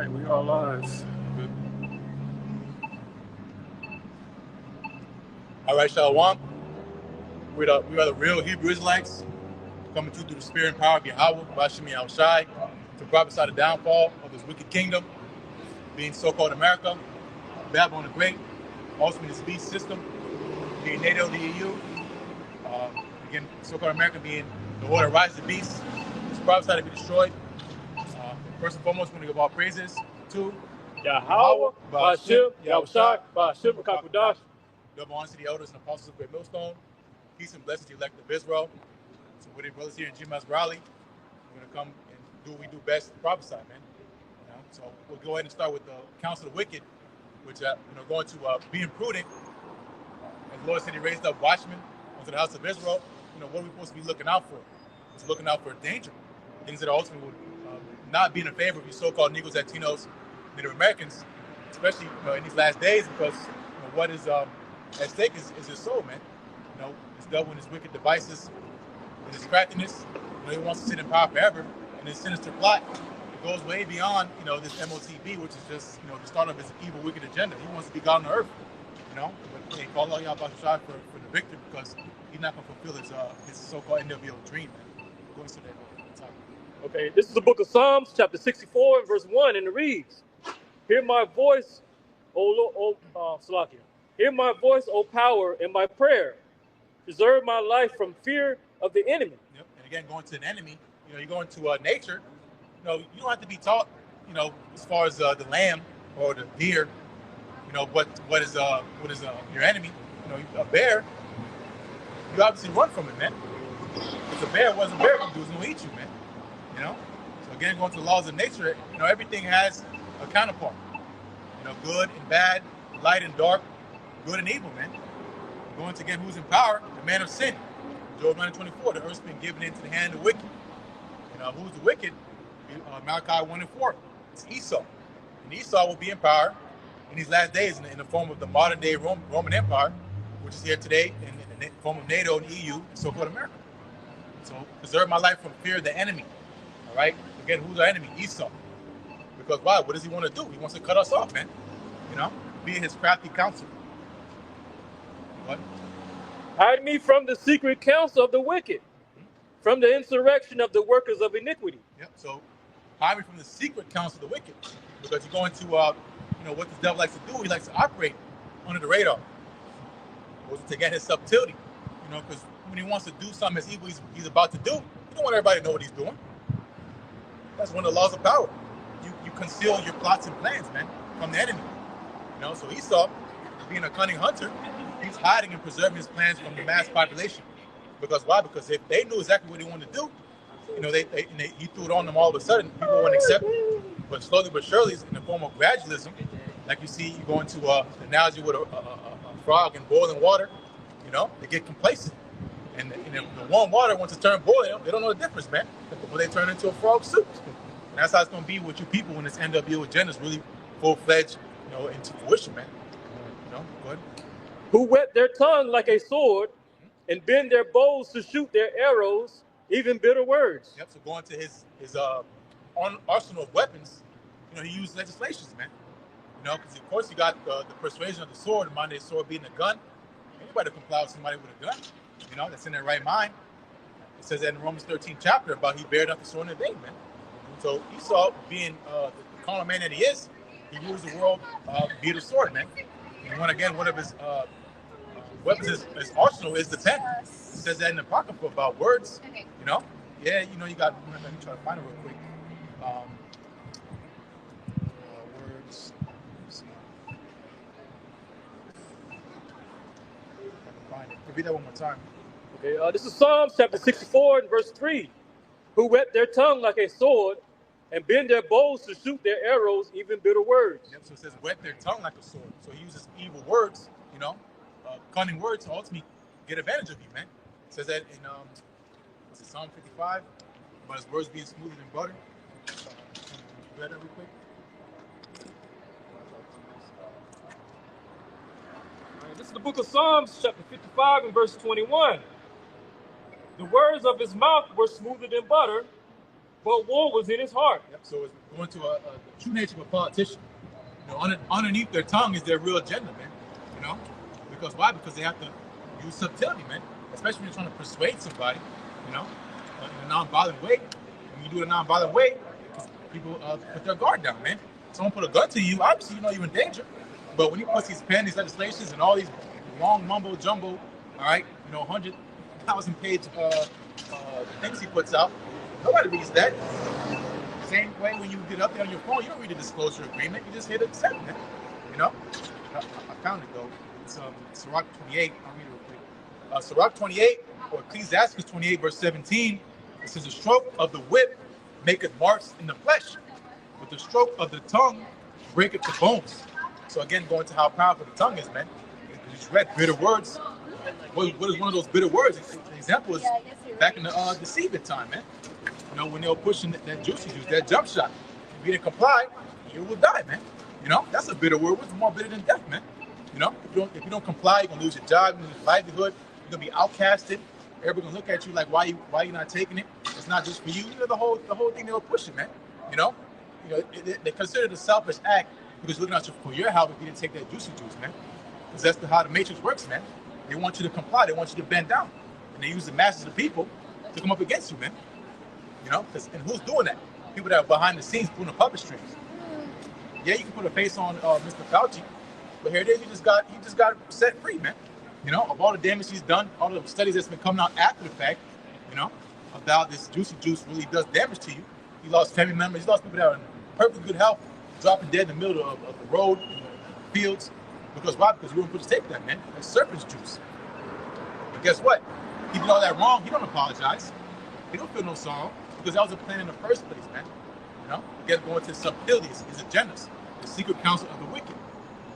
right, we are live. Good. All right, Shalom. We are the real Hebrew Israelites coming to you through the spirit and power of Yahweh, Bashimi Al-Shai, to prophesy the downfall of this wicked kingdom, being so-called America, Babylon the Great, ultimately this beast system, being NATO, the EU, again, so-called America being the order rise of the beast, it's prophesied to be destroyed. First and foremost, we're going to give all praises to Yahweh, Bashim, Yahushai, Bashim, Kakudash. Double honor to the elders and apostles of Great Millstone. Peace and blessings to the elect of Israel. So with the brothers here in G-Mas Raleigh, we're going to come and do what we do best, prophesy, man. You know? So we'll go ahead and start with the counsel of the wicked, which going to being prudent. As the Lord said, He raised up watchmen unto the house of Israel. What are we supposed to be looking out for? It's looking out for danger, things that ultimately would not be in favor of you so-called Negroes, Latinos, Native Americans, especially in these last days, because what is at stake is your soul, man. It's devil and his wicked devices and his craftiness. He wants to sit in power forever, and his sinister plot goes way beyond this MOTB, which is just the start of his evil, wicked agenda. He wants to be God on the earth, but hey, call out Yahweh Shai for the victory, because he's not going to fulfill his so-called NWO dream, man. Go into that. Okay, this is the book of Psalms, chapter 64, and verse 1, and it reads, Hear my voice, Salakia. Hear my voice, O power, in my prayer. Preserve my life from fear of the enemy. Yep. And again, going to an enemy, you go into nature, you don't have to be taught, as far as the lamb or the deer, what is your enemy. A bear, you obviously run from it, man. If a bear wasn't a bear, it was going to eat you, man. So again, going to the laws of nature, everything has a counterpart. Good and bad, light and dark, good and evil, man. Going to again, who's in power? The man of sin. Job 9:24, the earth's been given into the hand of the wicked. Who's the wicked? Malachi 1:4. It's Esau. And Esau will be in power in these last days in the form of the modern day Roman Empire, which is here today in the form of NATO and EU and so-called America. So preserve my life from fear of the enemy. All right? Again, who's our enemy? Esau. Because why? What does he want to do? He wants to cut us off, man. Be his crafty counsel. What? Hide me from the secret counsel of the wicked, from the insurrection of the workers of iniquity. Yep. So hide me from the secret counsel of the wicked. Because you go into, what this devil likes to do, he likes to operate under the radar. To get his subtlety. Because when he wants to do something as evil he's about to do, you don't want everybody to know what he's doing. That's one of the laws of power. You conceal your plots and plans, man, from the enemy. So Esau, being a cunning hunter, he's hiding and preserving his plans from the mass population. Because why? Because if they knew exactly what he wanted to do, he threw it on them all of a sudden, people wouldn't accept it. But slowly but surely, in the form of gradualism, like you see, you go into the analogy with a frog in boiling water, they get complacent. And the warm water, once it turns boiling, they don't know the difference, man. Before they turn into a frog soup. And that's how it's going to be with you people when this NWO agenda is really full-fledged, into fruition, man. Go ahead. Who whet their tongue like a sword and bend their bows to shoot their arrows, even bitter words. Yep, so going to his arsenal of weapons, he used legislations, man. Because of course you got the persuasion of the sword, the modern day sword being a gun. Anybody comply with somebody with a gun, that's in their right mind. It says that in Romans 13 chapter about he bared up the sword in the day, man. So Esau, being the carnal man that he is, he rules the world via the sword, man. And one of his weapons, his arsenal is the pen. It says that in the Apocrypha about words, Yeah, you got, let me try to find it real quick. Words. Find it. Repeat that one more time. Okay, this is Psalms chapter 64 and verse 3. Who whet their tongue like a sword and bend their bows to shoot their arrows, even bitter words. Yep, so it says whet their tongue like a sword. So he uses evil words, cunning words to ultimately get advantage of you, man. It says that in Psalm 55, about his words being smoother than butter. Read that real quick. This is the book of Psalms, chapter 55 and verse 21. The words of his mouth were smoother than butter, but war was in his heart. Yep. So it's going to the true nature of a politician. You know, underneath their tongue is their real agenda, man. You know, because why? Because they have to use subtlety, man. Especially when you're trying to persuade somebody, you know, in a non-violent way. When you do it in a non-violent way, people put their guard down, man. Someone put a gun to you, obviously you know you're in danger. But when he puts these pen, these legislations, and all these long mumbo jumbo, all right, you know, 100,000 page things he puts out, nobody reads that. Same way when you get up there on your phone, you don't read the disclosure agreement, you just hit accept, man. You know? I found it though. It's Sirach 28. I'll read it real quick. Sirach 28, or Ecclesiastes 28, verse 17, it says, the stroke of the whip maketh marks in the flesh, but the stroke of the tongue breaketh the bones. So again, going to how powerful the tongue is, man. You just read bitter words. What is one of those bitter words? The example is back in the deceiving time, man. You know, when they were pushing that juicy juice, that jump shot. If you didn't comply, you will die, man. You know, that's a bitter word. What's more bitter than death, man? You know, if you don't comply, you're gonna lose your job, you're gonna lose your livelihood, you're gonna be outcasted. Everybody's gonna look at you like, why you not taking it? It's not just for you. You know, the whole thing they were pushing, man. You know, they consider it a selfish act because looking at you for your help if you didn't take that juicy juice, man. Because that's how the matrix works, man. They want you to comply. They want you to bend down, and they use the masses of people to come up against you, man. You know, and who's doing that? People that are behind the scenes doing the puppet strings. Yeah, you can put a face on Mr. Fauci, but here it is. He just got set free, man. You know, of all the damage he's done, all the studies that's been coming out after the fact, you know, about this juicy juice really does damage to you. He lost family members. He lost people that are in perfect good health, dropping dead in the middle of the road, in the fields. Because why? Because you wouldn't put your tape that, man. That's serpent's juice. But guess what? He did all that wrong. He don't apologize. He don't feel no sorrow because that was a plan in the first place, man. You know, again, going to subtleties, his agendas, the secret counsel of the wicked.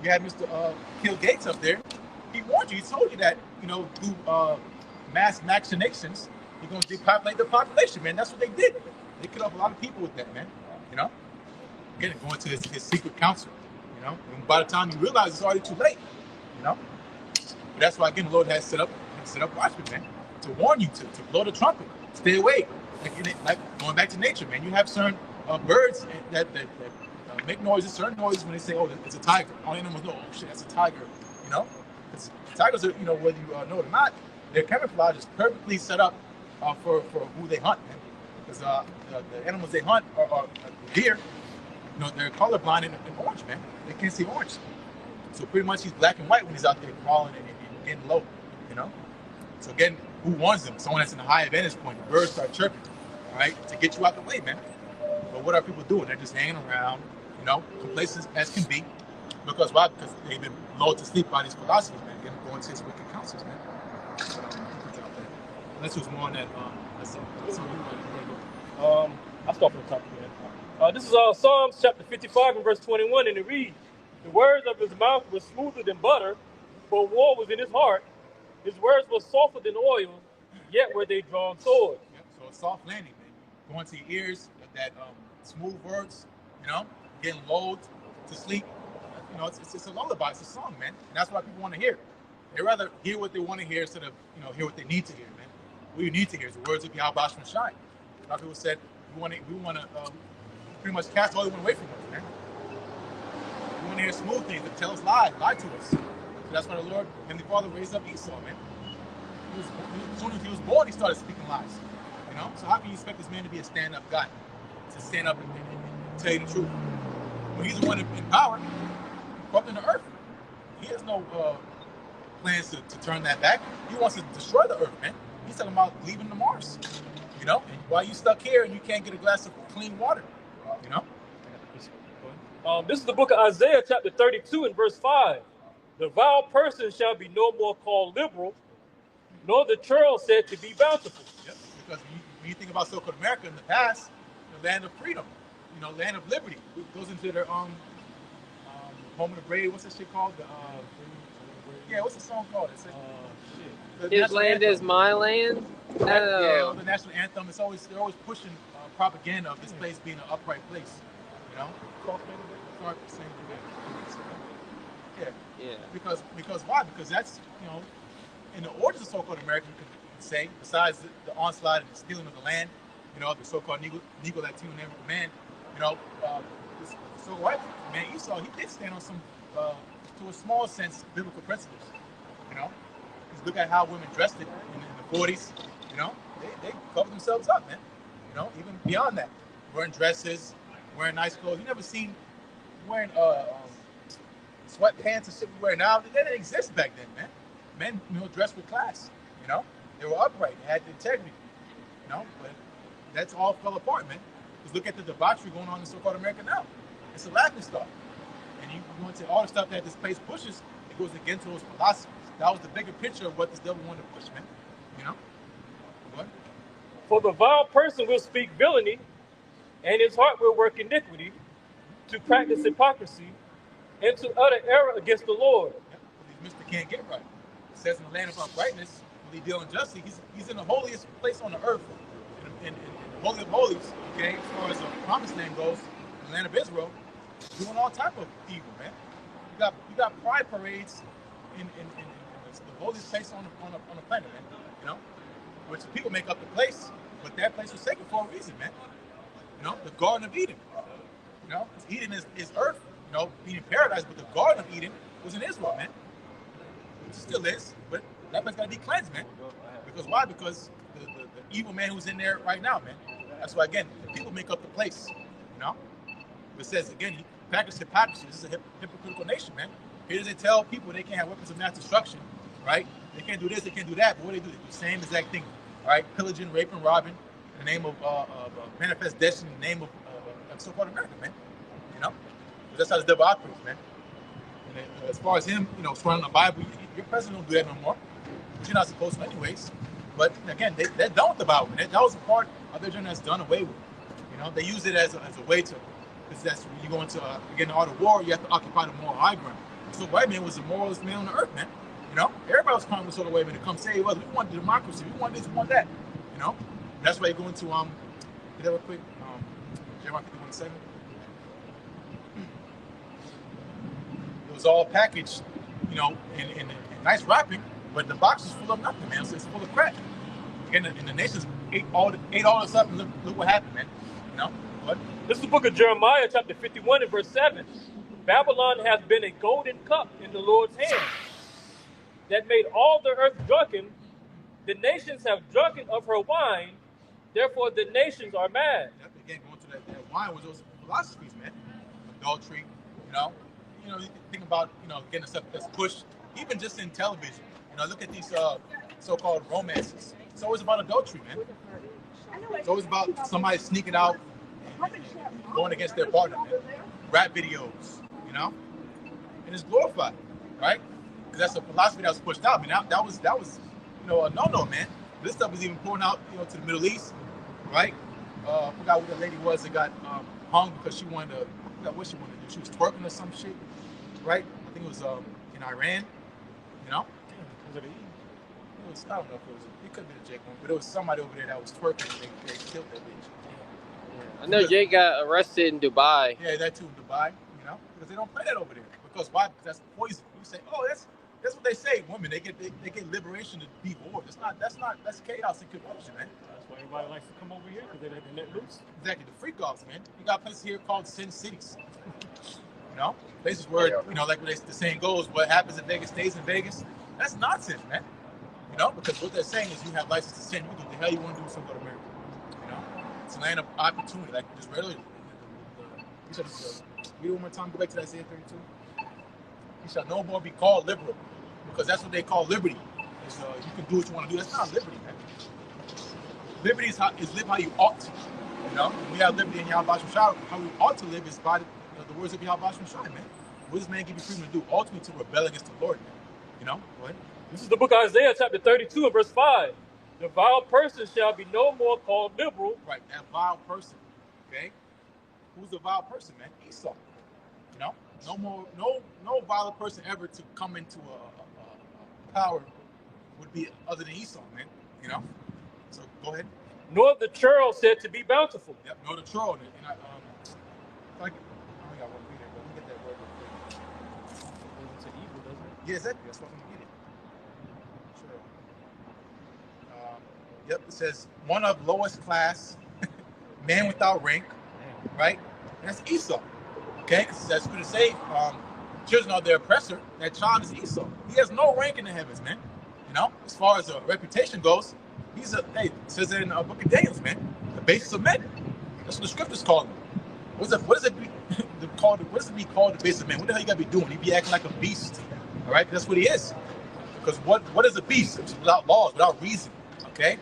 You had Mr. Bill Gates up there. He warned you. He told you that, you know, through mass machinations, you're going to depopulate the population, man. That's what they did. They killed off a lot of people with that, man. You know, again, going to his secret counsel. You know, and by the time you realize it's already too late. You know, but that's why again the Lord has set up watchmen, man, to warn you to blow the trumpet, stay away. Like going back to nature, man. You have certain birds that make noises, certain noises when they say, "Oh, it's a tiger." All animals know, "Oh shit, that's a tiger." You know, tigers are, you know, whether you know it or not, their camouflage is perfectly set up for who they hunt, man. Because the animals they hunt are deer. You know, they're colorblind in orange, man. They can't see orange. So pretty much he's black and white when he's out there crawling and getting low, you know? So again, who warns them? Someone that's in a high vantage point. The birds start chirping, all right, to get you out the way, man. But what are people doing? They're just hanging around, you know, complacent as can be. Because why? Because they've been lulled to sleep by these philosophies, man. Again, going to his wicked counsels, man. Unless it was more on that, I'll start from the top again. This is Psalms chapter 55 and verse 21, and it reads, the words of his mouth were smoother than butter, but war was in his heart. His words were softer than oil, yet were they drawn swords. Yep, so a soft landing, man. Going to your ears, that smooth words, you know, getting lulled to sleep. You know, it's a lullaby, it's a song, man. And that's what people want to hear. They rather hear what they want to hear instead of, you know, hear what they need to hear, man. What you need to hear is the words of Yahweh Shai. A lot of people said, we want to pretty much cast all they want away from us, man. We want to hear smooth things that tell us lies, lie to us. So that's why the Lord, Heavenly Father, raised up Esau, man. As soon as he was born, he started speaking lies. You know? So how can you expect this man to be a stand-up guy? To stand up and tell you the truth? When he's the one in power, corrupting the earth. He has no plans to turn that back. He wants to destroy the earth, man. He's talking about leaving to Mars. You know? And while you stuck here and you can't get a glass of clean water. You know? This is the book of Isaiah, chapter 32 and verse 5. The vile person shall be no more called liberal, nor the churl said to be bountiful. Yep, because when you think about so-called America in the past, the land of freedom, you know, land of liberty, it goes into their home of the brave. What's that shit called? What's the song called? It's His land is my land. Oh. Yeah, the national anthem. They're always pushing propaganda of this place being an upright place. You know. Yeah. Because why? Because that's, you know, in the origins of so-called America, you could say, besides the onslaught and the stealing of the land, you know, the so-called Negro Latino man, you know, so white man Esau, he did stand on some, to a small sense, biblical principles. You know, just look at how women dressed in the 40s. You know, they covered themselves up, man. You know, even beyond that, wearing dresses, wearing nice clothes. You never seen wearing sweatpants and shit we wear now. That didn't exist back then, man. Men, you know, dressed with class. You know, they were upright, they had the integrity. You know, but that's all fell apart, man. Just look at the debauchery going on in so-called America now. It's a laughing stock. And you go into all the stuff that this place pushes, it goes against those philosophies. That was the bigger picture of what this devil wanted to push, man. You know? What? For the vile person will speak villainy, and his heart will work iniquity, to practice hypocrisy, and to utter error against the Lord. Yeah, Mr. Can't get right. It says in the land of uprightness, will he deal unjustly? He's in the holiest place on the earth, in the Holy of Holies, okay, as far as the promised land goes, in the land of Israel, doing all type of evil, man. You got pride parades in the holiest place on the planet, man. You know, which people make up the place, but that place was sacred for a reason, man. You know, the Garden of Eden. You know, Eden is earth. You know, Eden paradise, but the Garden of Eden was in Israel, man. Which it still is, but that place got to be cleansed, man. Because why? Because the evil man who's in there right now, man. That's why, again, the people make up the place. You know, it says again, practice hypocrisy. This is a hypocritical nation, man. Here does it tell people they can't have weapons of mass destruction, right? They can't do this, they can't do that. But what do? They do the same exact thing, all right? Pillaging, raping, robbing, in the name of manifest destiny, in the name of so-called America, man. You know, that's how the devil operates, man. And as far as him, you know, swearing on the Bible, your president don't do that no more. You're not supposed to, anyways. But again, they're done with the Bible. That was a part of their journey that's done away with. You know, they use it as a way to, because that's when you go into get in the art of war, you have to occupy the moral high ground. So white man was the moralist man on the earth, man. You know, everybody was coming with sort of way, man, to come say, well, we want democracy, we want this, we want that. You know, that's why you go into get that real quick, Jeremiah 51:7. It was all packaged, you know, in nice wrapping, but the box is full of nothing, man. So it's full of crap. And the nations ate all this up, and look what happened, man. You know what? This is the book of Jeremiah, chapter 51 and verse 7. Babylon has been a golden cup in the Lord's hand that made all the earth drunken. The nations have drunken of her wine, therefore the nations are mad. Yep, again, going to that wine was those philosophies, man. Adultery, you know, you can think about, you know, getting stuff that's pushed, even just in television. You know, look at these so-called romances. It's always about adultery, man. It's always about somebody sneaking out and going against their partner, man. Rap videos, you know, and it's glorified, right? Because that's a philosophy that was pushed out. I mean, that was you know, a no-no, man. This stuff was even pouring out, you know, to the Middle East, right? I forgot what the lady was that got hung because she wanted to. I forgot what she wanted to do. She was twerking or some shit, right? I think it was in Iran, you know. I don't know if it could be the Jake one, but it was somebody over there that was twerking and they killed that bitch. I know Jake got arrested in Dubai. Yeah, that too, Dubai, you know, because they don't play that over there. Because why? Because that's poison. You say, oh, that's what they say. Women, they get liberation to be whores. That's chaos and confusion, man. That's why everybody likes to come over here, because they're let loose. Exactly, the freak offs, man. You got places here called sin cities. You know, places where, you know, like the saying goes, what happens in Vegas stays in Vegas. That's nonsense, man. You know, because what they're saying is you have license to sin. You do what the hell you want to do, so go to America. You know, it's a land of opportunity. Like just read earlier. You said, read one more time. Go back to Isaiah 32. You shall no more be called liberal, because that's what they call liberty. Is you can do what you want to do. That's not liberty, man. Liberty is live how you ought to. You know, we have liberty in Yahweh Shai. How we ought to live is by the words of Yahweh Shai, man. What does man give you freedom to do? Ultimately, to rebel against the Lord, man. You know, go ahead. This is the book of Isaiah, chapter 32 and verse 5. The vile person shall be no more called liberal. Right, that vile person. Okay, who's the vile person, man? Esau. You know, no vile person ever to come into a power would be other than Esau, man. You know. So go ahead. Nor the churl said to be bountiful. Yep, nor the churl. And I only got one reader, but let me get that word real quick. It's an evil, doesn't it? Yeah, exactly. That's what I'm gonna get it. Yep, it says one of lowest class, man without rank, right? And that's Esau. Okay, because that's going to say, children are their oppressor. That child is Esau. He has no rank in the heavens, man. You know, as far as reputation goes, he's a, hey, it says in the book of Daniel, man, the basis of men. That's what the scriptures call him. What does it be called the basis of man? What the hell you got to be doing? He be acting like a beast. All right, that's what he is. Because what is a beast? It's without laws, without reason. Okay,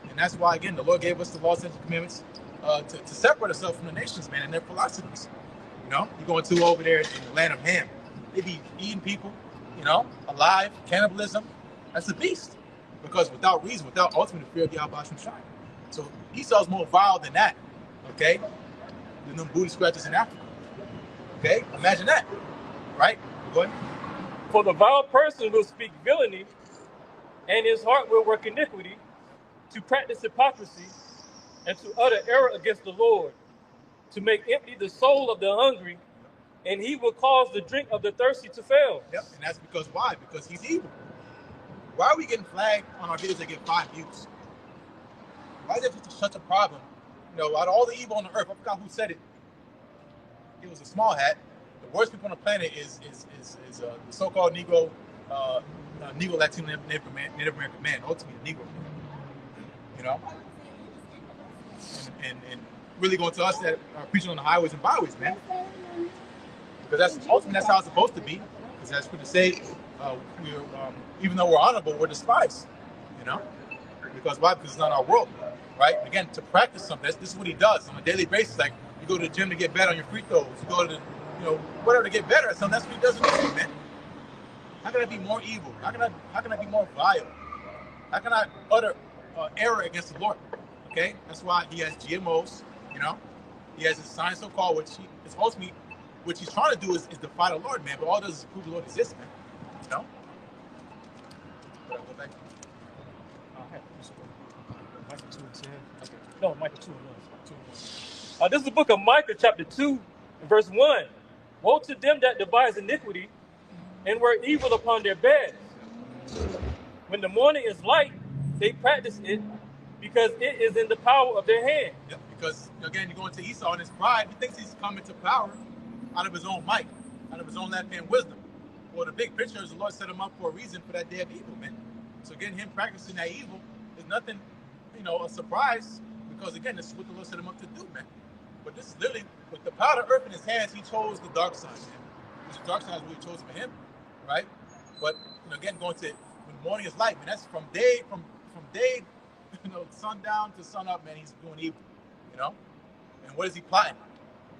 and that's why again the Lord gave us the laws and commandments to separate ourselves from the nations, man, and their philosophies. You know, you're going to over there in the land of Ham. They be eating people, you know, alive, cannibalism. That's a beast. Because without reason, without ultimate fear of Yahweh Shai. So Esau's more vile than that, okay? Than them booty scratchers in Africa. Okay? Imagine that. Right? Go ahead. For the vile person will speak villainy, and his heart will work iniquity, to practice hypocrisy, and to utter error against the Lord, to make empty the soul of the hungry, and he will cause the drink of the thirsty to fail. Yep, and that's because why? Because he's evil. Why are we getting flagged on our videos that get 5 views? Why is that such a problem? You know, out of all the evil on the earth, I forgot who said it. It was a small hat. The worst people on the planet is the so-called Negro, Negro Latino Native American man, ultimately Negro. You know, and really going to us that are preaching on the highways and byways, man. Because that's how it's supposed to be. Because that's what to say. Even though we're honorable, we're despised. You know, because why? Because it's not our world, right? Again, to practice something. This is what he does on a daily basis. Like you go to the gym to get better on your free throws. You go to the, you know, whatever to get better at something. That's what he does in this, man. How can I be more evil? How can I be more vile? How can I utter error against the Lord? Okay, that's why he has GMOs. You know, he has his sign so-called, which is ultimately, which he's trying to do is defy the Lord, man. But all it does is prove the Lord exists, man. You know. But I'll go back. Micah 2 and 10. Okay. No, Micah 2 and 1. This is the book of Micah, chapter 2, verse 1. Woe to them that devise iniquity and work evil upon their beds. When the morning is light, they practice it because it is in the power of their hand. Yep, because, again, you're going to Esau in his pride. He thinks he's coming to power out of his own might, out of his own left hand wisdom. Well, the big picture is the Lord set him up for a reason for that day of evil, man. So, again, him practicing that evil is nothing, you know, a surprise because, again, this is what the Lord set him up to do, man. But this is literally, with the power of earth in his hands, he chose the dark side, man. Because the dark side is what he chose for him, right? But, you know, again, going to, when the morning is light, man, that's from day, you know, sundown to sun up, man, he's doing evil, you know? And what is he plotting?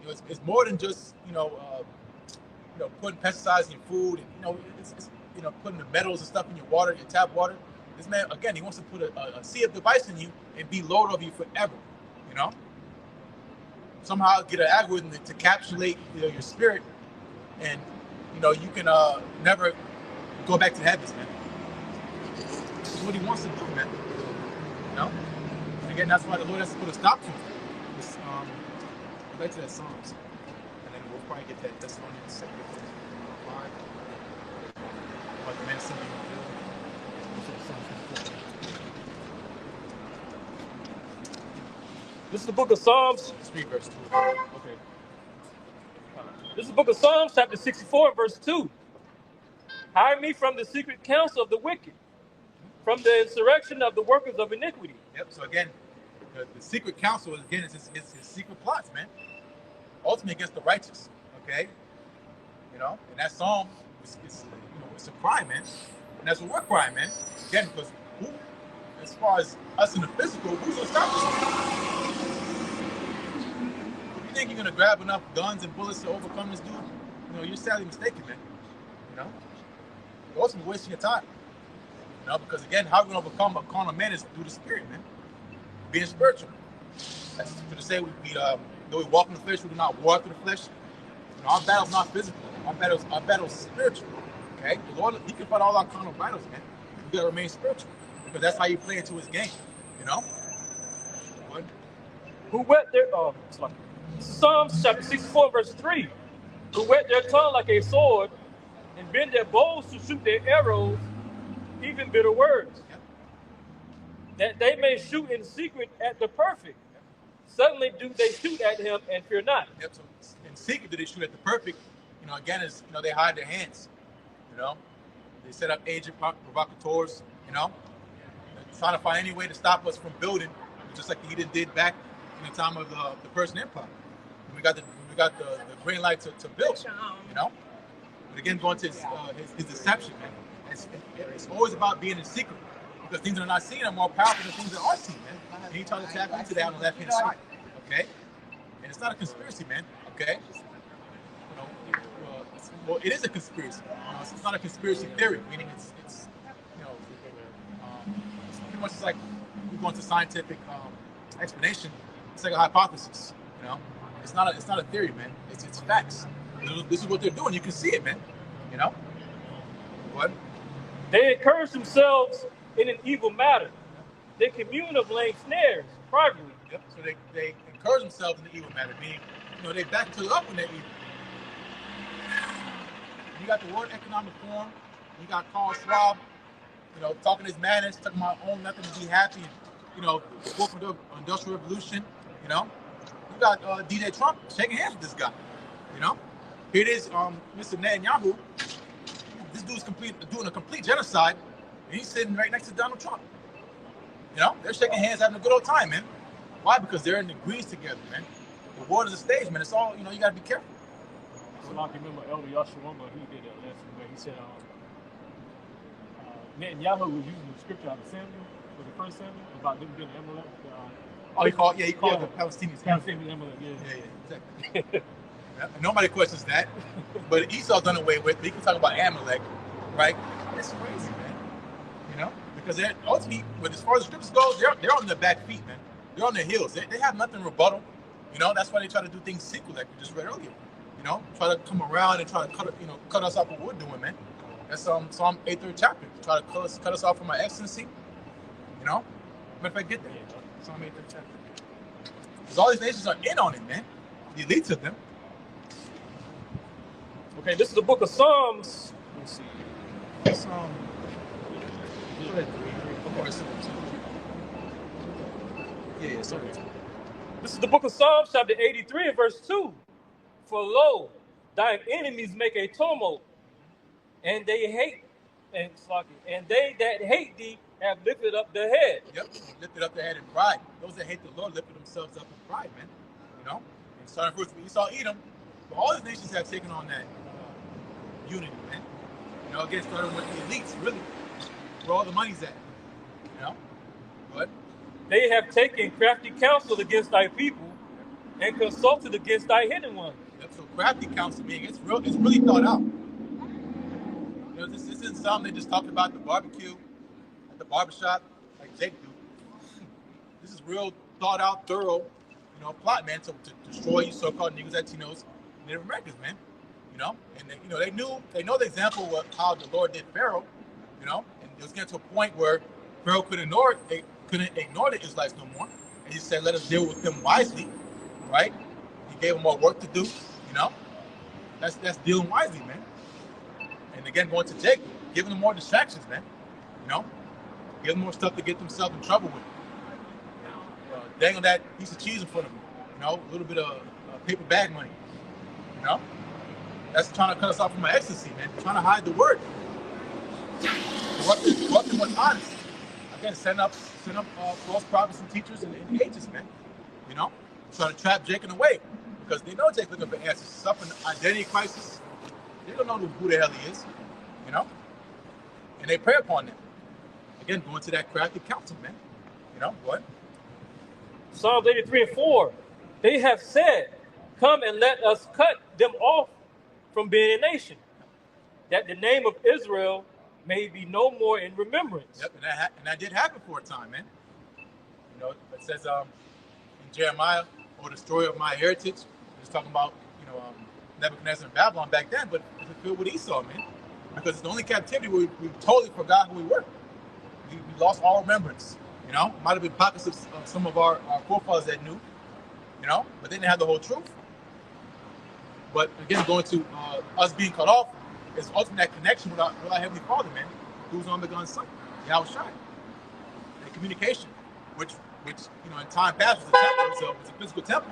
You know, it's more than just, you know, putting pesticides in your food, and, you know, it's you know, putting the metals and stuff in your water, your tap water. This man, again, he wants to put a seed of device in you and be Lord of you forever, you know? Somehow get an algorithm to encapsulate, you know, your spirit, and, you know, you can never go back to the heavens, man. This is what he wants to do, man. You know? And again, that's why the Lord has to put a stop to it. Go back to that Psalms, and then we'll probably get that Thessalonians 2:5. About the man sitting in the building. This is the book of Psalms. Let's read verse 2. Okay. This is the book of Psalms, chapter 64, verse 2. Hide me from the secret counsel of the wicked, from the insurrection of the workers of iniquity. Yep. So again, the secret counsel again is his secret plots, man. Ultimately against the righteous. Okay. You know, and that psalm is you know, it's a cry, man. And that's what we're crying, man. Again, because who, as far as us in the physical, who's gonna stop this? If you think you're gonna grab enough guns and bullets to overcome this dude, you know, you're sadly mistaken, man. You know, you're also wasting your time. You know, because again, how we're gonna become a carnal man is through the spirit, man. Being spiritual. That's to say though we walk in the flesh, we do not war through the flesh. You know, our battle's not physical. Our battle's spiritual. Okay? The Lord, he can fight all our carnal battles, man. We gotta remain spiritual. Because that's how you play into his game. You know? What? Who wet their Psalms chapter 64, verse 3. Who wet their tongue like a sword, and bend their bows to shoot their arrows, even bitter words. Yep. That they may shoot in secret at the perfect, Suddenly do they shoot at him and fear not. Yep. So in secret, do they shoot at the perfect? Again, is they hide their hands. They set up agent provocateurs. Trying to find any way to stop us from building, just like the Eden did back in the time of the Persian Empire. And we got the green light to build. But again, going to his deception, man. It's always about being in secret, because things that are not seen are more powerful than things that are seen, man. And he tried to tap into that on the left hand side. Okay, and it's not a conspiracy, man. Okay, well, it is a conspiracy. It's not a conspiracy theory, meaning it's pretty much just like we go into scientific explanation. It's like a hypothesis. It's not a theory, man. It's facts. This is what they're doing. You can see it, man. What? They encourage themselves in an evil matter. They commune of laying snares privately. Yep. So they encourage themselves in the evil matter, meaning they back each other up when they're evil. You got the World Economic Forum. You got Carl Schwab, talking his madness, talking about own nothing to be happy, and go for the Industrial Revolution. You got DJ Trump shaking hands with this guy. Here it is, Mr. Netanyahu. This dude's doing a complete genocide, and he's sitting right next to Donald Trump. They're shaking hands, having a good old time, man. Why? Because they're in the greens together, man. The world is a stage, man. It's all, you got to be careful. So I can remember Elder Yashawama, he did that lesson where he said Netanyahu was using the scripture out of Samuel, for the first Samuel, about them being Amalek. He called the Palestinians Amalek, yeah, exactly. Nobody questions that. But Esau done away with. We can talk about Amalek, right? It's crazy, man. Because they're ultimately, but as far as the scriptures go, they're on their back feet, man. They're on their heels. They have nothing rebuttal. That's why they try to do things secret, like we just read earlier. Try to come around and try to cut us off what we're doing, man. That's Psalm 8th chapter. Try to cut us off from our excellency. Matter of fact, get there. Psalm 8th chapter. Because all these nations are in on it, man. The elites of them. Okay, this is the book of Psalms. Let's see. Psalm. Yeah, sorry. This is the book of Psalms, chapter 83 and verse 2. For lo, thine enemies make a tumult, and they that hate thee have lifted up their head. Yep, lifted up their head in pride. Those that hate the Lord lifted themselves up in pride, man. And starting first with Esau, Edom, but all these nations have taken on that unity, man. Again, starting with the elites, really, where all the money's at. But they have taken crafty counsel against thy people, and consulted against thy hidden ones. Yep, so crafty counsel, meaning it's really thought out. This isn't something they just talked about at the barbecue, at the barbershop, like Jake do. This is real thought out, thorough, plot, man, to destroy you so-called niggas, Latinos, Native Americans, man. They know the example of how the Lord did Pharaoh, and it was getting to a point where Pharaoh couldn't ignore the Israelites no more. And he said, let us deal with them wisely, right? He gave them more work to do, That's dealing wisely, man. And again, going to Jacob, giving them more distractions, man. Giving them more stuff to get themselves in trouble with. Dangling that piece of cheese in front of them, a little bit of paper bag money, That's trying to cut us off from our ecstasy, man. Trying to hide the word. Corrupt and what's honest. Again, send up false prophets and teachers and agents, man. Trying to trap Jacob away. Because they know Jacob's looking for answers. Suffering identity crisis. They don't know who the hell he is. And they pray upon them. Again, going to that crafty counsel, man. What? Psalms 83 and 4. They have said, come and let us cut them off from being a nation, that the name of Israel may be no more in remembrance. Yep, and that did happen for a time, man. It says in Jeremiah, or the story of my heritage, it's talking about, Nebuchadnezzar and Babylon back then, but it's filled with Esau, man. Because it's the only captivity where we totally forgot who we were. We lost all remembrance. Might have been pockets of some of our forefathers that knew, but they didn't have the whole truth. But again, going to us being cut off is ultimately that connection with our Heavenly Father, man, who's on the gun's son, Yahweh Shai. And communication, which which, in time past was a temple, was a physical temple.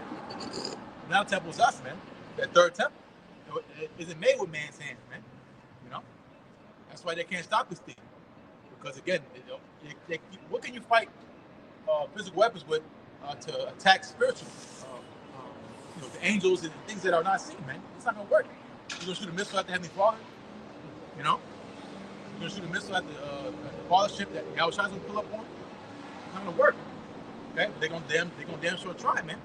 Now the temple is us, man. That third temple. It isn't made with man's hands, man. That's why they can't stop this thing. Because again, what can you fight physical weapons with to attack spiritual? The angels and things that are not seen, man. It's not gonna work. You're gonna shoot a missile at the Heavenly Father. You're gonna shoot a missile at the fathership that Yahushua gonna pull up on. It's not gonna work. Okay, they're gonna damn sure try, man.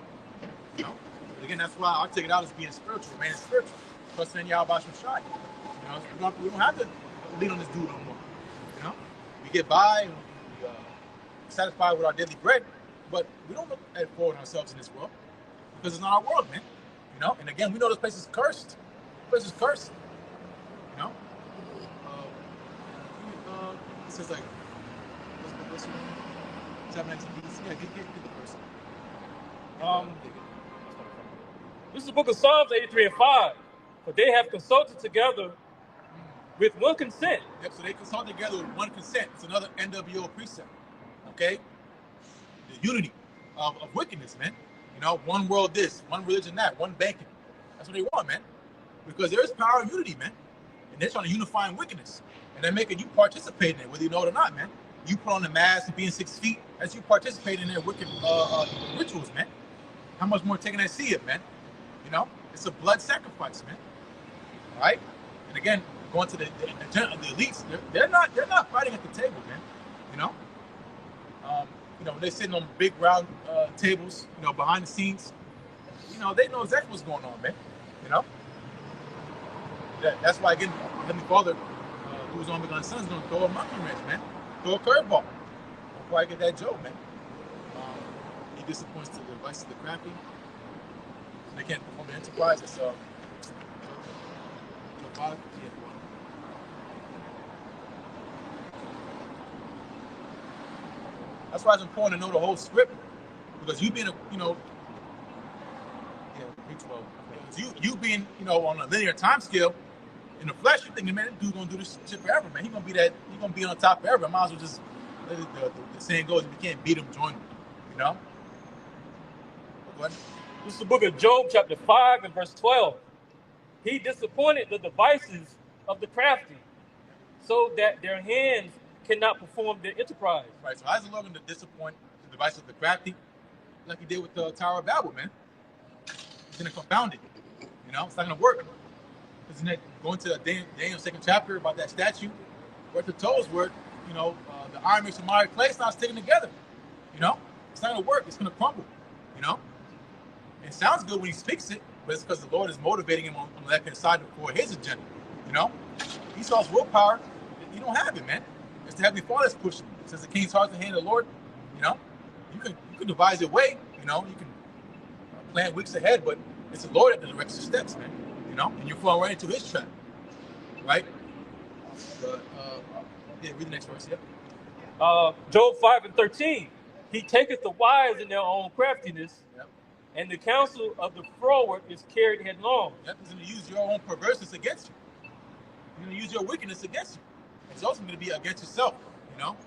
But again, that's why I take it out as being spiritual, man. It's spiritual. Trusting in Yahweh Shai. We don't have to lean on this dude no more. We get by and we satisfied with our daily bread, but we don't look at forward ourselves in this world because it's not our world, man. And again, we know this place is cursed. This place is cursed. It says like, what's your name? 719 BC. Yeah, get the person. This is the book of Psalms 83 and 5. For they have consulted together with one consent. Yep, so they consult together with one consent. It's another NWO precept. Okay? The unity of wickedness, man. One world this, one religion that, one banking. That's what they want, man. Because there is power in unity, man. And they're trying to unify in wickedness. And they're making you participate in it, whether you know it or not, man. You put on the mask and being 6 feet as you participate in their wicked rituals, man. How much more taking that see it, man? It's a blood sacrifice, man. All right? And again, going to the elites, they're not fighting at the table, man. They're sitting on big round tables, behind the scenes. They know exactly what's going on, man. That's why again, Heavenly Father, who's on Begun Son, is gonna throw a monkey wrench, man. Throw a curveball. Before I get that joke, man. He disappoints the devices of the crafty. They can't perform the enterprise. It's that's why it's important to know the whole script, because you being Big 12. You being on a linear time scale in the flesh, you thinking, man, this dude's gonna do this shit forever, man. He's gonna be on top forever. I might as well just the saying goes, if you can't beat him, join him. Go ahead. This is the book of Job, chapter 5 and verse 12. He disappointed the devices of the crafty, so that their hands cannot perform their enterprise. Right, so how's the Lord going to disappoint the devices of the crafty, like he did with the Tower of Babel, man? He's going to confound it. It's not going to work. Isn't it going to Daniel's 2nd chapter about that statue, where the toes were, the iron mixed with miry clay, it's not sticking together. It's not going to work. It's going to crumble. It sounds good when he speaks it, but it's because the Lord is motivating him on the left-hand side for his agenda. Esau's willpower, you don't have it, man. It's the Heavenly Father that's pushing. It says the king's heart in the hand of the Lord. You can devise your way. You can plan weeks ahead, but it's the Lord that directs your steps, man. And you're falling right into His trap, right? But read the next verse. Yeah. Job 5 and 13. He taketh the wise in their own craftiness. Yep. And the counsel of the froward is carried headlong. Yep, he's going to use your own perverseness against you. He's going to use your wickedness against you. It's also going to be against yourself.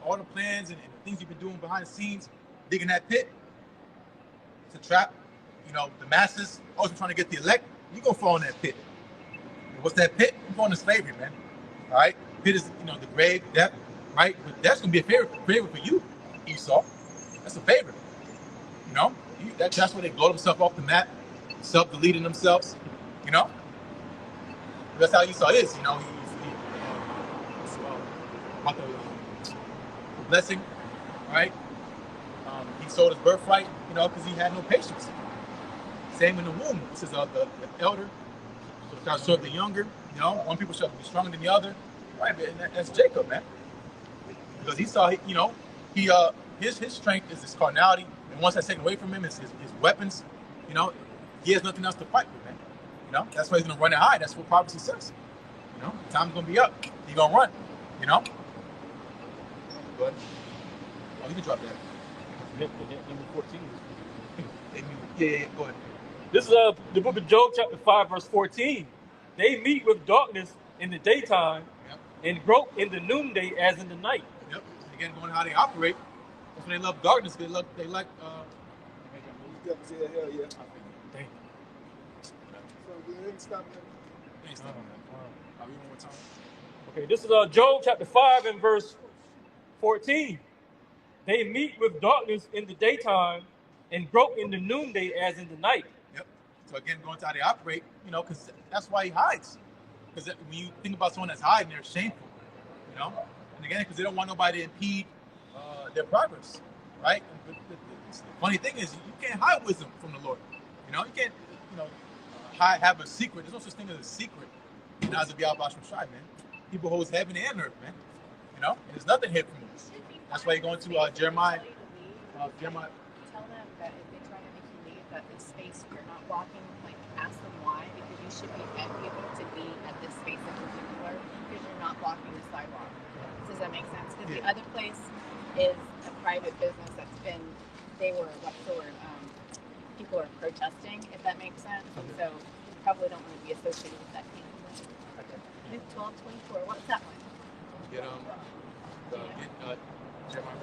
All the plans and things you've been doing behind the scenes, digging that pit to trap, the masses, also trying to get the elect. You're going to fall in that pit. What's that pit? You're going to slavery, man. All right? Pit is, the grave, death, right? But that's going to be a favor for you, Esau. That's a favor. That's where they blow themselves off the map, self-deleting themselves, That's how Esau is, He's about the blessing, right? He sold his birthright, because he had no patience. Same in the womb. It says the elder shall serve the younger. One people shall be stronger than the other. Right, and that's Jacob, man. Because he saw, his strength is his carnality. And once that's taken away from him, it's his weapons. He has nothing else to fight with, man. That's why he's going to run and hide. That's what prophecy says. Time's going to be up. He's going to run, Go ahead. Oh, you can drop that. Number 14. Yeah, go ahead. This is the book of Job, chapter 5, verse 14. They meet with darkness in the daytime, and grope in the noonday as in the night. Yep. Again, going how they operate. That's why they love darkness. They like. Yeah, hell yeah. Dang. So we ain't stopping. Ain't stopping, man. Are we one more time? Okay, this is Job chapter 5 and verse 14. They meet with darkness in the daytime and grope in the noonday as in the night. Yep. So again, going to how they operate, because that's why he hides. Because when you think about someone that's hiding, they're shameful, And again, because they don't want nobody to impede their progress, right? But the funny thing is, you can't hide wisdom from the Lord. You can't, have a secret. There's no such thing as a secret. As a Bialbash Mashai, man. He beholds heaven and earth, man. And there's nothing hid from us. That's why you're going to Jeremiah. Jeremiah. Tell them that if they try to make you leave, that this space you're not walking, ask them why, because you should be able to be at this space in particular because you're not walking the sidewalk. Does that make sense? Because the other place is a private business people are protesting, if that makes sense. And so you probably don't want to be associated with that kind of thing. Luke 12:24. What's that one? Get Jeremiah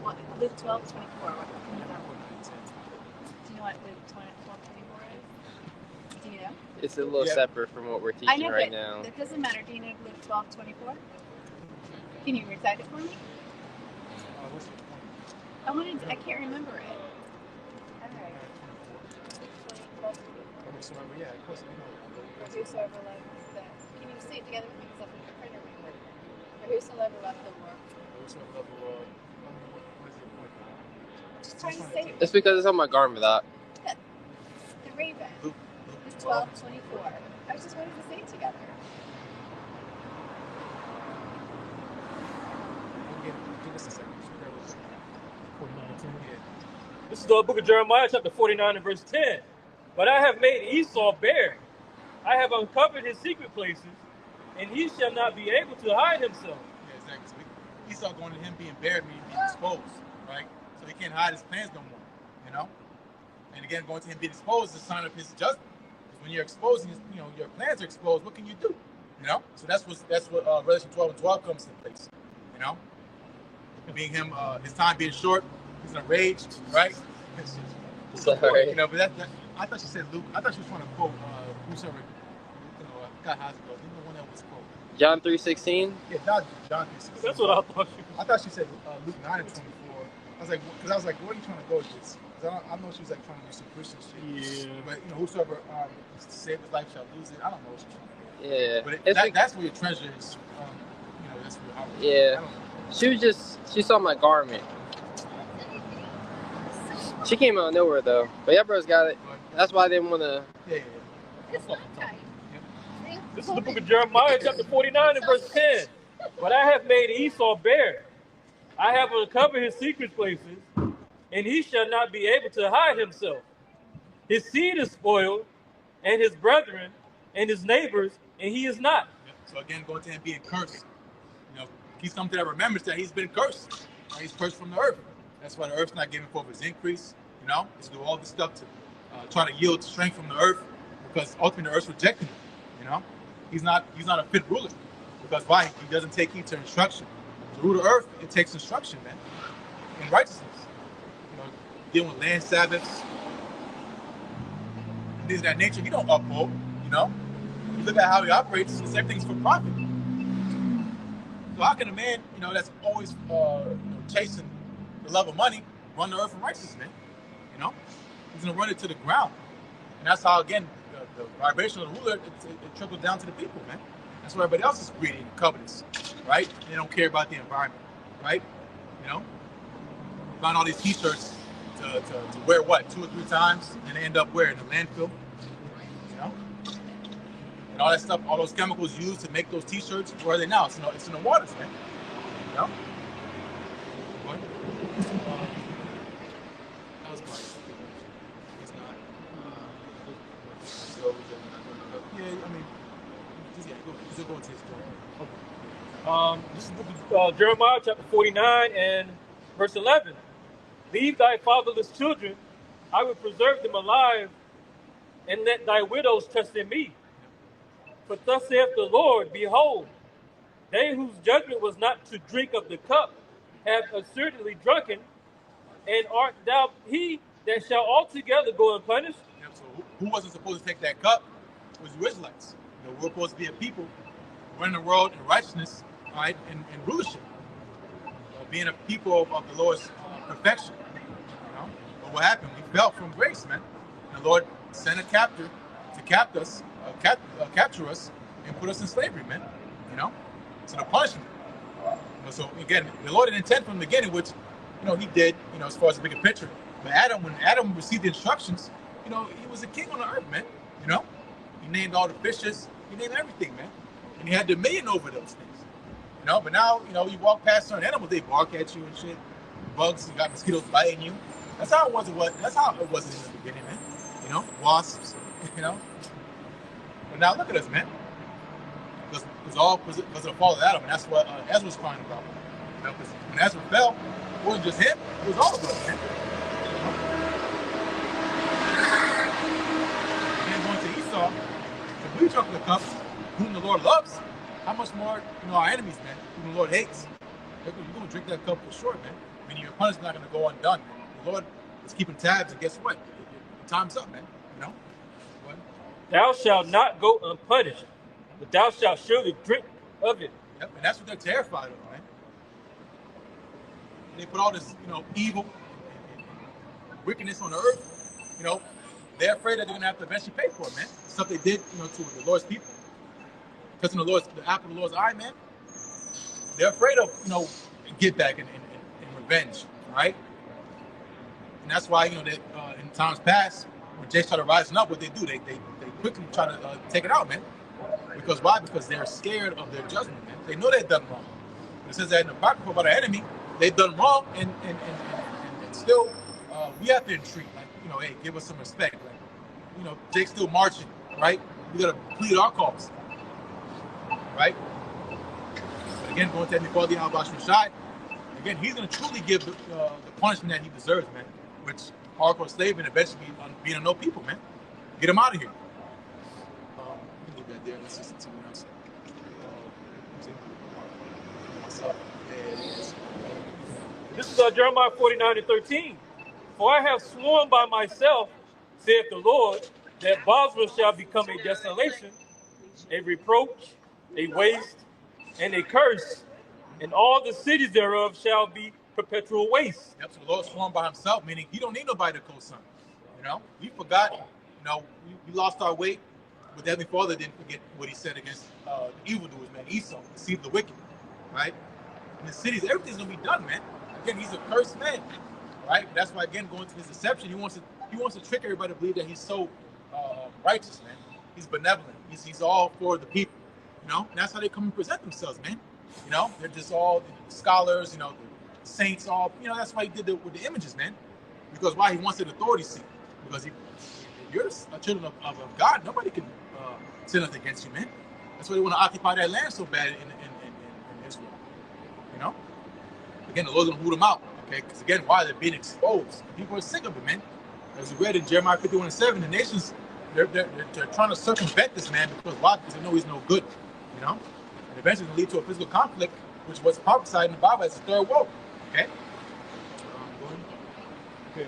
4:9. Luke 12:24. What is that one? Do you know what Luke 12:24 is? Do you know? It's a little separate from what we're teaching right now. It doesn't matter. Do you know Luke 12:24? Can you recite it for me? I can't remember it. All right. Yeah, of course. Whosoever loves them. Can you say it together with me? Because I'm trying to remember. For whosoever loves the Lord. Whosoever loves the Lord. What is your point? Just trying to say it. It's because it's on my garment. That. The Raven. Luke 12:24. I just wanted to say it together. Give us a second. This is the book of Jeremiah, chapter 49 and verse 10. But I have made Esau bare. I have uncovered his secret places, and he shall not be able to hide himself. Yeah, exactly. So Esau going to him being bare means being exposed, right? So he can't hide his plans no more, And again, going to him being exposed is a sign of his judgment. Because when you're exposing, your plans are exposed, what can you do? So that's what Revelation 12:12 comes into place, Being him, his time being short, he's enraged, right? Sorry. But that I thought she said Luke. I thought she was trying to quote whosoever. I forgot how it goes. The one that was quote. John 3:16. Yeah, John 3:16. That's what I thought. I thought she said Luke 9:24. I was like, where are you trying to go with this? Because I know she was trying to do some Christian shit. Yeah. But whosoever save his life shall lose it. I don't know what she's trying to do. Yeah. But that's where your treasure is. That's where I don't Yeah. She saw my garment. She came out of nowhere though. But yeah, bro's got it. That's why I didn't want to. Yeah. It's not time. This is the book of Jeremiah, chapter 49 and verse 10. But I have made Esau bare. I have uncovered his secret places, and he shall not be able to hide himself. His seed is spoiled, and his brethren, and his neighbors, and he is not. So again, going to him being cursed. He's come to that remembrance that he's been cursed. Right? He's cursed from the earth. That's why the earth's not giving forth his increase. It's do all this stuff to try to yield strength from the earth, because ultimately the earth's rejecting him. He's not a fit ruler, because why? He doesn't take heed to instruction. To rule the earth, it takes instruction, man, in righteousness. Dealing with land Sabbaths, things of that nature. He don't uphold. You look at how he operates. Everything's for profit. So how can a man, that's always chasing the love of money, run the earth in righteousness, man? He's gonna run it to the ground, and that's how again the vibration of the ruler it trickles down to the people, man. That's why everybody else is greedy and covetous, right? They don't care about the environment, right? Find all these T-shirts to wear 2 or 3 times, and they end up where in the landfill, and all that stuff, all those chemicals used to make those T-shirts. Where are they now? It's in the waters, man. What? That was fine. It's not. Yeah, I mean, just go into his story. This is the book of Jeremiah, chapter 49 and verse 11. Leave thy fatherless children, I will preserve them alive, and let thy widows trust in me. For thus saith the Lord, behold, they whose judgment was not to drink of the cup have assuredly drunken, and art thou he that shall altogether go unpunished? You know, so who wasn't supposed to take that cup? It was the Israelites. You know, we're supposed to be a people running the world in righteousness, all right, and rulership. Being a people of the Lord's perfection. You know? But what happened? We fell from grace, man. And the Lord sent a captor to capture us and put us in slavery, man. You know? So the punishment. You know, so again, the Lord didn't intend from the beginning, which, you know, he did, you know, as far as the bigger picture. But Adam, when Adam received the instructions, you know, he was a king on the earth, man. You know? He named all the fishes, he named everything, man. And he had dominion over those things. You know, but now, you know, you walk past certain animals, they bark at you and shit. Bugs, you got mosquitoes biting you. That's how it was. That's how it was in the beginning, man. You know, wasps. You know. But now look at us, man. Because of the fall of Adam, and that's what Ezra's crying about. You know, because when Ezra fell, it wasn't just him; it was all of us, man. You know? And then going to Esau, if we drunk the cup, whom the Lord loves. How much more, you know, our enemies, man, who the Lord hates. You're going to drink that cup for sure, man. I mean, your punishment's not going to go undone. The Lord is keeping tabs, and guess what? Your time's up, man. You know? What? Thou shalt not go unpunished, but thou shalt surely drink of it. Yep, and that's what they're terrified of, man. They put all this, you know, evil and wickedness on the earth. You know, they're afraid that they're going to have to eventually pay for it, man. Stuff they did, you know, to the Lord's people. Because in the apple of the Lord's eye, man, they're afraid of, you know, get back and revenge, right? And that's why, you know, that in times past, when Jay started rising up, what they do, they quickly try to take it out, man. Because why? Because they're scared of their judgment, man. They know they've done wrong. It says that in the Bible about our enemy, they've done wrong, and still we have to entreat, like, you know, hey, give us some respect. Like, you know, Jake's still marching, right? We got to plead our cause. Right? But again, going to Heavenly Father, Yahweh Shai, again, he's going to truly give the punishment that he deserves, man. Which hardcore slave and eventually being a no people, man. Get him out of here. Leave that there. Let's listen to someone else. This is Jeremiah 49:13. For I have sworn by myself, saith the Lord, that Bosra shall become a desolation, a reproach, a waste, and a curse, and all the cities thereof shall be perpetual waste. Yep, so the Lord sworn by himself, meaning he don't need nobody to co-sign. You know, we forgot, you know, we lost our way, but the Heavenly Father didn't forget what he said against the evildoers, man, Esau, deceived the wicked, right? In the cities, everything's gonna be done, man. Again, he's a cursed man, right? That's why, again, going to his deception, he wants to trick everybody to believe that he's so righteous, man. He's benevolent. He's all for the people. You know, and that's how they come and present themselves, man. You know, they're just all the scholars, you know, the saints, all, you know, that's why he did with the images, man. Because why? He wants an authority seat. Because if you're a children of God, nobody can sin nothing against you, man. That's why they want to occupy that land so bad in Israel. You know? Again, the Lord's going to root them out, okay? Because again, why? They're being exposed. People are sick of it, man. As we read in Jeremiah 51:7, the nations, they're trying to circumvent this man because why? Because they know he's no good. You know, and eventually going to lead to a physical conflict, which was prophesied in the Bible as the third woe. Okay. Okay.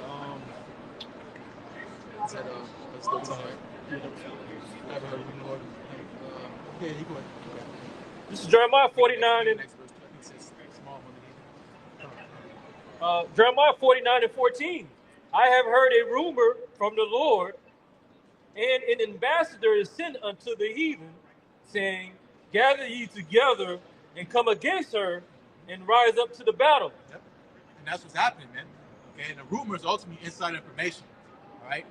Is that still time? Never heard of the Lord. Okay, you go ahead. Okay. This is Jeremiah 49 and Jeremiah 49:14. I have heard a rumor from the Lord, and an ambassador is sent unto the heathen, saying, gather ye together and come against her and rise up to the battle. Yep. And that's what's happening, man. Okay, and the rumor is ultimately inside information, right?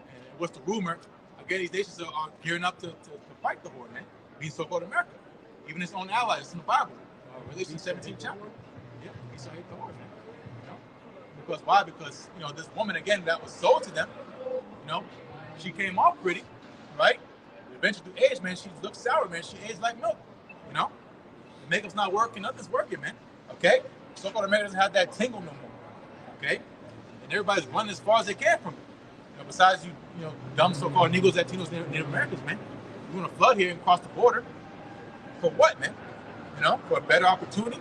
And what's the rumor? Again, these nations are gearing up to fight the horde, man. Being so-called America. Even its own allies, it's in the Bible. Revelation 17th chapter. Yeah, Esau hate the horde, man. You know? Because why? Because, you know, this woman, again, that was sold to them, you know, she came off pretty, right? Eventually through age, man, she looks sour, man. She aged like milk, you know? The makeup's not working, nothing's working, man. Okay? So-called America doesn't have that tingle no more. Okay? And everybody's running as far as they can from it. You know, besides you know, dumb so-called Negroes, Latinos, Native Americans, man. You want to flood here and cross the border. For what, man? You know, for a better opportunity?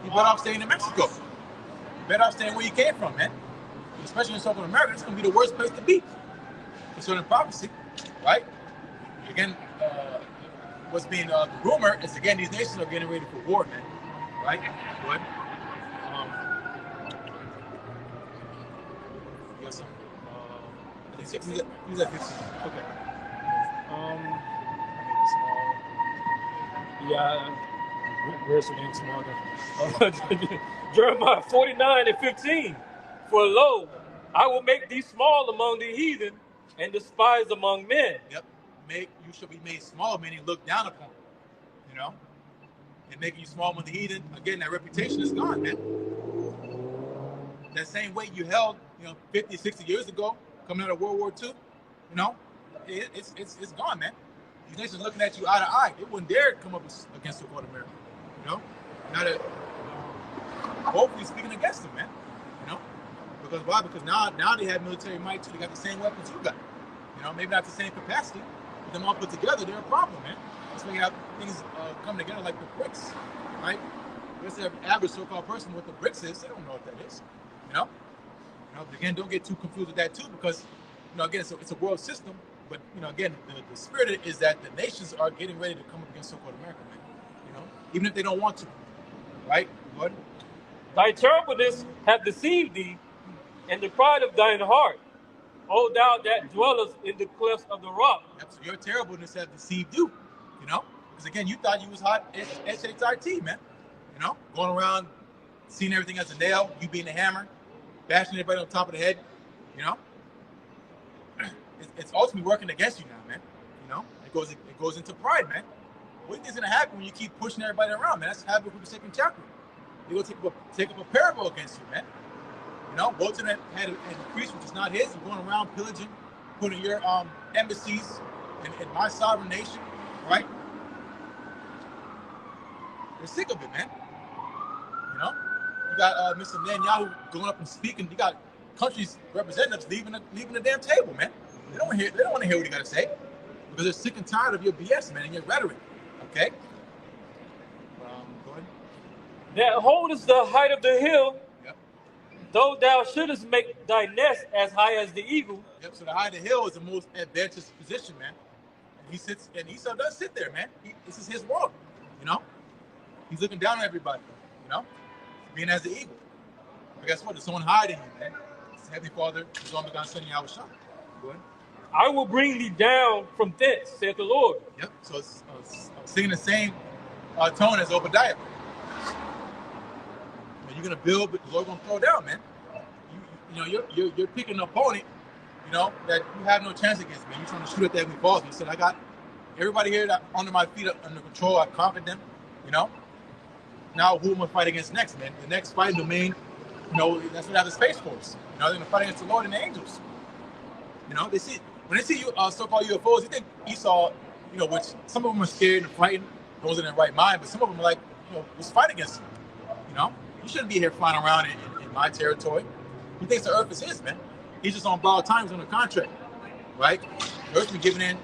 You better off staying in Mexico. better off staying where you came from, man. Especially in so-called America, it's going to be the worst place to be. Concerning prophecy, right? Again, what's being the rumor is, again, these nations are getting ready for war, man. Right? What? You got some? I think 6. He's at 15. Okay. Yeah. Where's the name small? Jeremiah 49:15. For lo, I will make thee small among the heathen and despised among men. Yep. You shall be made small, meaning looked down upon. You know? And making you small among the heathen, again, that reputation is gone, man. That same weight you held, 50, 60 years ago, coming out of World War II, it's gone, man. These nations looking at you eye to eye. They wouldn't dare come up against the North America, Now that hopefully speaking against them, man. Because why? Because now they have military might too. They got the same weapons you got. Maybe not the same capacity, but them all put together, they're a problem, man. That's when you have things come together like the BRICS, right? What's the average so-called person what the BRICS is? They don't know what that is, But again, don't get too confused with that too, because again, it's a world system. But again, the spirit is that the nations are getting ready to come up against so-called America, man. Even if they don't want to, right? Go ahead. Thy terribleness hath deceived thee, and the pride of thine heart, O thou that dwellest in the clefts of the rock. Yep, so your terribleness hath deceived you, because again, you thought you was hot SHIT, man. Going around, seeing everything as a nail, you being a hammer, bashing everybody on top of the head, It's ultimately working against you now, man. It goes into pride, man. What do you think is gonna happen when you keep pushing everybody around, man? That's happened with the second chapter. They're gonna take up a parable against you, man. Bolton had a priest which is not his. You're going around pillaging, putting your embassies in my sovereign nation, right? They're sick of it, man. You got Mr. Netanyahu going up and speaking. You got countries' representatives leaving the damn table, man. They don't want to hear what you got to say because they're sick and tired of your BS, man, and your rhetoric. Okay. Go ahead. That holdest the height of the hill. Yep. Though thou shouldest make thy nest as high as the eagle. Yep. So the height of the hill is the most advantageous position, man. And Esau does sit there, man. This is his world. He's looking down on everybody. Being as the eagle. But guess what? There's someone hiding you, man. It's Heavenly Father, who's on the God sending you. Go ahead. I will bring thee down from thence, saith the Lord. Yep. So it's singing the same tone as Obadiah. You're gonna build, but the Lord's gonna throw down, man. You're picking an opponent, that you have no chance against, man. You're trying to shoot at the Heavenly Father. You said, I got everybody here that under my feet, under control. I've conquered them. Now who am I gonna fight against next, man? The next fighting domain, that's what I have the Space Force. They're gonna fight against the Lord and the angels. When they see you so-called UFOs, you think Esau, which some of them are scared and frightened, those in their right mind, but some of them are like, let's fight against him. You shouldn't be here flying around in my territory. He thinks the earth is his, man. He's just on borrowed time, he's on a contract, right? The earth's been giving it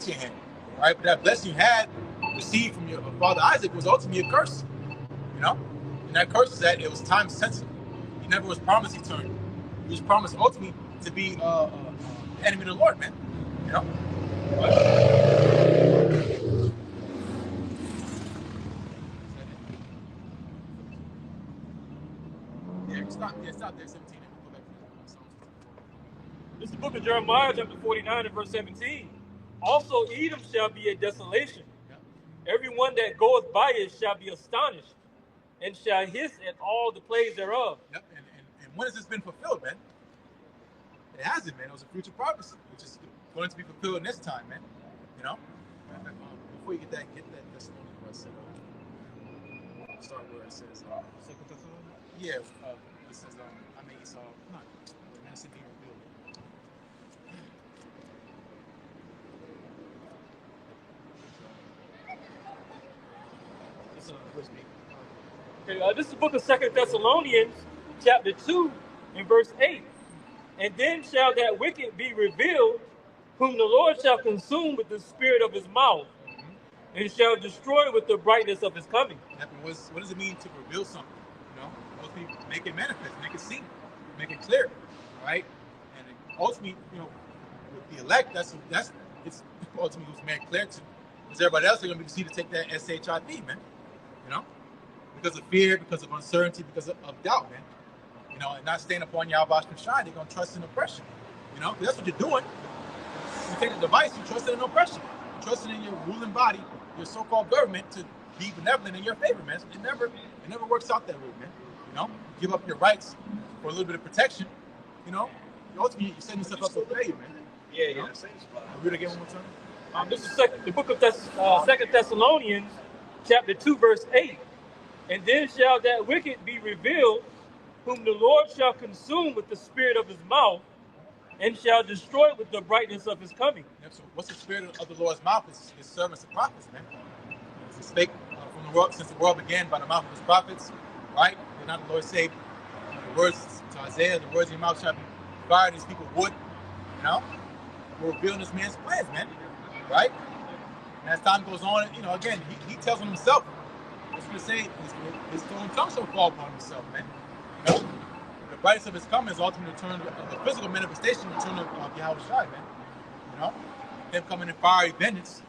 to your hand, right? But that blessing you had received from your father Isaac was ultimately a curse, And that curse is that it was time sensitive. He never was promised eternity. He was promised ultimately to be enemy of the Lord, man. It's not there. 17. Go back to This is the book of Jeremiah, chapter 49, and verse 17. Also, Edom shall be a desolation. Yep. Everyone that goeth by it shall be astonished, and shall hiss at all the plagues thereof. Yep. And when has this been fulfilled, man? It hasn't, man. It was a future prophecy, which is going to be fulfilled in this time, man. Before you get that Thessalonians verse, start where it says, yeah, it says, I made Esau, not, man, it's being revealed. Okay, this is the book of 2 Thessalonians, chapter 2, and verse 8. And then shall that wicked be revealed, whom the Lord shall consume with the spirit of his mouth, and shall destroy with the brightness of his coming. What does it mean to reveal something? ultimately make it manifest, make it seen, make it clear, right? And ultimately, with the elect, that's it's ultimately who's made clear to. Because everybody else are going to be see to take that SHIV, man. Because of fear, because of uncertainty, because of doubt, man. And not staying upon Yahweh Shai, they're going to trust in oppression. Because that's what you're doing. You take the device, you trust in oppression. You trust in your ruling body, your so-called government, to be benevolent in your favor, man. It never works out that way, man. You give up your rights for a little bit of protection. Ultimately you're setting yourself up for failure, man. Yeah. Read it again one more time. This is the book of 2 Thessalonians, chapter 2, verse 8. And then shall that wicked be revealed, whom the Lord shall consume with the spirit of his mouth, and shall destroy with the brightness of his coming. Yep, so what's the spirit of the Lord's mouth? Is his servants and prophets, man. He spake from the world, since the world began, by the mouth of his prophets, right? Did not the Lord say the words to Isaiah, the words of your mouth shall be fired, these people would, we're revealing this man's plans, man, right? And as time goes on, again, he tells on himself. What's going to say his own tongue shall fall upon himself, man. The brightness of his coming is ultimately return, the physical manifestation, return of Yahweh Shai, man. Him coming in fiery vengeance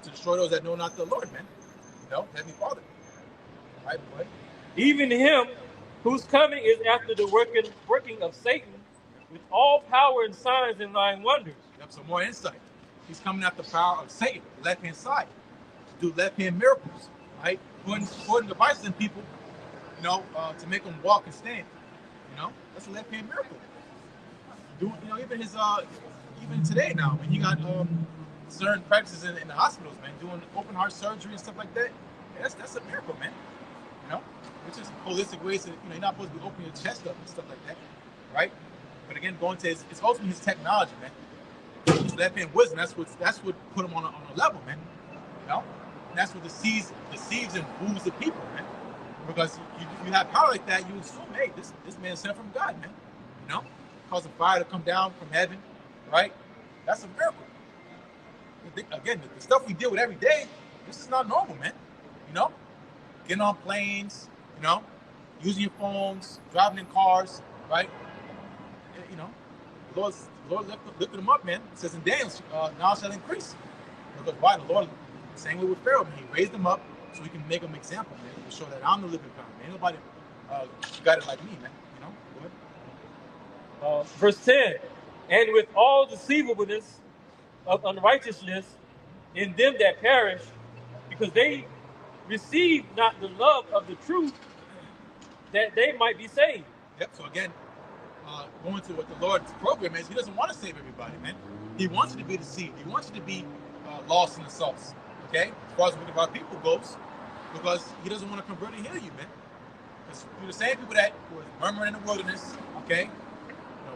to destroy those that know not the Lord, man. Heavenly Father. Right, boy. Even him whose coming is after the working of Satan, with all power and signs and lying wonders. Yep, some more insight. He's coming after the power of Satan, the left-hand side, to do left-hand miracles, right? Putting devices in people, to make them walk and stand. That's a left-hand miracle. Even today now, when you got certain practices in the hospitals, man, doing open heart surgery and stuff like that, that's a miracle, man. It's just holistic ways that you're not supposed to be opening your chest up and stuff like that, right? But again, going to it's ultimately his technology, man. His left-hand wisdom. That's what put him on a level, man. And that's what deceives and fools the people, man. Because you have power like that, you assume, hey, this man sent from God, man. Causing fire to come down from heaven, right? That's a miracle. Again, the stuff we deal with every day, this is not normal, man. Getting on planes, using your phones, driving in cars, right? The Lord lifted them up, man. It says in Daniel, now shall increase. Because why? The Lord, same way with Pharaoh, man. He raised them up so we can make them example, man. To show that I'm the living God, man. Ain't nobody got it like me, man. Go ahead. Verse 10, and with all deceivableness of unrighteousness in them that perish, because they receive not the love of the truth, that they might be saved. Yep, so again, going to what the Lord's program is, he doesn't want to save everybody, man. He wants you to be deceived. He wants you to be lost in the sauce, okay? As far as the our people goes, because he doesn't want to convert and heal you, man. Because you're the same people that were murmuring in the wilderness, okay?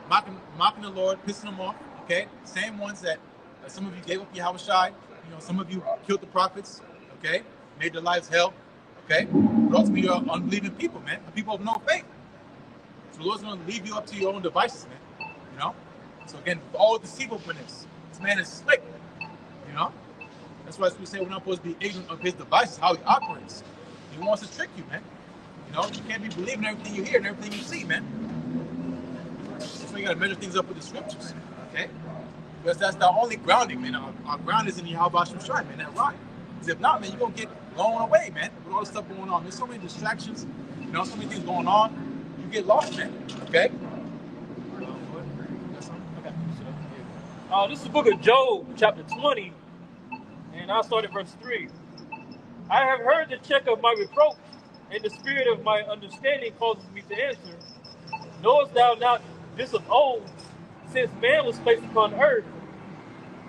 Mocking the Lord, pissing him off, okay? Same ones that some of you gave up Yahweh Shai, some of you killed the prophets, okay? Made their lives hell, okay? But ultimately, you're unbelieving people, man. People of no faith. So the Lord's going to leave you up to your own devices, man. So again, with all deceivableness, this man is slick, That's why we say we're not supposed to be ignorant of his devices, how he operates. He wants to trick you, man. You can't be believing everything you hear and everything you see, man. That's why you got to measure things up with the scriptures, okay? Because that's the only grounding, man. Our ground is in Yahweh Shai, man, that rock. Because if not, man, you're going to get blown away, man, with all the stuff going on. There's so many distractions, so many things going on. You get lost, man, okay? This is the book of Job, chapter 20, and I'll start at verse 3. I have heard the check of my reproach, and the spirit of my understanding causes me to answer. Knowest thou not this of old, since man was placed upon earth,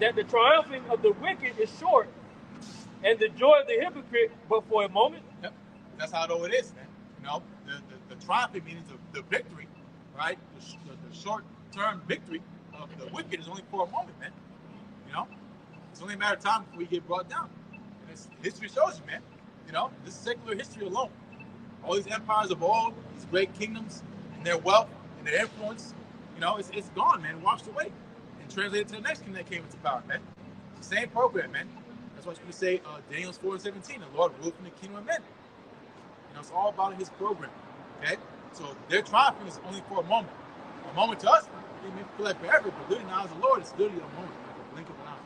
that the triumphing of the wicked is short, and the joy of the hypocrite but for a moment? Yep. That's how it is, man. The triumphing means the victory, right? The short-term victory of the wicked is only for a moment, man. It's only a matter of time before you get brought down. And history shows you, man. This is secular history alone. All these empires of old, these great kingdoms, and their wealth and their influence, it's gone, man, washed away, and translated to the next kingdom that came into power, man. It's the same program, man. That's why we say Daniel 4:17, the Lord ruled from the kingdom of men. It's all about his program, okay? So their triumphing is only for a moment. A moment to us, it may feel like forever, but literally now as the Lord, it's literally a moment, like a blink of an eye.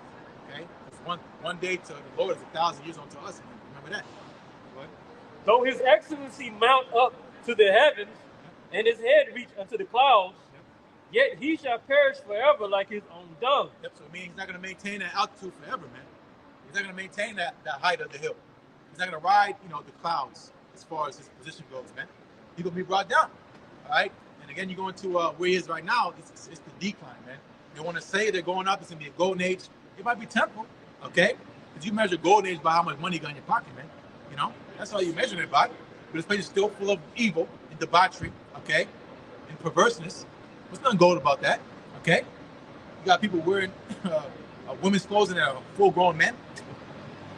Okay? Because one day to the Lord is 1,000 years unto us. Remember that. What? Though his excellency mount up to the heavens, and his head reach unto the clouds, yet he shall perish forever like his own dung. Yep, so it means he's not going to maintain that altitude forever, man. He's not going to maintain that height of the hill. He's not going to ride, the clouds as far as his position goes, man. He's going to be brought down, all right? And again, you go into where he is right now, it's the decline, man. They want to say they're going up, it's going to be a golden age. It might be temporal, okay? Because you measure golden age by how much money you got in your pocket, man. That's how you measure it by. But this place is still full of evil and debauchery, okay? And perverseness. There's nothing gold about that, okay? You got people wearing women's clothes and they're full-grown men.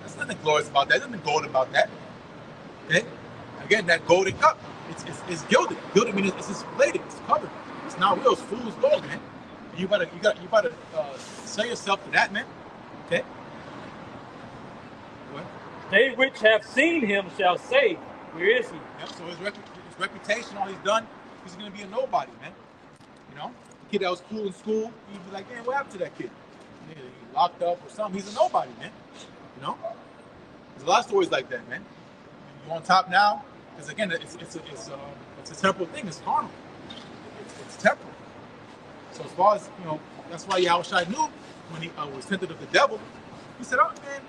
There's nothing glorious about that. There's nothing gold about that, okay? Again, that golden cup, it's gilded. Gilded means it's plated, it's covered. It's not real. It's fool's gold, man. And you gotta sell yourself to that, man. Okay. What? They which have seen him shall say, where is he? Yep. So his reputation, all he's done, he's gonna be a nobody, man. The kid that was cool in school, you'd be like, man, what happened to that kid? He locked up or something. He's a nobody, man. There's a lot of stories like that, man. You're on top now, because again, it's a temporal thing. It's carnal. It's temporal. So as far as that's why Yahushua knew when he was tempted of the devil. He said, "Oh man,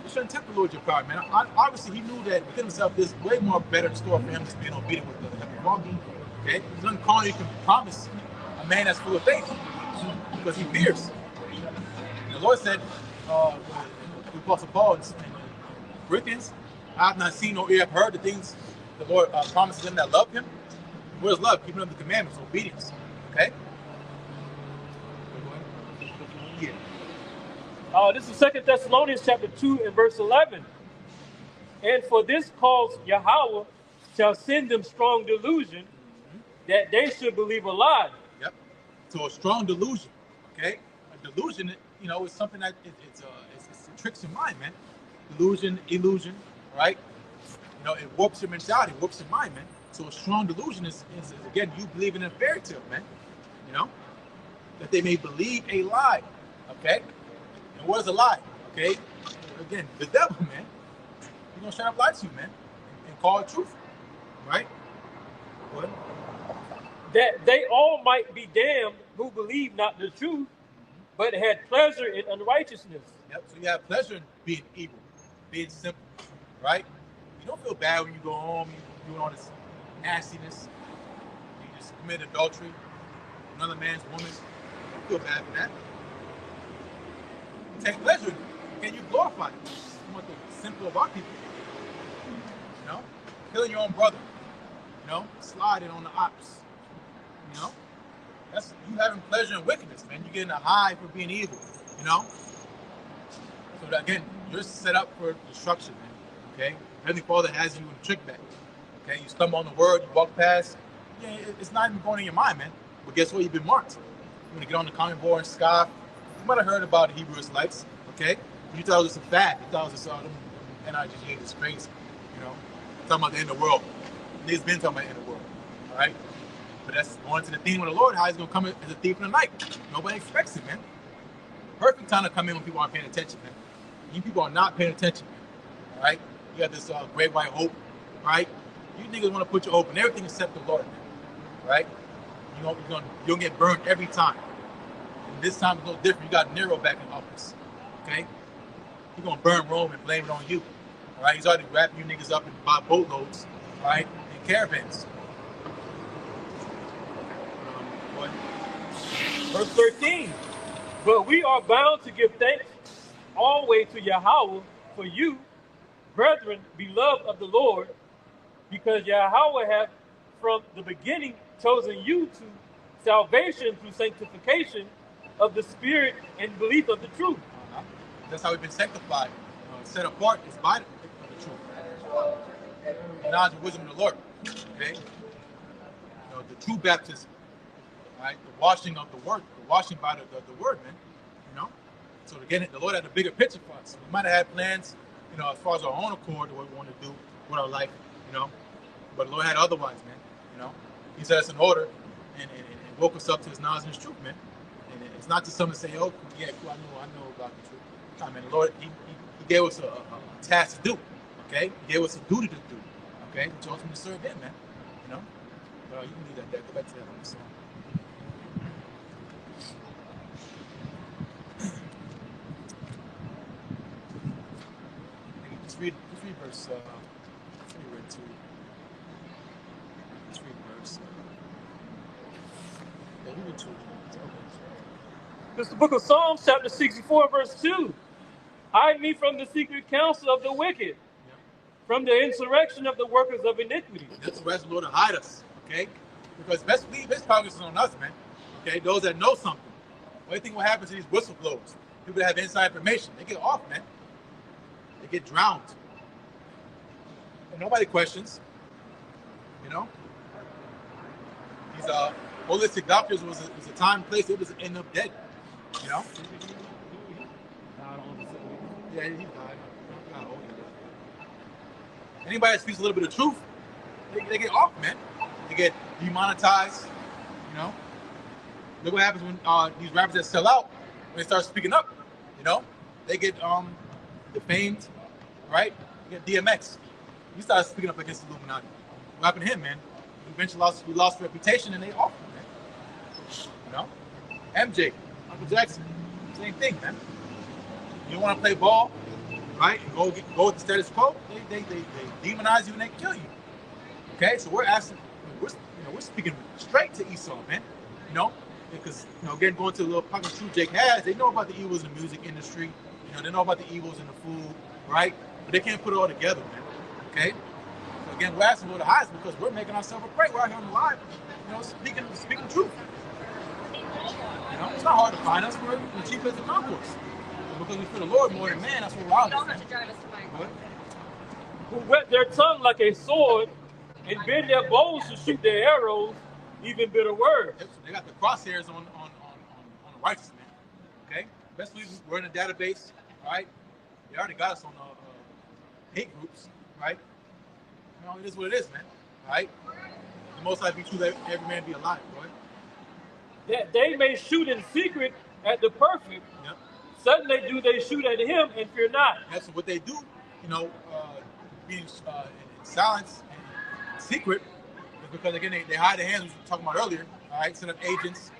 you shouldn't tempt the Lord your power, man." Obviously, he knew that within himself, there's way more better in store for him just being obedient with the Heavenly Father. Okay, there's nothing carnal you can promise a man that's full of faith because he fears. And the Lord said, the Apostle Paul in Corinthians, I have not seen nor ear have heard the things the Lord promises them that love him. What is love? Keeping up the commandments, obedience. Okay? Yeah. This is 2 Thessalonians chapter 2 and verse 11. And for this cause Yahweh shall send them strong delusion that they should believe a lie. Yep. So a strong delusion. Okay? A delusion, is something that it tricks your mind, man. Delusion, illusion, right? It warps your mentality, warps your mind, man. So a strong delusion is again, you believing in a fairy tale, man. That they may believe a lie, okay? And what is a lie, okay? Again, the devil, man. He's going to straight up lie to you, man, and call it truth, right? What? That they all might be damned who believe not the truth, but had pleasure in unrighteousness. Yep, so you have pleasure in being evil, being simple, right? You don't feel bad when you go home, you're doing all this nastiness, you just commit adultery, another man's woman. You don't feel bad for that. You take pleasure in it. Can you glorify it? You want the simple about people. Killing your own brother, sliding on the ops, that's you having pleasure in wickedness, man. You're getting a high for being evil, So that, again, you're set up for destruction, man. Okay, Heavenly Father has you in a trick bag. Okay, you stumble on the word, you walk past. Yeah, it's not even going in your mind, man. But guess what? You've been marked. You want to get on the comment board and scoff. You might have heard about the Hebrew Israelites. Okay, you thought it was a fad. You thought it was NIGGA is crazy. Talking about the end of the world. Niggas been talking about the end of the world. All right? But that's going to the theme of the Lord, how he's going to come as a thief in the night. Nobody expects it, man. Perfect time to come in when people aren't paying attention, man. You people are not paying attention, man. All right? You got this great white hope, right? You niggas want to put your hope in everything except the Lord, man. All right? You're gonna get burned every time. And this time it's no different. You got Nero back in office. Okay? He's going to burn Rome and blame it on you. All right, he's already wrapping you niggas up in boatloads, all right, in caravans. What? Verse 13. But we are bound to give thanks always to Yahweh for you, brethren, beloved of the Lord, because Yahweh hath from the beginning chosen you to salvation through sanctification of the Spirit and belief of the truth. That's how we've been sanctified. Set apart is by the truth. The knowledge and wisdom of the Lord. Okay? The true baptism. Right? The washing of the word. The washing by the word, man. So again, the Lord had a bigger picture for us. We might have had plans, as far as our own accord, what we want to do with our life, but the Lord had otherwise, man. He set us in order and woke us up to his knowledge and his truth, man. And it's not just something to say, oh, yeah, cool, I know about the truth. Nah, man, the Lord, he gave us a task to do, okay? He gave us a duty to do, okay? He chose me to serve him, man, you know? But you can leave that there. Go back to that one song. Just read verse, read 2. Just read verse, yeah, we read 2. This is the book of Psalms, chapter 64, verse 2. Hide me from the secret counsel of the wicked, from the insurrection of the workers of iniquity. That's the rest of the Lord to hide us, okay? Because best focus is on us, man. Okay, those that know something. What do you think will happen to these whistleblowers? People that have inside information, they get off, man. They get drowned. And nobody questions. You know? These holistic doctors was a time and place they was end up dead. You know? Yeah, he died. Anybody that speaks a little bit of truth, they get off, man. They get demonetized, you know. Look what happens when these rappers that sell out, when they start speaking up, you know, they get defamed, right? You get DMX. He started speaking up against the Illuminati. What happened to him, man? He eventually lost reputation and they off him, man. You know? MJ, Michael Jackson, same thing, man. You don't want to play ball, right? And go with the status quo, they demonize you and they kill you. Okay, so we're speaking straight to Esau, man. You know, because again, going to the little pocket of truth Jake has, they know about the evils in the music industry. You know, they know about the evils in the food, right? But they can't put it all together, man. Okay. So again, we're asking for the highest because we're making ourselves a great. We're out here on the live, speaking truth. You know, it's not hard to find us. We're the chief as the concourse. Because we feel the Lord more than man, that's what we're out there. Who whet their tongue like a sword and bend their bows to shoot their arrows, even bitter words. Yep, so they got the crosshairs on the righteous man. Okay? Best believe we're in a database, all right? They already got us on hate groups, right? You know, it is what it is, man. All right? The most likely be true that every man be alive, right? That they may shoot in secret at the perfect. Yep. Suddenly do they shoot at him and fear not. That's what they do, being in silence and secret, is because again they hide their hands, which we were talking about earlier. All right, set up agents,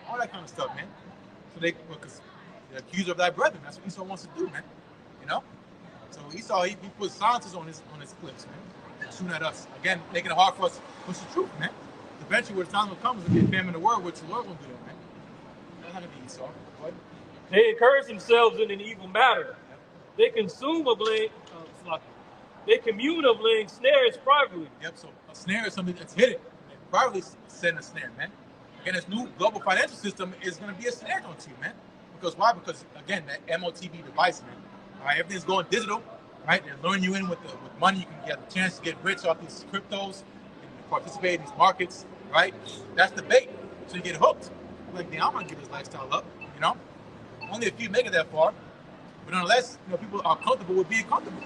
all that kind of stuff, man. So because the accuser of thy brethren, that's what Esau wants to do, man. You know. So Esau he put silencers on his clips, man, shooting at us again, making it hard for us to push the truth, man. Eventually, when the time will come, we'll get famine in the word, which the Lord will do that, man. That's not gonna be Esau, but they encourage themselves in an evil matter. They consume of laying, they commune of laying snares privately. Yep, so a snare is something that's hidden. And privately setting a snare, man. Again, this new global financial system is going to be a snare onto you, man. Because why? Because, again, that MOTB device, man. All right, everything's going digital, right? They're luring you in with money. You can get a chance to get rich off these cryptos and participate in these markets, right? That's the bait. So you get hooked. You're like, damn, I'm going to give this lifestyle up, you know? Only a few make it that far, but unless people are comfortable with being comfortable,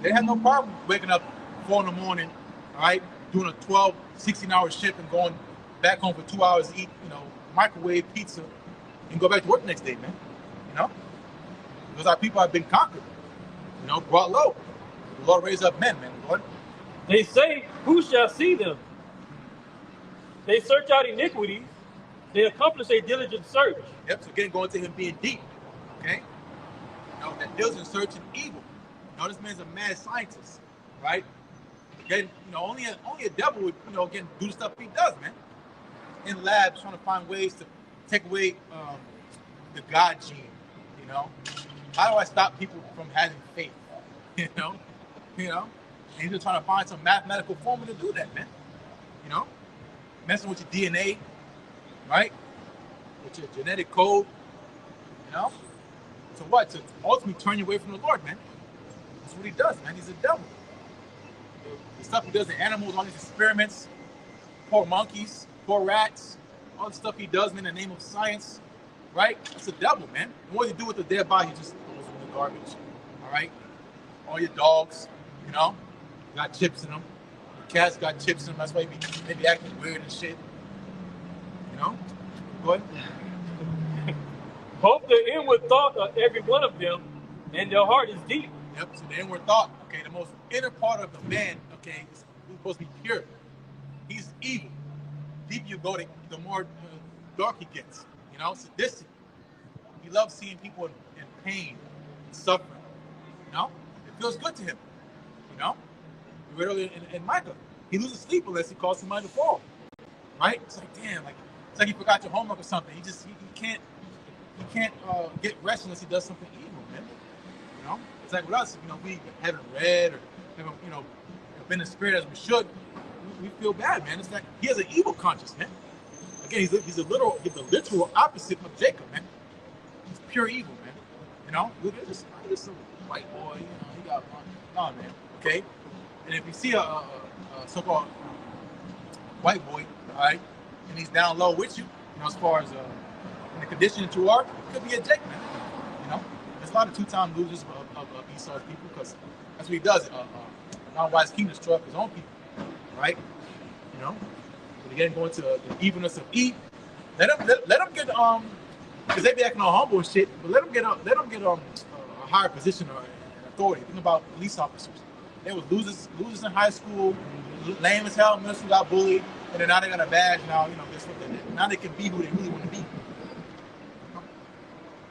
they have no problem waking up 4 in the morning, all right, doing a 12, 16-hour shift and going back home for 2 hours to eat, microwave pizza and go back to work the next day, man. Because our people have been conquered, brought low. The Lord raised up men, man. Lord. They say, who shall see them? They search out iniquities. They accomplish a diligent search. Yep, so again, going to him being deep, okay? That diligent search in evil. This man's a mad scientist, right? Again, only a devil would, again, do the stuff he does, man. In labs, trying to find ways to take away the God gene, How do I stop people from having faith, And he's just trying to find some mathematical formula to do that, man. Messing with your DNA, right? With your genetic code, So what? To ultimately turn you away from the Lord, man. That's what he does, man. He's a devil. The stuff he does in animals, all these experiments, poor monkeys, poor rats, all the stuff he does, man, in the name of science, right? It's a devil, man. And what does he do with the dead body? He just throws them in the garbage, all right? All your dogs, got chips in them. cats got chips in them. That's why they be acting weird and shit. You know? Go ahead. Both the inward thought of every one of them and their heart is deep. Yep, so the inward thought, okay, the most inner part of the man, okay, is supposed to be pure. He's evil. Deep you go, the more dark he gets. You know, sadistic. He loves seeing people in pain and suffering. You know, it feels good to him. You know, we read earlier in Micah, he loses sleep unless he calls somebody to fall. Right? It's like, damn, like it's like he forgot your homework or something. He can't get rest unless he does something evil, man. You know, it's like with us, you know, we haven't read or haven't, you know, been in spirit as we should. We feel bad, man. It's like he has an evil conscience, man. Again, he's the literal opposite of Jacob, man. He's pure evil, man. You know, look at this some white boy. You know, he got one. Nah, man. Okay, and if you see a so-called white boy, all right, and he's down low with you, you know, as far as in the condition that you are, it could be a Jake, man. You know, there's a lot of two-time losers of Esau's people because that's what he does. Non-wise king destroy his own people, right? You know, but again, going to the evilness of Eve, let them get because they be acting all humble and shit, but let them get a higher position or authority. Think about police officers. They were losers in high school, lame as hell, middle school, got bullied, and then now they got a badge. Now, you know, guess what? Now they can be who they really want to be.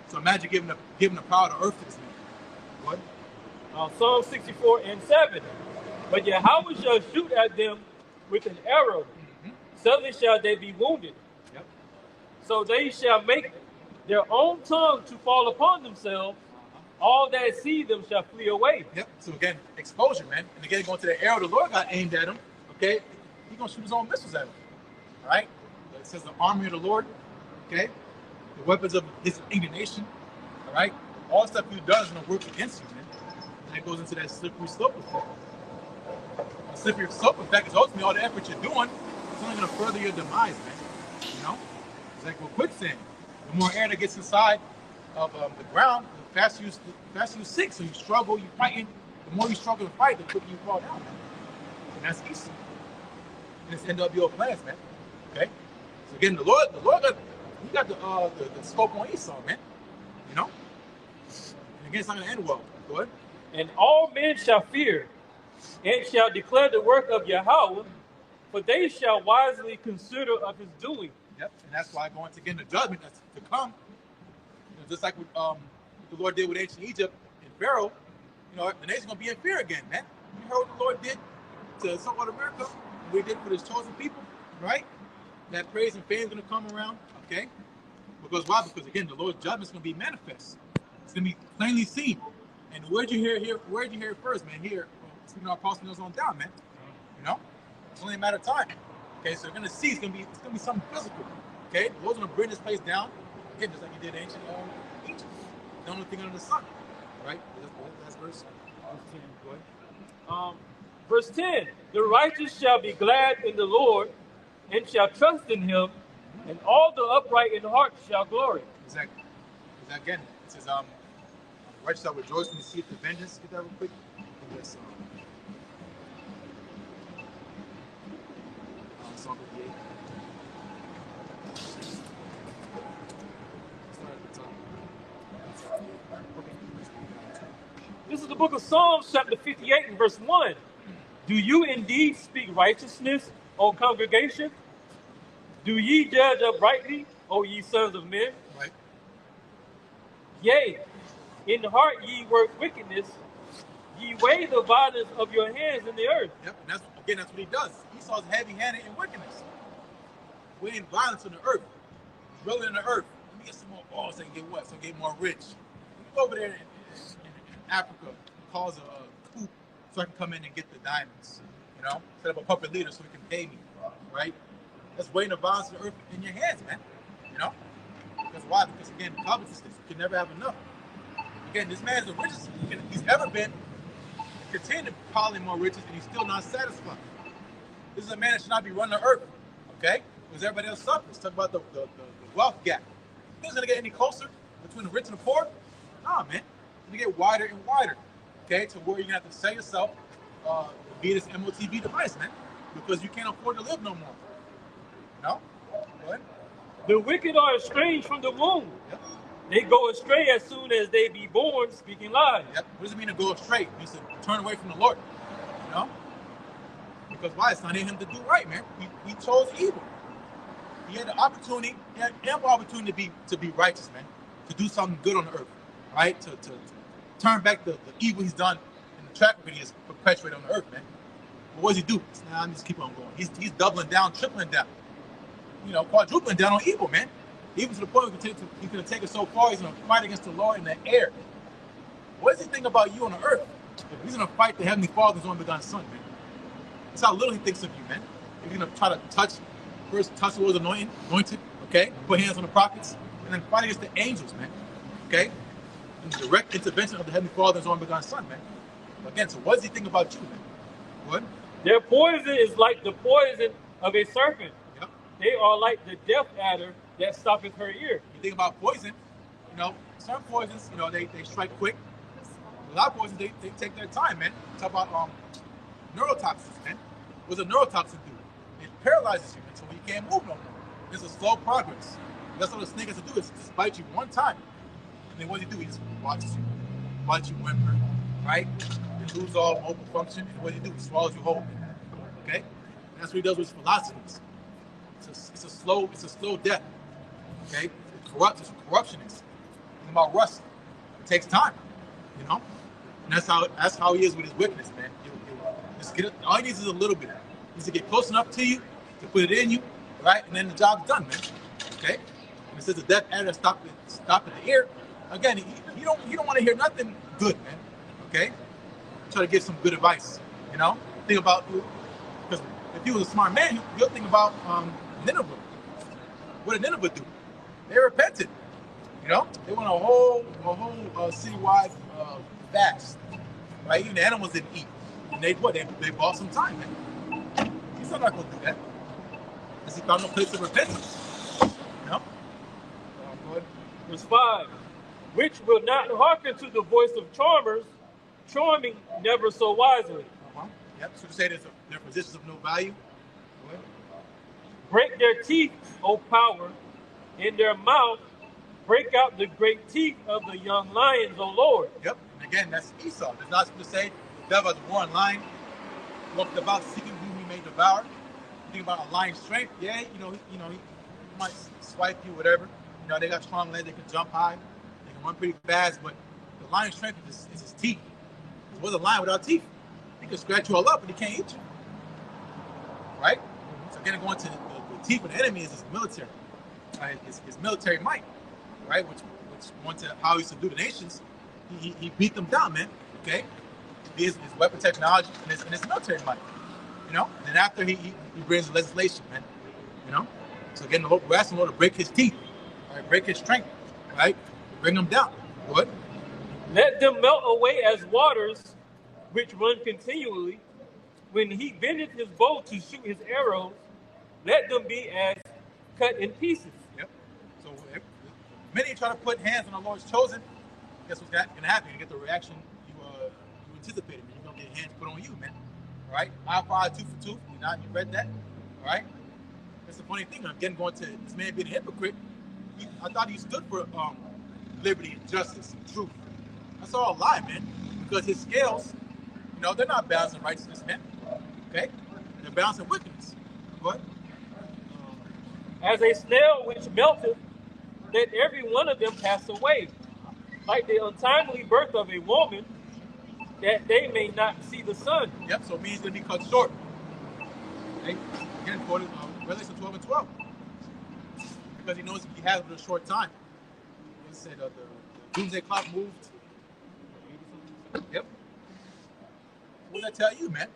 So imagine giving the power to earth to this man. What? Psalm 64:7. But Yahweh shall shoot at them with an arrow. Suddenly shall they be wounded. Yep. So they shall make their own tongue to fall upon themselves. All that see them shall flee away. Yep. So again, exposure, man. And again, going to the arrow the Lord got aimed at him. Okay, he's gonna shoot his own missiles at him. All right. It says the army of the Lord. Okay. The weapons of his indignation. All right. All the stuff you've done is gonna work against you, man. And that goes into that slippery slope effect. The slippery slope effect is ultimately all the effort you're doing. It's only gonna further your demise, man. You know. It's like with quicksand. The more air that gets inside of the ground, the faster you sink. So you struggle, you fighting. The more you struggle to fight, the quicker you fall down. And that's Esau. And it's NWO plans, man. Okay. So again, the Lord got the scope on Esau, man. You know. And again, it's not gonna end well. Go ahead. And all men shall fear, and shall declare the work of Yahweh, for they shall wisely consider of his doing. Yep. And that's why going to get the judgment that's to come. You know, just like what the Lord did with ancient Egypt and Pharaoh, you know, the nation's gonna be in fear again, man. You heard what the Lord did to somewhat America, what he did for his chosen people, right? That praise and fame is gonna come around, okay? Because why? Because again, the Lord's judgment is gonna be manifest. It's gonna be plainly seen. And where'd you hear it first, man? Here, speaking of Apostle Mills on down, man. You know, it's only a matter of time. Okay, so you're gonna see it's gonna be something physical. Okay, the Lord's gonna bring this place down again, just like he did ancient Egypt. The only thing under the sun, right? That's verse 10. Go ahead. Verse 10. The righteous shall be glad in the Lord, and shall trust in him, and all the upright in heart shall glory. Exactly. Because again, it says, righteous shall rejoice when you see the vengeance. Get that real quick. Yes, Psalm 58. This is the book of Psalms, chapter 58, and verse 1. Do you indeed speak righteousness, O congregation? Do ye judge uprightly, O ye sons of men? Right. Yea, in the heart ye work wickedness, ye weigh the violence of your hands in the earth. Yep, and that's what he does. Esau's heavy-handed in wickedness. Weighing violence on the earth. Drilling in the earth. Let me get some more oil so I can get what? So I can get more rich. You go over there in Africa, cause a coup so I can come in and get the diamonds. You know? Set up a puppet leader so he can pay me. Right? That's weighing the violence of the earth in your hands, man. You know? Because why? Because again, covetousness, you can never have enough. Again, this man is the richest he's ever been. Continue piling more riches, and he's still not satisfied. This is a man that should not be running the earth, okay? Because everybody else suffers. Talk about the wealth gap. It's going to get any closer between the rich and the poor? Nah, man. It's going to get wider and wider, okay? To where you're going to have to sell yourself via this MOTV device, man. because you can't afford to live no more. No? Go ahead. The wicked are estranged from the womb. Yep. They go astray as soon as they be born, speaking lies. Yep. What does it mean to go astray? It means to turn away from the Lord. You know? Because why? It's not in him to do right, man. He chose evil. He had the opportunity, he had ample opportunity to be righteous, man. To do something good on the earth. Right? To turn back the evil he's done and the track record he has perpetuated on the earth, man. But what does he do? Nah, I'm just keep on going. He's doubling down, tripling down. You know, quadrupling down on evil, man. Even to the point he's going to take it so far, he's going to fight against the Lord in the air. What does he think about you on the earth? If he's going to fight the Heavenly Father's only begotten Son, man. That's how little he thinks of you, man. If you're going to try to touch the Lord's anointed, okay? Put hands on the prophets, and then fight against the angels, man. Okay? And the direct intervention of the Heavenly Father's only begotten Son, man. Again, so what does he think about you, man? What? Their poison is like the poison of a serpent. Yep. They are like the death adder that stoppeth her ear. You think about poison, you know, some poisons, you know, they strike quick. A lot of poisons, they take their time, man. Talk about neurotoxins, man. What does a neurotoxin do? It paralyzes you until you can't move no more. It's a slow progress. That's what a snake has to do, is just bite you one time. And then what does he do? He just watches you, bites you whimper, right? You lose all motor function, and what does he do? He swallows you whole. Okay? And that's what he does with his philosophies. It's a slow death. Okay? It's corruption is. Think about rust. It takes time. You know? And that's how he is with his wickedness, man. Just get it, all he needs is a little bit. He needs to get close enough to you to put it in you, right? And then the job's done, man. Okay? And it says the death adder stop at the ear. Again, you don't want to hear nothing good, man. Okay? Try to give some good advice. You know? Think about, because if he was a smart man, he'll think about Nineveh. What did Nineveh do? They repented. You know? They went a whole citywide fast. Right? Even the animals didn't eat. And they bought some time, man. He's not going to do that. Because he found no place of repentance. You know? Verse 5. Which will not hearken to the voice of charmers, charming never so wisely. Yep. So to say they're positions of no value. Break their teeth, O power, in their mouth. Break out the great teeth of the young lions, O Lord. Yep. And again, that's Esau. It's not supposed to say the devil has a roaring lion, walked about seeking whom he may devour. You think about a lion's strength. Yeah, he might swipe you, whatever. You know, they got strong legs. They can jump high. They can run pretty fast. But the lion's strength is his teeth. What's a lion without teeth? He can scratch you all up, but he can't eat you. Right? So again, going to the teeth of the enemy is his military. Right? His military might. Right? Which went to how he subdued the nations. He beat them down, man. Okay? His weapon technology and his military might. You know? And then after he brings the legislation, man. You know? So again, we're asking the Lord to break his teeth. Right? Break his strength. Right? Bring them down. What? Let them melt away as waters which run continually. When he bendeth his bow to shoot his arrows, let them be as cut in pieces. Yep. So if many try to put hands on the Lord's chosen, guess what's going to happen? You get the reaction you anticipated. You're going to get hands put on you, man. All right? Eye for eye, tooth for tooth. You read that? All right? That's the funny thing. I'm again going to this man being a hypocrite. I thought he stood for liberty and justice and truth. That's all a lie, man. Because his scales, they're not balancing righteousness, man. Okay? They're balancing wickedness. What? As a snail which melteth, let every one of them pass away, like the untimely birth of a woman, that they may not see the sun. Yep, so it means to be cut short. Okay? Again, quoted Revelation 12 and 12. Because he knows he has it for a short time. He said the doomsday clock moved. Yep. What did I tell you, man?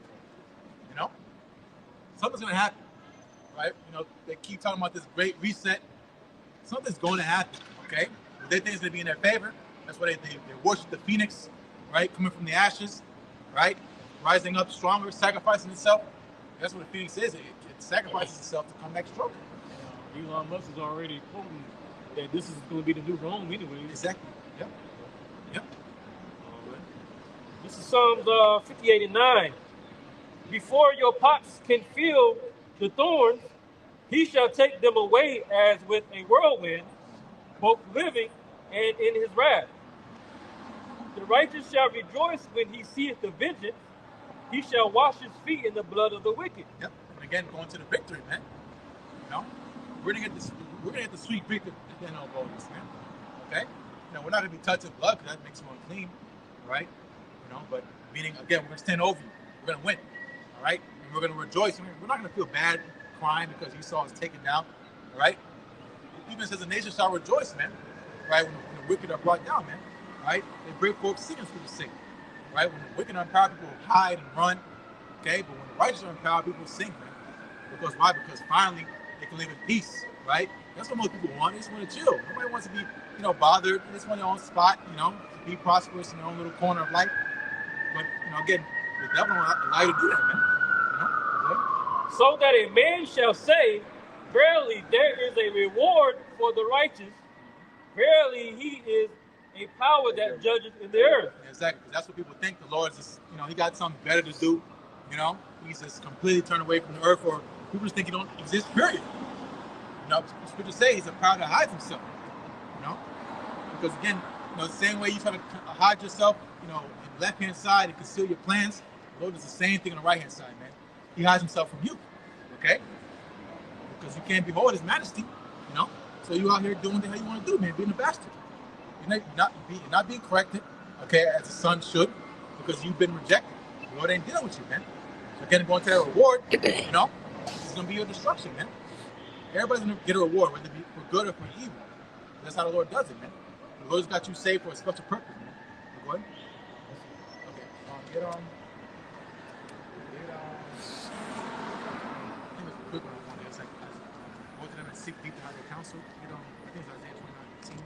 Something's going to happen. Right? They keep talking about this great reset. Something's going to happen, okay? They think it's going to be in their favor. That's why they worship the phoenix, right? Coming from the ashes, right? Rising up stronger, sacrificing itself. That's what the phoenix is. It sacrifices itself to come back stronger. Elon Musk is already quoting that this is going to be the new Rome anyway. Exactly. Yep. This is Psalms 58 and 9. Before your pots can feel the thorns, he shall take them away as with a whirlwind, both living and in his wrath. The righteous shall rejoice when he seeth the vengeance. He shall wash his feet in the blood of the wicked. Yep. And again, going to the victory, man. You know, we're gonna get this. We're gonna get the sweet victory at the end of all this, man. Okay. You know, we're not gonna be touching blood because that makes you unclean, right? You know, but meaning again, we're gonna stand over you. We're gonna win, all right? And we're gonna rejoice. We're not gonna feel bad crying because Esau is taken down, all right? It even says the nation shall rejoice, man. Right? When the wicked are brought down, man. Right? They break forth singing for the sake. Right? When the wicked are in power, people hide and run. Okay? But when the righteous are in power, people sing, man. Because why? Because finally they can live in peace, right? That's what most people want. They just want to chill. Nobody wants to be, bothered. They just want their own spot, to be prosperous in their own little corner of life. But, again, the devil don't allow you to do that, man. So that a man shall say, verily there is a reward for the righteous. Verily he is a power that judges in the earth. Exactly. That's what people think. The Lord's just, he got something better to do. He's just completely turned away from the earth, or people just think he don't exist, period. Scripture say he's a power that hides himself. Because again, the same way you try to hide yourself, in the left-hand side and conceal your plans, the Lord does the same thing on the right-hand side, man. He hides himself from you, okay? Because you can't behold his majesty, So you out here doing the hell you want to do, man, being a bastard. You're not being corrected, okay, as a son should, because you've been rejected. The Lord ain't dealing with you, man. So again, going to that reward, it's going to be your destruction, man. Everybody's going to get a reward, whether it be for good or for evil. That's how the Lord does it, man. The Lord's got you saved for a special purpose, man. You go ahead. Okay. I think it's a quick one. It's like, go to them and seek deep out their counsel. I think it's Isaiah 29:18.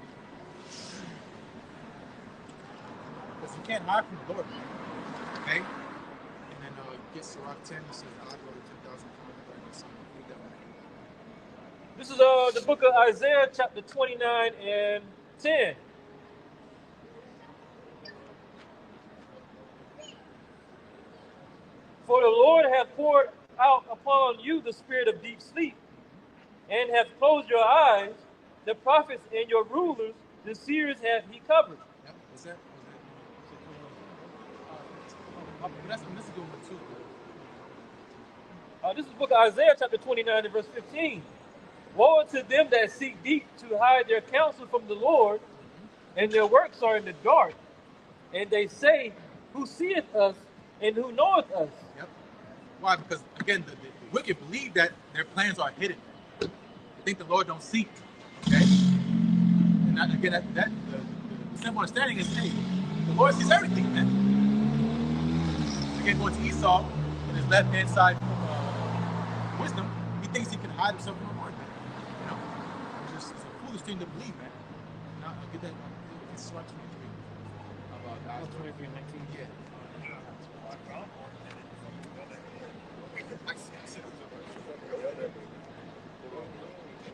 Because you can't hide from the Lord, man. Okay? And then get Sirach 10, it says, I'll go to 10,000 kilometers. This is the book of Isaiah, chapter 29 and 10. For the Lord hath poured out upon you the spirit of deep sleep, and hath closed your eyes. The prophets and your rulers, the seers hath he covered. Yep. What's that? This is a good one too. This is the book of Isaiah, chapter 29 and verse 15. Woe to them that seek deep to hide their counsel from the Lord, and their works are in the dark. And they say, who seeth us, and who knoweth us? Yep. Why? Because again, the wicked believe that their plans are hidden. They think the Lord don't see. Okay. And again, the simple understanding is, hey, the Lord sees everything, man. Again, going to Esau on his left-hand side wisdom, he thinks he can hide himself from the Lord, man. It's a foolish thing to believe, man. Get that. It's Sirach 23. About 23:19. Yeah.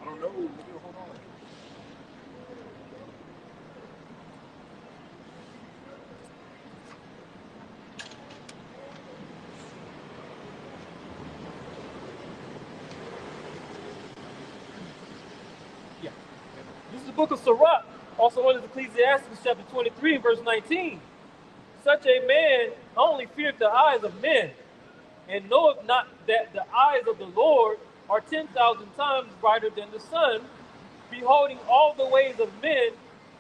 I don't know. Hold on. Yeah. This is the book of Sirach, also known as Ecclesiastes, chapter 23 and verse 19. Such a man only feareth the eyes of men, and knoweth not that the eyes of the Lord are 10,000 times brighter than the sun, beholding all the ways of men,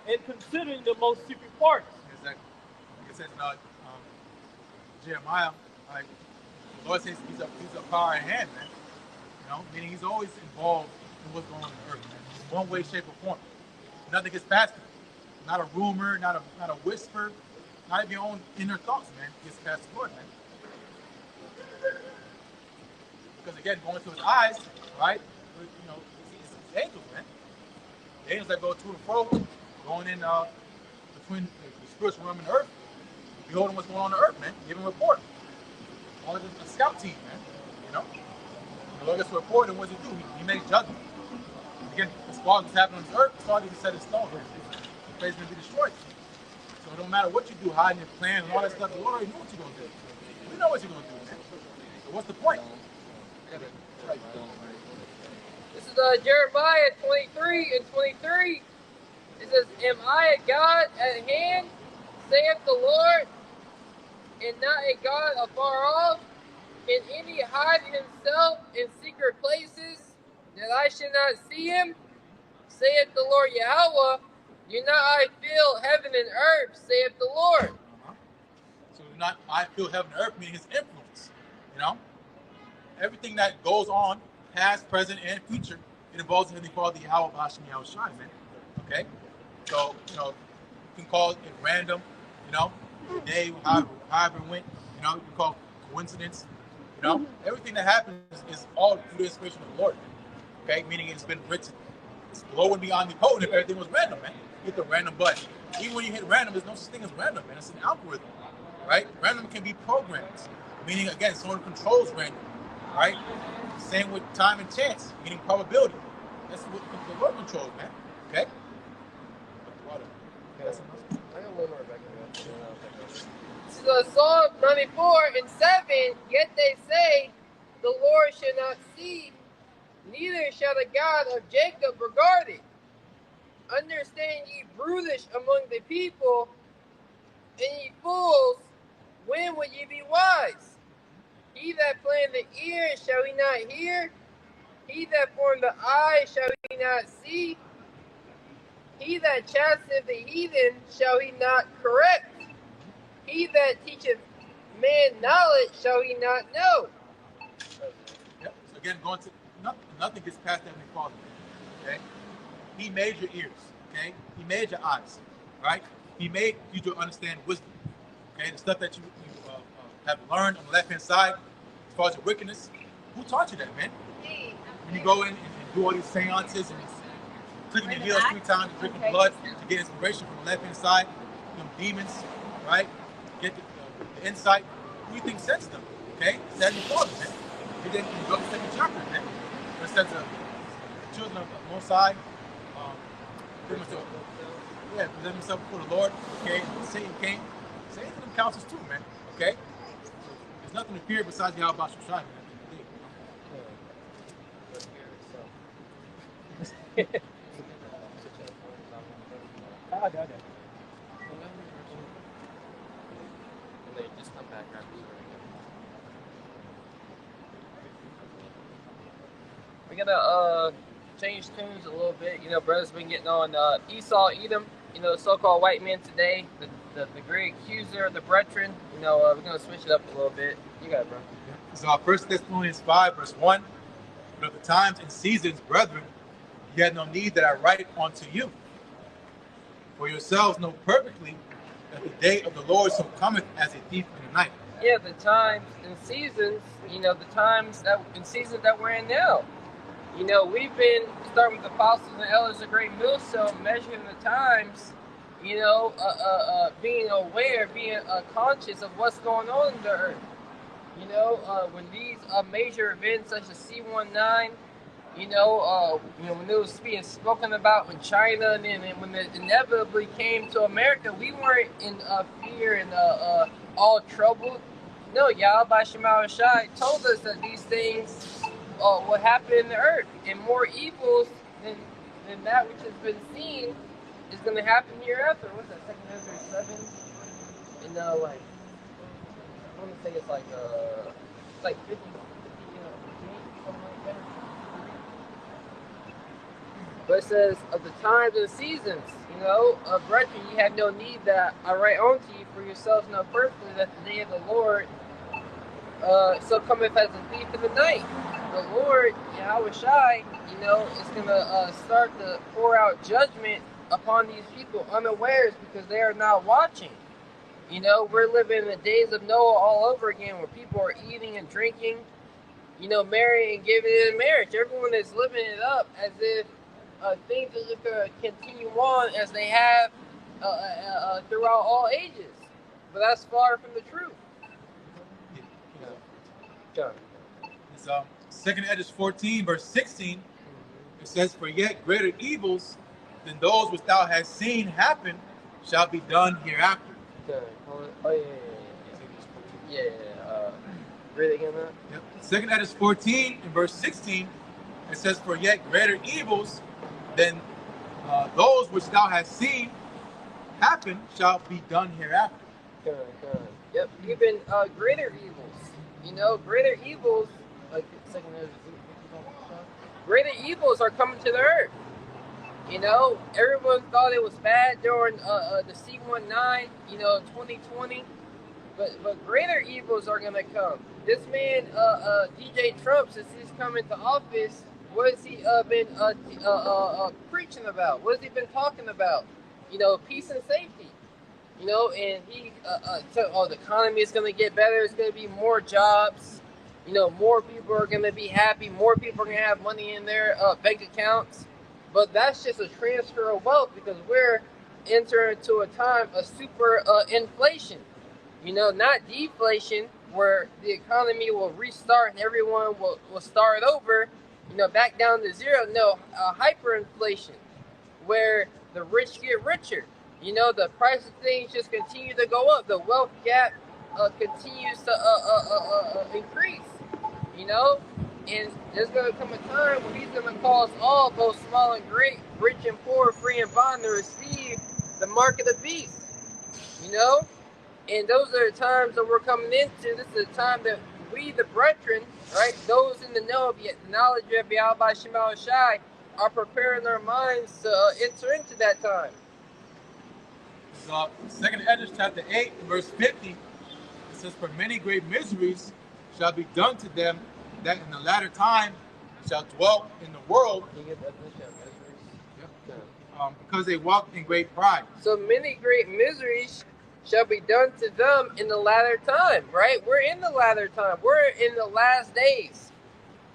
and considering the most secret parts. Exactly. Like it says in Jeremiah, like the Lord says he's a power in hand, man. Meaning he's always involved in what's going on the earth, man. In one way, shape, or form. Nothing gets past him. Not a rumor, not a whisper, not even your own inner thoughts, man, gets past the Lord, man. Because again, going to his eyes, right? It's angels, man. The angels that go to and fro, going in between the spiritual realm and the earth, beholding what's going on the earth, man. Giving a report. All of a scout team, man. The Lord gets a report, and what does he do? He makes judgment. Again, as far as what's happening on this earth, it's already set in stone. The place is going to be destroyed. So it don't matter what you do, hiding your plans and all that stuff. The Lord already knows what you're going to do. We know what you're going to do, man. what's the point? This is Jeremiah 23 and 23. It says, "Am I a God at hand, saith the Lord, and not a God afar off? Can any hide himself in secret places, that I should not see him? Saith the Lord Yahweh, do not I fill heaven and earth, saith the Lord." So not I feel heaven and earth, meaning his influence. You know, everything that goes on, past, present, and future, it involves the Heavenly Father, Yahweh, Hashem, Yahweh Shai, man. Okay? So, you know, you can call it random, you know, the day, however it went, you know, you can call it coincidence. You know, everything that happens is all through the inspiration of the Lord. Okay? Meaning it's been written. It's below and beyond the potent if everything was random, man. You hit the random button. Even when you hit random, there's no such thing as random, man. It's an algorithm. Right? Random can be programs, meaning again, someone controls random, right? Same with time and chance, meaning probability. That's what the Lord controls, man. Okay? I got one more back there. So Psalm 94 and 7, "Yet they say, the Lord shall not see, neither shall the God of Jacob regard it. Understand ye brutish among the people, and ye fools, when will ye be wise? He that planned the ear, shall he not hear? He that formed the eye, shall he not see? He that chasteneth the heathen, shall he not correct? He that teacheth man knowledge, shall he not know?" Yep. So again, going to nothing gets past that Heavenly Father. Okay? He made your ears. Okay? He made your eyes. Right? He made you to understand wisdom. Okay? The stuff that you have learned on the left hand side, as far as your wickedness. Who taught you that, man? When you go in and do all these seances and clicking your heels 3 times and drinking blood to get inspiration from the left hand side, them demons, right? Get the insight. Who do you think sends them? Okay? It's that your father, man. And then you go to the second chapter, man. It says the children of the Most High, present himself before the Lord. Okay? Satan came. Satan them counsels too, man. Okay? There's nothing to fear besides Yahweh Shai, man. Just come back after. We're gonna change tunes a little bit. You know, brother's been getting on Esau, Edom. You know, the so-called white man today, the great accuser of the brethren. You know, we're gonna switch it up a little bit. You got it, bro. So 1 Thessalonians 5, verse 1. "But of the times and seasons, brethren, ye have no need that I write unto you. For yourselves know perfectly that the day of the Lord so cometh as a thief in the night." Yeah, the times and seasons, you know, the times that and seasons that we're in now. You know, we've been starting with the apostles and elders, a great millstone, measuring the times, you know, being aware, being conscious of what's going on in the earth. You know, when these major events such as C-19, you know, when it was being spoken about in China, and then when it inevitably came to America, we weren't in fear and all troubled. No, Yahweh Shema Shai told us that these things will happen in the earth, and more evils than that which has been seen is going to happen hereafter. What's that? 2 Ezra 7, and like I want to say it's like 50, something like that. But it says, "Of the times and seasons, you know, brethren, ye have no need that I write unto you, for yourselves know perfectly that the day of the Lord so cometh as a thief in the night." The Lord, Yahweh Shai, you know, is going to start to pour out judgment upon these people unawares because they are not watching. You know, we're living in the days of Noah all over again, where people are eating and drinking, you know, marrying and giving in marriage. Everyone is living it up as if things are just going to continue on as they have throughout all ages. But that's far from the truth. John. It's 2 Edges 14, verse 16. It says, "For yet greater evils than those which thou hast seen happen shall be done hereafter." Okay. Oh, yeah. Read it again, man. Yep. Second Edges 14 in verse 16, it says, "For yet greater evils than those which thou hast seen happen shall be done hereafter." Come on. Yep, even greater evils. You know, greater evils, like second Edges, greater evils are coming to the earth. You know, everyone thought it was bad during the C-19, 2020. But greater evils are gonna come. This man, DJ Trump, since he's coming to office, what has he been preaching about? What has he been talking about? Peace and safety. And he said, "Oh, the economy is gonna get better. It's gonna be more jobs. More people are gonna be happy. More people are gonna have money in their bank accounts." But that's just a transfer of wealth because we're entering into a time of super inflation. Not deflation, where the economy will restart and everyone will start over, back down to zero. No, hyperinflation, where the rich get richer. The price of things just continue to go up. The wealth gap continues to increase. And there's going to come a time when he's going to cause all, both small and great, rich and poor, free and bond, to receive the mark of the beast. And those are the times that we're coming into. This is the time that we, the brethren, right, those in the know of the knowledge of Yahweh Shema Shai, are preparing our minds to enter into that time. So, Second Edges chapter 8, verse 50, it says, "For many great miseries shall be done to them that in the latter time shall dwell in the world, Can you get that definition of miseries? because they walk in great pride." So many great miseries shall be done to them in the latter time, right? We're in the latter time. We're in the last days.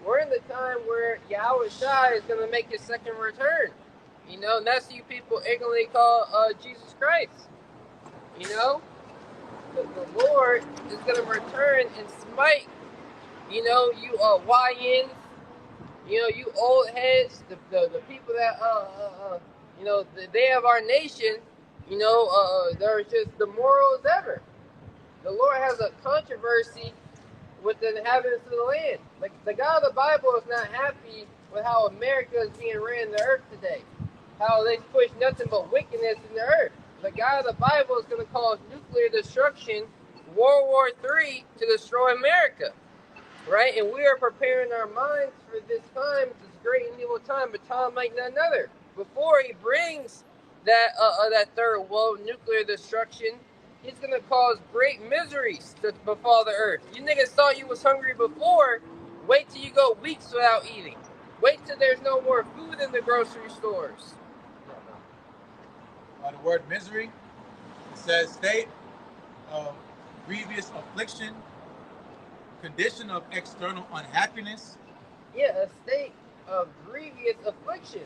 We're in the time where Yahweh Shai is going to make his second return. And that's who you people ignorantly call Jesus Christ. The Lord is going to return and smite, you YNs, you old heads, the people that, the day of our nation, they're just the moral as ever. The Lord has a controversy with the inhabitants of the land. Like, the God of the Bible is not happy with how America is being ran the earth today. How they push nothing but wickedness in the earth. The God of the Bible is going to cause nuclear destruction, World War III, to destroy America. Right? And we are preparing our minds for this time, this great and evil time, but time like none other. Before he brings that third world nuclear destruction, he's going to cause great miseries to befall the earth. You niggas thought you was hungry before. Wait till you go weeks without eating. Wait till there's no more food in the grocery stores. By the word misery, it says state of grievous affliction, condition of external unhappiness. Yeah, a state of grievous affliction.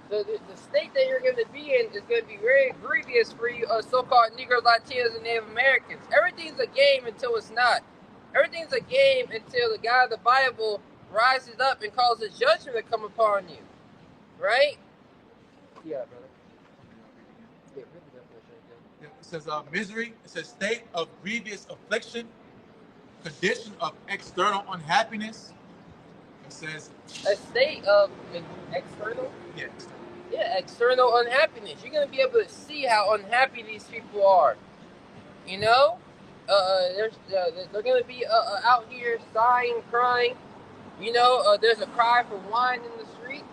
So the state that you're going to be in is going to be very grievous for you so-called Negroes, Latinos, and Native Americans. Everything's a game until it's not. Everything's a game until the God of the Bible rises up and causes judgment to come upon you. Right? Yeah, brother. It says misery. It says state of grievous affliction, condition of external unhappiness. It says a state of external. Yeah. Yeah, external unhappiness. You're gonna be able to see how unhappy these people are. They're gonna be out here sighing, crying. There's a cry for wine in the streets.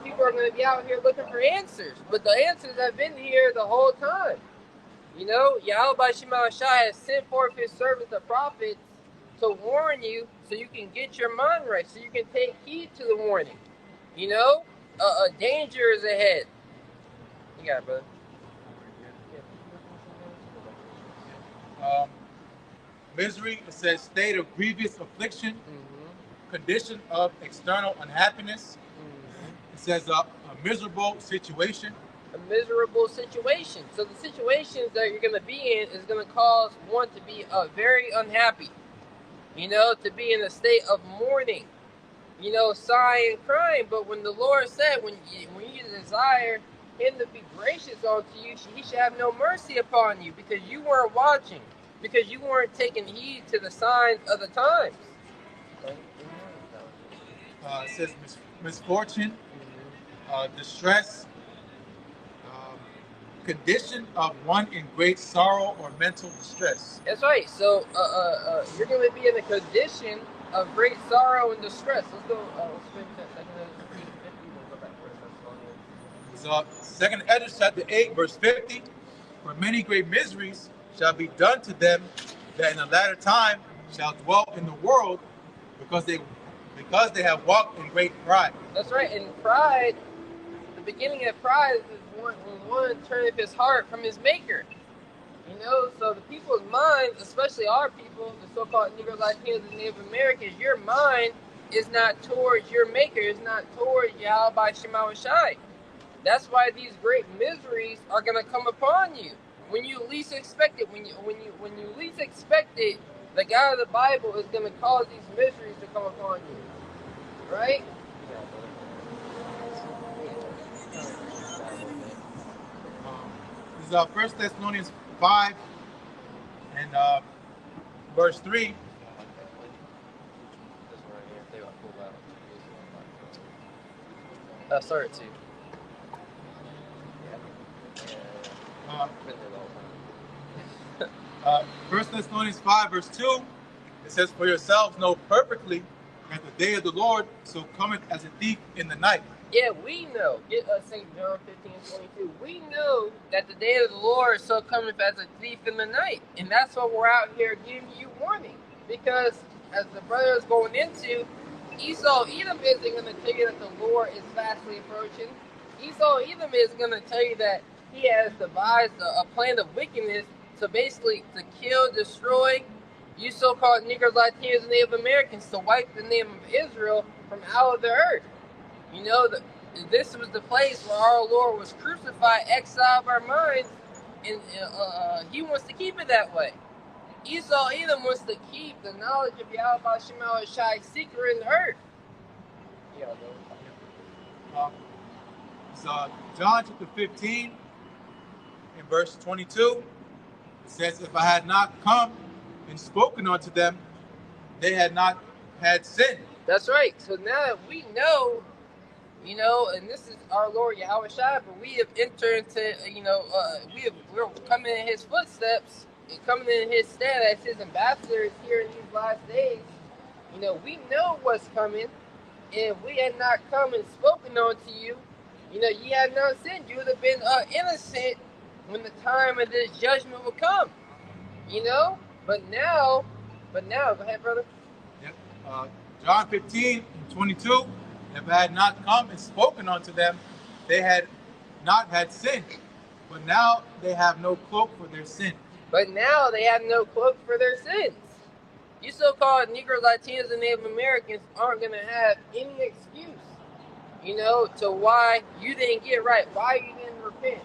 People are gonna be out here looking for answers, but the answers have been here the whole time. Yahweh Shema Shai has sent forth his servants, the prophets, to warn you so you can get your mind right, so you can take heed to the warning. Danger is ahead. You got it, brother. Misery, it says state of grievous affliction, condition of external unhappiness. It says a miserable situation. A miserable situation. So the situations that you're going to be in is going to cause one to be very unhappy. To be in a state of mourning. Sighing and crying. But when the Lord said, when you desire him to be gracious unto you, he should have no mercy upon you because you weren't watching. because you weren't taking heed to the signs of the times. It says misfortune, distress, condition of one in great sorrow or mental distress. That's right. So you're going to be in a condition of great sorrow and distress. Let's go. Let's finish that 2 Thessalonians 50. We'll go back to 1 Thessalonians. 2 Esdras chapter 8, verse 50. For many great miseries shall be done to them that in the latter time shall dwell in the world, because they have walked in great pride. That's right. And pride, the beginning of pride is when one turneth his heart from his maker. You know, so the people's minds, especially our people, the so-called Negro, Latinos, and Native Americans, your mind is not towards your maker, it's not towards Yahweh Shema Shai. That's why these great miseries are going to come upon you when you least expect it. When you least expect it, the God of the Bible is going to cause these miseries to come upon you, right? This is 1 Thessalonians 5 and verse 3. Sorry, too. 1 Thessalonians 5 verse 2, it says, for yourselves know perfectly that the day of the Lord so cometh as a thief in the night. Yeah, we know. Get St. John 15:22. We know that the day of the Lord so cometh as a thief in the night. And that's what we're out here giving you warning. Because as the brother is going into, Esau Edom isn't going to tell you that the Lord is fastly approaching. Esau Edom is going to tell you that he has devised a plan of wickedness to basically to kill, destroy you so-called Negroes, Latinos, and Native Americans, to wipe the name of Israel from out of the earth. You know, this was the place where our Lord was crucified, exiled of our minds, and he wants to keep it that way. Esau Edom wants to keep the knowledge of Yahweh Shema Shai secret in the earth. Yeah, It's John chapter 15 in verse 22. It says, if I had not come and spoken unto them, they had not had sin. That's right. So now that we know, you know, and this is our Lord Yahweh Shai, but we have entered into, you know, we're coming in his footsteps, and coming in his stead as his ambassadors here in these last days. You know, we know what's coming, and we had not come and spoken unto you. You know, ye had not sinned. You would have been innocent when the time of this judgment would come. You know, but now, go ahead, brother. Yep. John 15 and 22. If I had not come and spoken unto them, they had not had sin. But now they have no cloak for their sin. But now they have no cloak for their sins. You so-called Negroes, Latinos, and Native Americans aren't going to have any excuse, you know, to why you didn't get right, why you didn't repent.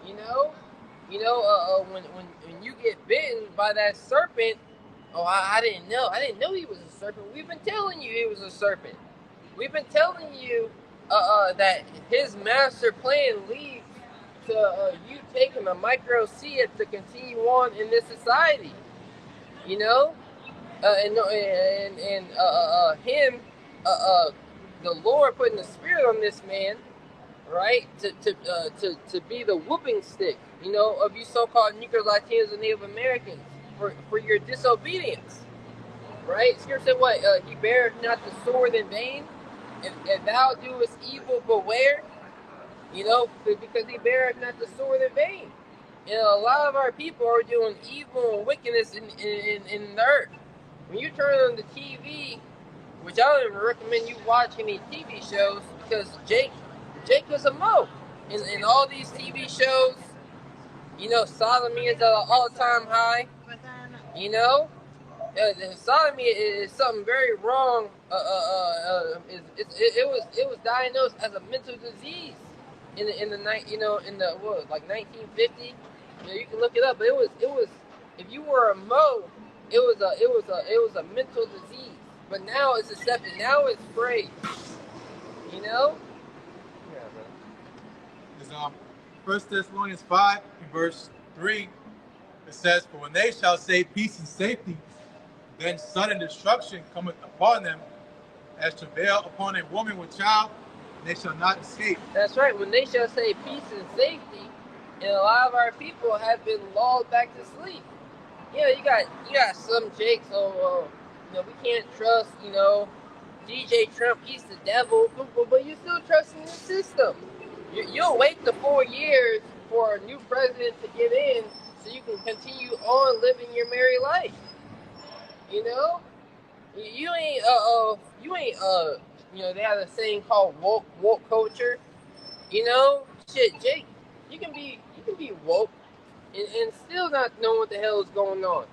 You know, when you get bitten by that serpent, I didn't know he was a serpent. We've been telling you he was a serpent. We've been telling you that his master plan leads to you taking a micro seed to continue on in this society. You know, the Lord putting the spirit on this man, right, to be the whooping stick, you know, of you so-called Negroes, Latinos, and Native Americans for your disobedience, right? Scripture said what? He beareth not the sword in vain. If thou doest evil, beware. You know, because he beareth not the sword in vain. And a lot of our people are doing evil and wickedness in the earth. When you turn on the TV, which I don't even recommend you watch any TV shows, because Jake is a mo. In all these TV shows, you know, sodomy is at an all-time high. You know, sodomy is something very wrong. It was diagnosed as a mental disease in the 1950. You know, you can look it up, but it was if you were a mo, it was a mental disease. But now it's accepted. Now it's praised. You know. Yeah, bro. It's 1 Thessalonians 5 verse 3. It It says, "For when they shall say peace and safety, then sudden destruction cometh upon them, as travail upon a woman with child, and they shall not escape." That's right. When they shall say peace and safety, and a lot of our people have been lulled back to sleep. You got some Jakes. We can't trust. DJ Trump, he's the devil, but you still trusting the system. You'll wait the 4 years for a new president to get in, so you can continue on living your merry life. You ain't they have a saying called woke culture. Jake, you can be woke and still not know what the hell is going on.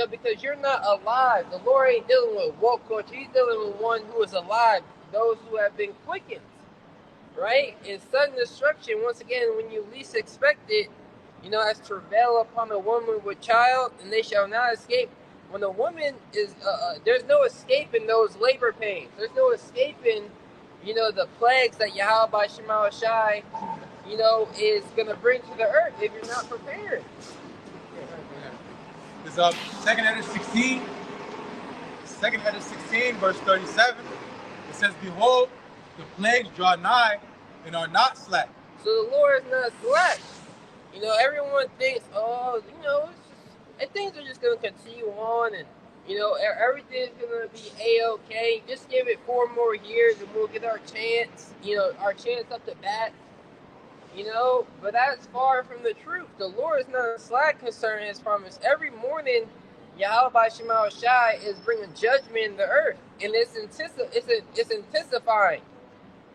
Because you're not alive. The Lord ain't dealing with woke culture. He's dealing with one who is alive, those who have been quickened, right? And sudden destruction, once again, when you least expect it, as travail upon a woman with child, and they shall not escape. When a woman is, there's no escaping those labor pains. There's no escaping, the plagues that Yahweh Shema Shai, is going to bring to the earth if you're not prepared. It's 2nd Edda 16. 2nd Edda 16, verse 37. It says, "Behold, the plagues draw nigh and are not slack." So the Lord is not slack. Everyone thinks, things are just going to continue on, and everything's going to be A-okay. Just give it 4 more years, and we'll get our chance. Our chance up to bat. But that's far from the truth. The Lord is not slack concerning His promise. Every morning, Yahweh Shema Shai is bringing judgment in the earth, and it's intensifying.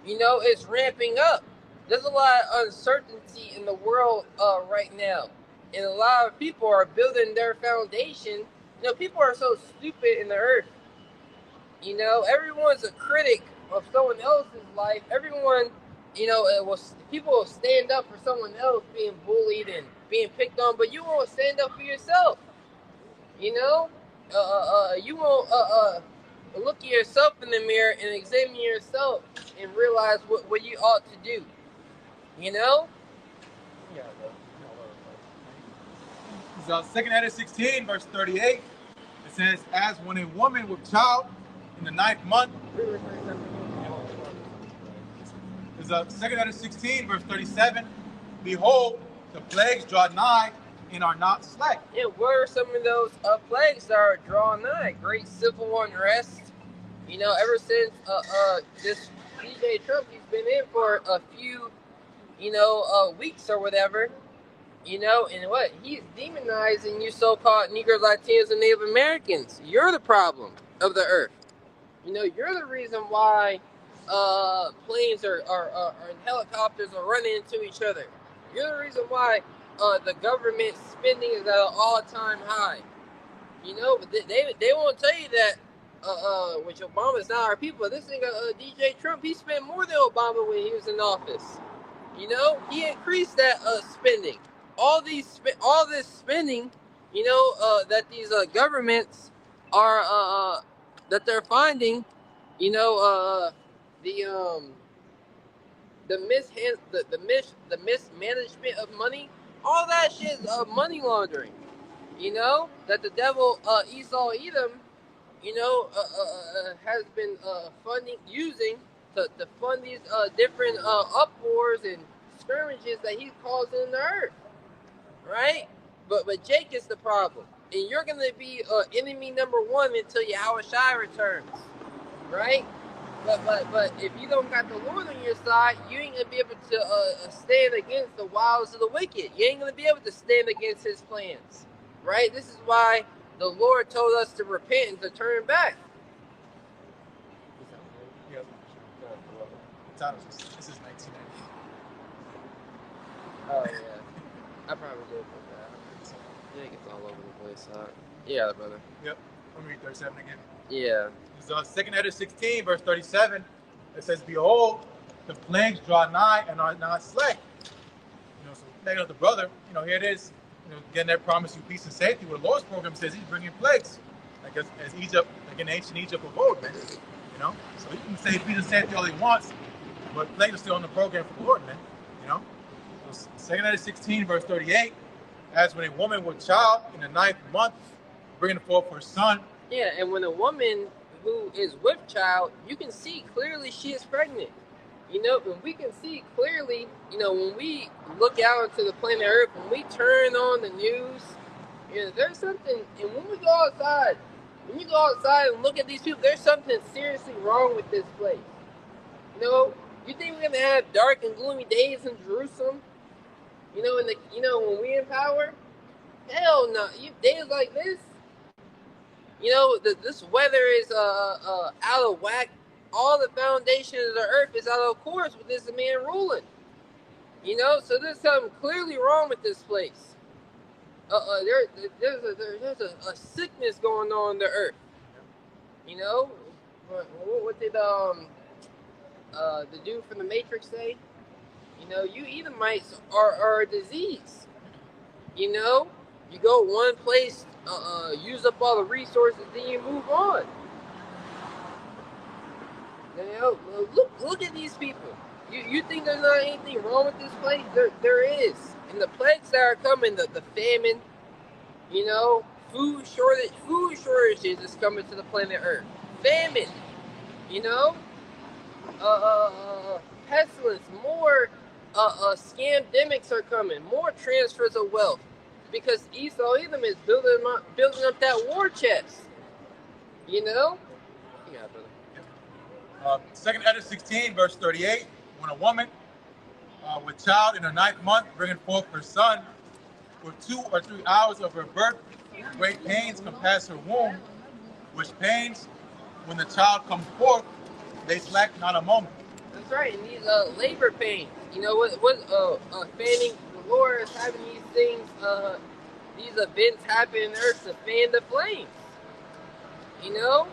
It's ramping up. There's a lot of uncertainty in the world right now, and a lot of people are building their foundation. People are so stupid in the earth. Everyone's a critic of someone else's life. Everyone. People will stand up for someone else being bullied and being picked on, but you won't stand up for yourself. You won't look at yourself in the mirror and examine yourself and realize what you ought to do. Yeah. It's 2nd Edda 16, verse 38. It says, "As when a woman with child in the 9th month." It's 2nd Edda 16, verse 37. "Behold, the plagues draw nigh and are not slack." Yeah, what are some of those plagues that are drawing nigh? Great civil unrest. Ever since this DJ Trump, he's been in for a few, weeks or whatever. And what? He's demonizing you so-called Negroes, Latinos, and Native Americans. You're the problem of the earth. You're the reason why planes are and helicopters are running into each other. You're the reason why the government spending is at an all-time high. But they won't tell you that which Obama's not our people. This nigga DJ Trump, he spent more than Obama when he was in office. He increased that spending. All this spending, that these governments are that they're finding, the mismanagement of money, all that shit is money laundering. That the devil Esau Edom, has been using to fund these different uproars and skirmishes that he's causing in the earth, right? But Jake is the problem, and you're gonna be enemy number 1 until Yahweh Shai returns, right? But if you don't got the Lord on your side, you ain't gonna be able to stand against the wiles of the wicked. You ain't gonna be able to stand against his plans, right? This is why the Lord told us to repent and to turn back. This is 1990. Oh yeah, I probably did put that. Yeah, it gets all over the place. Yeah, brother. Yep. Let me read 37 again. Yeah. It's 2nd Edda 16, verse 37. It says, "Behold, the plagues draw nigh and are not slack." So taking up the brother, here it is, getting that promise you peace and safety. Where the Lord's program says He's bringing plagues, like as Egypt, like in ancient Egypt of old, man. So He can say peace and safety all He wants, but plagues are still on the program for the Lord, man. So 2nd Edda 16, verse 38. as when a woman with child in the 9th month, bringing forth her son. Yeah, and when a woman who is with child, you can see clearly she is pregnant. You know, and we can see clearly, you know, when we look out into the planet Earth, when we turn on the news, you know, there's something, and when we go outside, when you go outside and look at these people, there's something seriously wrong with this place. You know, you think we're gonna have dark and gloomy days in Jerusalem? You know, when we in power? Hell no. Days like this, you know, this weather is out of whack. All the foundations of the earth is out of course with this man ruling. You know, so there's something clearly wrong with this place. There's a sickness going on in the earth. You know, what did the dude from the Matrix say? You know, you Edomites are a disease. You know, you go one place, use up all the resources, then you move on. You know, look at these people. You think there's not anything wrong with this place? There is. And the plagues that are coming, the famine, you know, food shortages is coming to the planet Earth. Famine, you know, pestilence, more scamdemics are coming, more transfers of wealth, because Esau Edom is building up that war chest. You know. Yeah, brother. 2nd Ezra 16, verse 38, when a woman with child in her 9th month, bringing forth her son, for 2 or 3 hours of her birth, great pains compass her womb, which pains, when the child comes forth, they slack not a moment. That's right, and these labor pains, you know, fanning, the Lord is having these things, these events happen in earth to fan the flames, you know?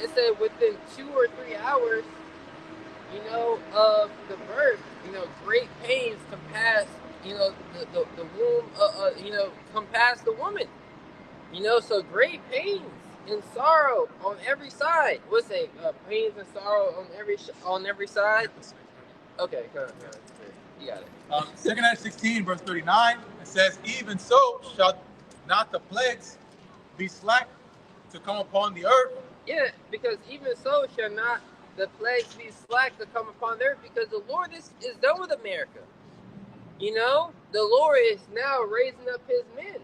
It said within 2 or 3 hours, you know, of the birth, you know, great pains compass, you know, the womb, you know, compass the woman. You know, so great pains and sorrow on every side. What's it? Pains and sorrow on every side. Okay, go ahead. You got it. 2nd Ezra 16, verse 39, it says, even so shall not the plagues be slack to come upon the earth. Yeah, because even so shall not the plagues be slack to come upon the earth, because the Lord is done with America. You know, the Lord is now raising up his men.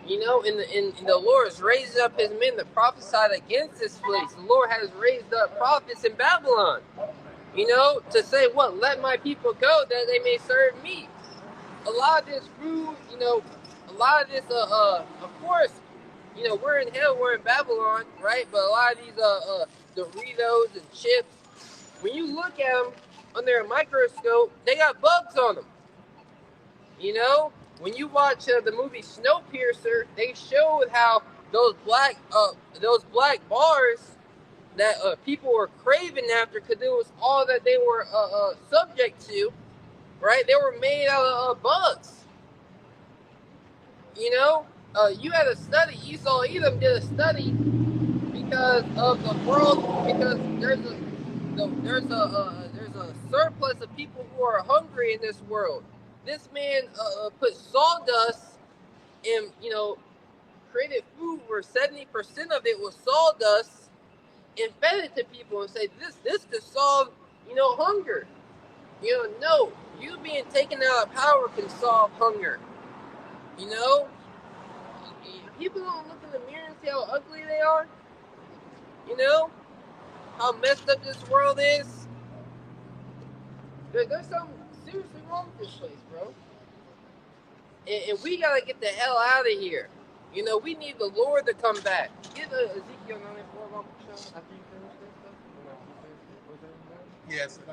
You know, and the Lord is raising up his men to prophesy against this place. The Lord has raised up prophets in Babylon. You know, to say what? Let my people go that they may serve me. A lot of this food, you know, a lot of this, of course, you know, we're in hell, we're in Babylon, right? But a lot of these, Doritos and chips, when you look at them under a microscope, they got bugs on them. You know, when you watch the movie Snowpiercer, they showed how those black bars that people were craving after, because it was all that they were subject to, right? They were made out of bugs. You know, you had a study. Esau Edom did a study because of the world, because there's a surplus of people who are hungry in this world. This man put sawdust and, you know, created food where 70% of it was sawdust, and fed it to people and say this could solve, you know, hunger. You know, no, you being taken out of power can solve hunger. You know, people don't look in the mirror and see how ugly they are. You know, how messed up this world is. There's something seriously wrong with this place, bro. And we gotta get the hell out of here. You know, we need the Lord to come back. Get Ezekiel 94 after you finish this stuff. Yes, I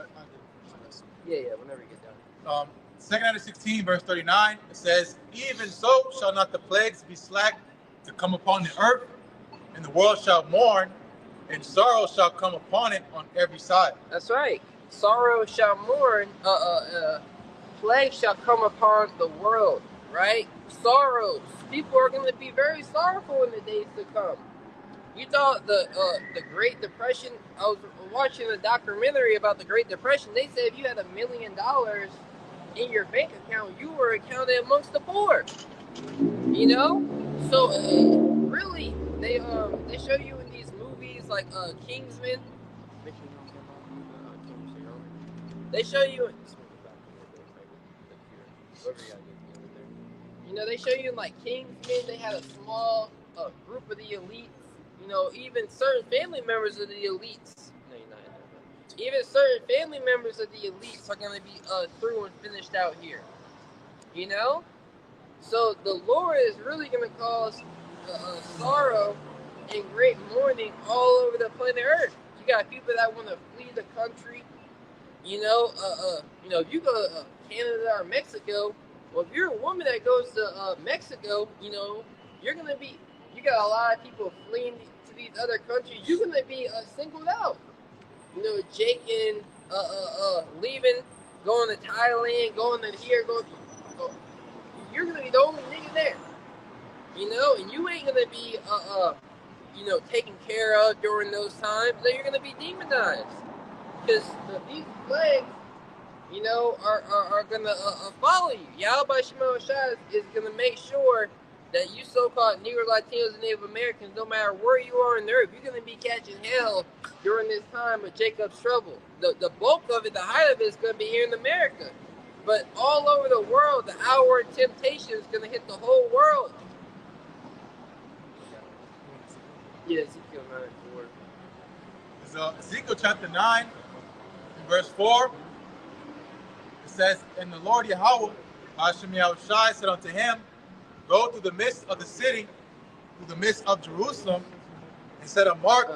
did. Yeah, whenever you get done. 2nd Ezra 16, verse 39, it says, even so shall not the plagues be slack to come upon the earth, and the world shall mourn, and sorrow shall come upon it on every side. That's right. Sorrow shall mourn, plague shall come upon the world, right? sorrows. People are going to be very sorrowful in the days to come. You thought the Great Depression? I was watching a documentary about the Great Depression. They said if you had $1 million in your bank account, you were counted amongst the poor. You know, so really, they show you in these movies like Kingsman. Make sure you don't get on the They show you. You know, they show you in like Kingsman. They had a small group of the elites. You know, even certain family members of the elites. No, you're not in there. Even certain family members of the elites are going to be through and finished out here. You know? So the Lord is really going to cause sorrow and great mourning all over the planet Earth. You got people that want to flee the country. You know, if you go to Canada or Mexico, well, if you're a woman that goes to Mexico, you know, you're going to be, you got a lot of people fleeing to these other countries. You're going to be singled out. You know, Jake and leaving, going to Thailand, going to here, you're going to be the only nigga there. You know, and you ain't going to be, you know, taken care of during those times. Then you're going to be demonized. Because these plagues, you know, are going to follow you. Yahweh Shema Shai is going to make sure that you so-called Negro, Latinos, and Native Americans, no matter where you are on the earth, you're going to be catching hell during this time of Jacob's trouble. The bulk of it, the height of it is going to be here in America. But all over the world, the hour of temptation is going to hit the whole world. Yeah, Ezekiel 9:4. So Ezekiel chapter 9, verse 4. It says, "And the Lord Yahweh, Hashem Yahushai, said unto him, Go through the midst of the city, through the midst of Jerusalem, and set a mark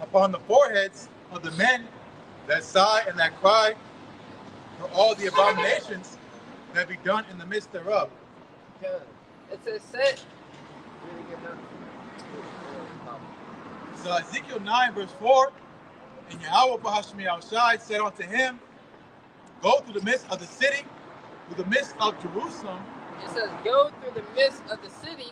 upon the foreheads of the men that sigh and that cry for all the abominations that be done in the midst thereof." It says, set. So Ezekiel 9, verse 4, "And Yahweh Hashem Yahushai said unto him, Go through the midst of the city, through the midst of Jerusalem." It says, go through the midst of the city,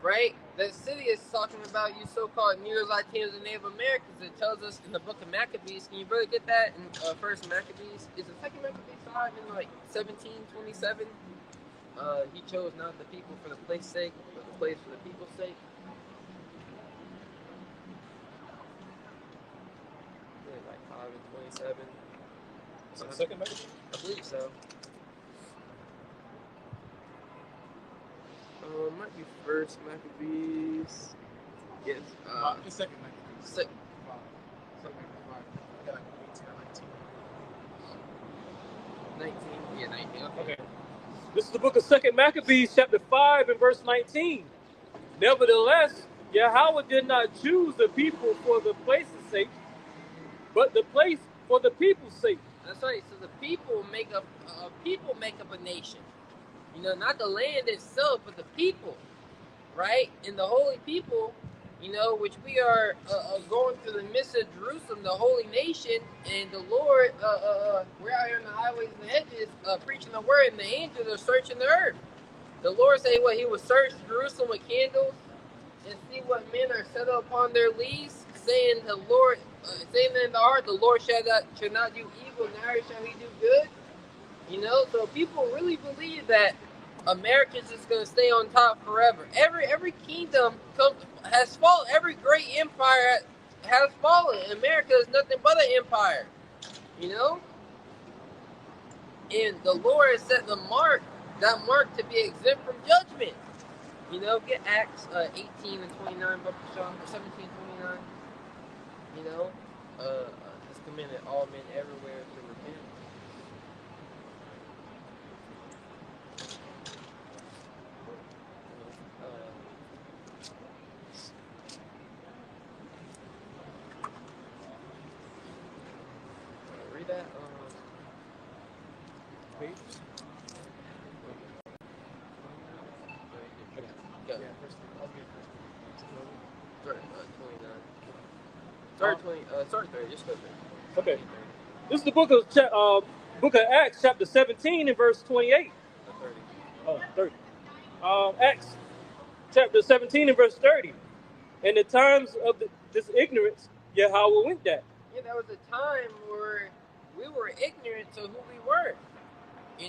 right? The city is talking about you so-called Negro, Latinos, and Native Americans. It tells us in the book of Maccabees. Can you really get that in First Maccabees? Is the second Maccabees 5 in like 1727? He chose not the people for the place's sake, but the place for the people's sake. Like 5 and 27. Is that the second Maccabees? I believe so. It might be First Maccabees. Yes. The second Maccabees. Second. Second Maccabees. Yeah, like 18 or 19. 19. Yeah, 19. Okay. This is the book of 2 Maccabees, chapter 5 and verse 19. "Nevertheless, Yahweh did not choose the people for the place's sake, but the place for the people's sake." That's right. So the people make up a nation. You know, not the land itself, but the people, right? And the holy people, you know, which we are going through the midst of Jerusalem, the holy nation, and the Lord, we're out here in the highways and the hedges preaching the word, and the angels are searching the earth. The Lord said what he would search Jerusalem with candles and see what men are set upon their leaves, saying the Lord, saying in the heart, the Lord shall not do evil, neither shall he do good. You know, so people really believe that America's is going to stay on top forever. Every kingdom has fallen. Every great empire has fallen. America is nothing but an empire. You know? And the Lord has set that mark to be exempt from judgment. You know, get Acts 18 and 29, or 17 and 29. You know? It's commanded all men everywhere to repent. Read that page. Go. Start 30. Just go 30. Okay. This is the book of Acts, chapter 17 and verse 28. 30. Acts chapter 17 and verse 30. In the times of this ignorance, Yahweh winked at. Yeah, there was a time where we were ignorant to who we were.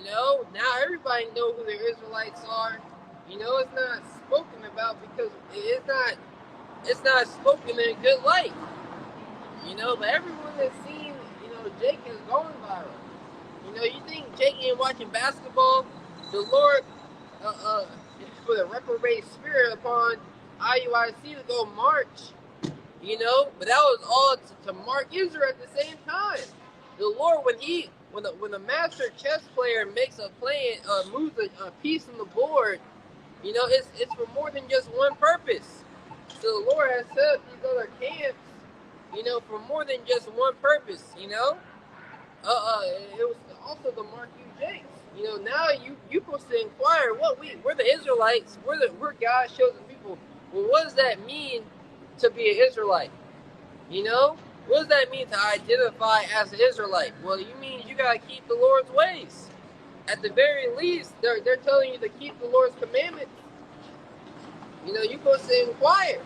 Now everybody knows who the Israelites are. It's not spoken about because it's not spoken in a good light. But everyone has seen, Jake is going viral. You think Jake ain't watching basketball? The Lord put a reprobate spirit upon IUIC to go march. But that was all to mark Israel at the same time. The Lord, when the master chess player makes a plan, moves a piece on the board, it's for more than just one purpose. So the Lord has set up these other camps, for more than just one purpose. It was also to mark you Jakes. Now you supposed to inquire we're the Israelites, we're God's chosen people. Well, what does that mean to be an Israelite? What does that mean to identify as an Israelite? Well, you mean you gotta keep the Lord's ways. At the very least, they're telling you to keep the Lord's commandments. You're supposed to inquire.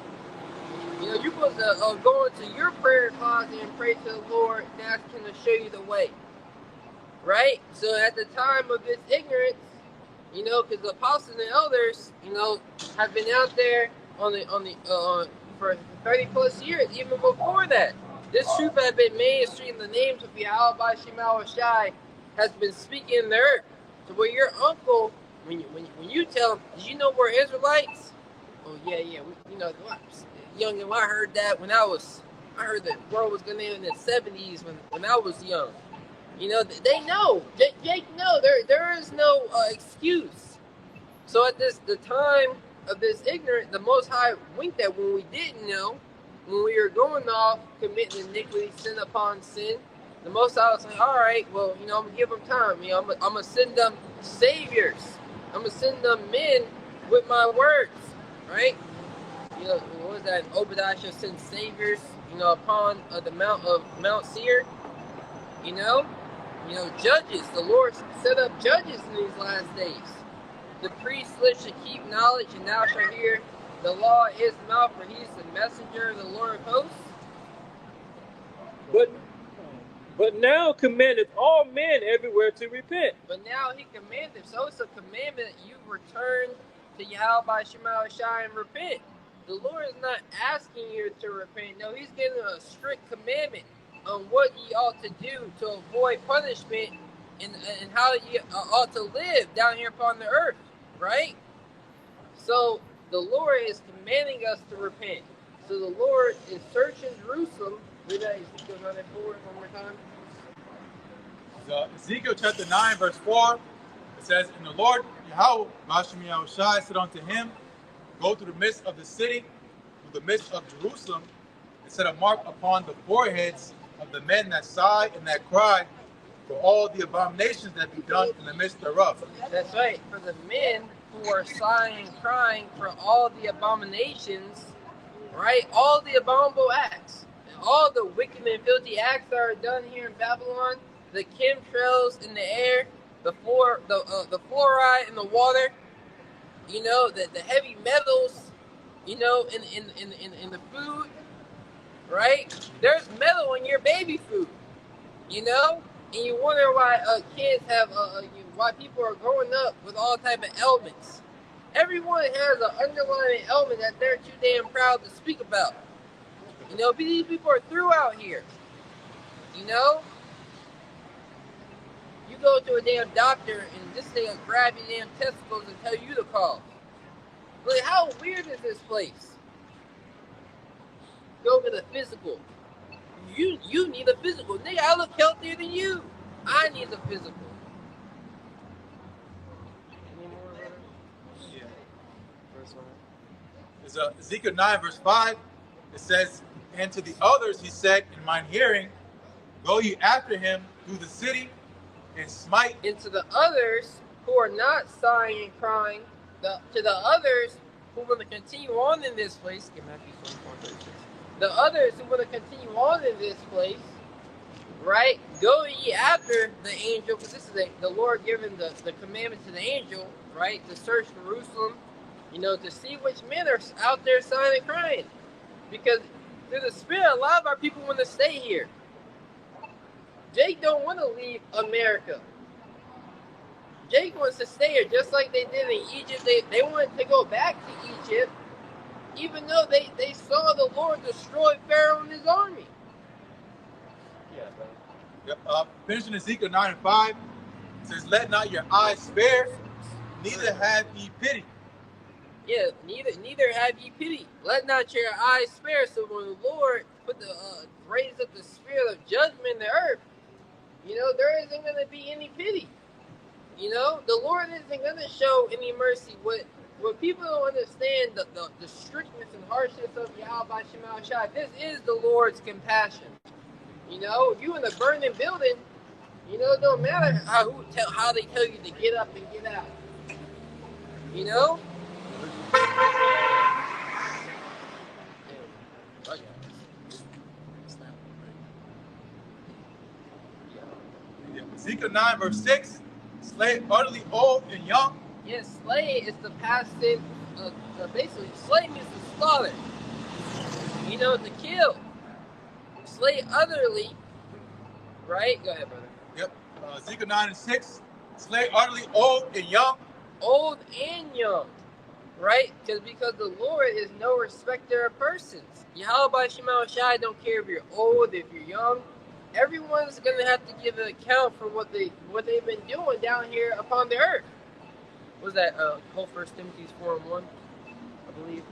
You're supposed to go into your prayer closet and pray to the Lord and ask Him to show you the way. Right? So at the time of this ignorance, because the apostles and elders, have been out there for 30 plus years, even before that. This truth had been mainstream. The names of Yahweh Shema Shai has been speaking in the earth. So where your uncle, when you tell him, did you know we're Israelites? Oh yeah. Young and I heard that I heard the world was gonna end in the 70s when I was young. They know. Jake know. There is no excuse. So at the time of this ignorance, the Most High winked at when we didn't know, when we were going off committing iniquity, sin upon sin. The Most High was like, all right, well, I'm gonna give them time. I'm gonna send them saviors. I'm gonna send them men with my words, right? What was that? Obadiah shall send saviors, upon the Mount Seir. Judges. The Lord set up judges in these last days. The priest lips should keep knowledge, and thou shalt hear the law in his mouth, for he is the messenger of the Lord of hosts. But now commandeth all men everywhere to repent. But now he commandeth. So it's a commandment that you return to Yahweh Shema Shai and repent. The Lord is not asking you to repent. No, He's giving a strict commandment on what ye ought to do to avoid punishment and how ye ought to live down here upon the earth, right? So the Lord is commanding us to repent. So the Lord is searching Jerusalem. Read that Ezekiel 9:4 one more time. Ezekiel chapter 9, verse 4. It says, and the Lord Yahweh Bashem Yahushai said unto him, go through the midst of the city, through the midst of Jerusalem, and set a mark upon the foreheads of the men that sigh and that cry for all the abominations that be done in the midst thereof. That's right. For the men who are sighing and crying for all the abominations, right? All the abominable acts, all the wicked and filthy acts that are done here in Babylon, the chemtrails in the air, the fluoride in the water, the heavy metals, in the food, right? There's metal in your baby food, and you wonder why kids have, why people are growing up with all type of ailments. Everyone has an underlying ailment that they're too damn proud to speak about. These people are through out here. You go to a damn doctor and this thing will grab your damn testicles and tell you the cause. Like, how weird is this place? Go get a physical. You need a physical. Nigga, I look healthier than you. I need a physical. Any more? Yeah. Verse 1. It's Ezekiel 9, verse 5. It says, and to the others he said in mine hearing, go ye after him through the city and smite. And to the others who are not sighing and crying, to the others who want to continue on in this place, the others who want to continue on in this place, right? Go ye after the angel, because this is the Lord giving the commandment to the angel, right? To search Jerusalem, to see which men are out there sighing and crying. Because through the Spirit, a lot of our people want to stay here. Jake don't want to leave America. Jake wants to stay here just like they did in Egypt. They wanted to go back to Egypt, even though they saw the Lord destroy Pharaoh and his army. Yep. Finishing Ezekiel 9 and 5, it says, "Let not your eyes spare, neither have ye pity." Yeah, neither have ye pity. Let not your eyes spare. So when the Lord raised up the spirit of judgment in the earth, there isn't going to be any pity. The Lord isn't going to show any mercy. What people don't understand, the strictness and harshness of Yahweh Shema Shai, this is the Lord's compassion. If you in a burning building, it don't matter how they tell you to get up and get out. Ezekiel 9 verse 6, slay utterly old and young. Yes, slay is the past tense. Basically, slay means to slaughter. To kill. Slay utterly. Right? Go ahead, brother. Yep. Ezekiel 9 and 6, slay utterly old and young. Old and young. Right? Because the Lord is no respecter of persons. Yahweh Shema Shai don't care if you're old, if you're young. Everyone's gonna have to give an account for what they've been doing down here upon the earth. What was that? Whole 1 Timothy 4:1, I believe.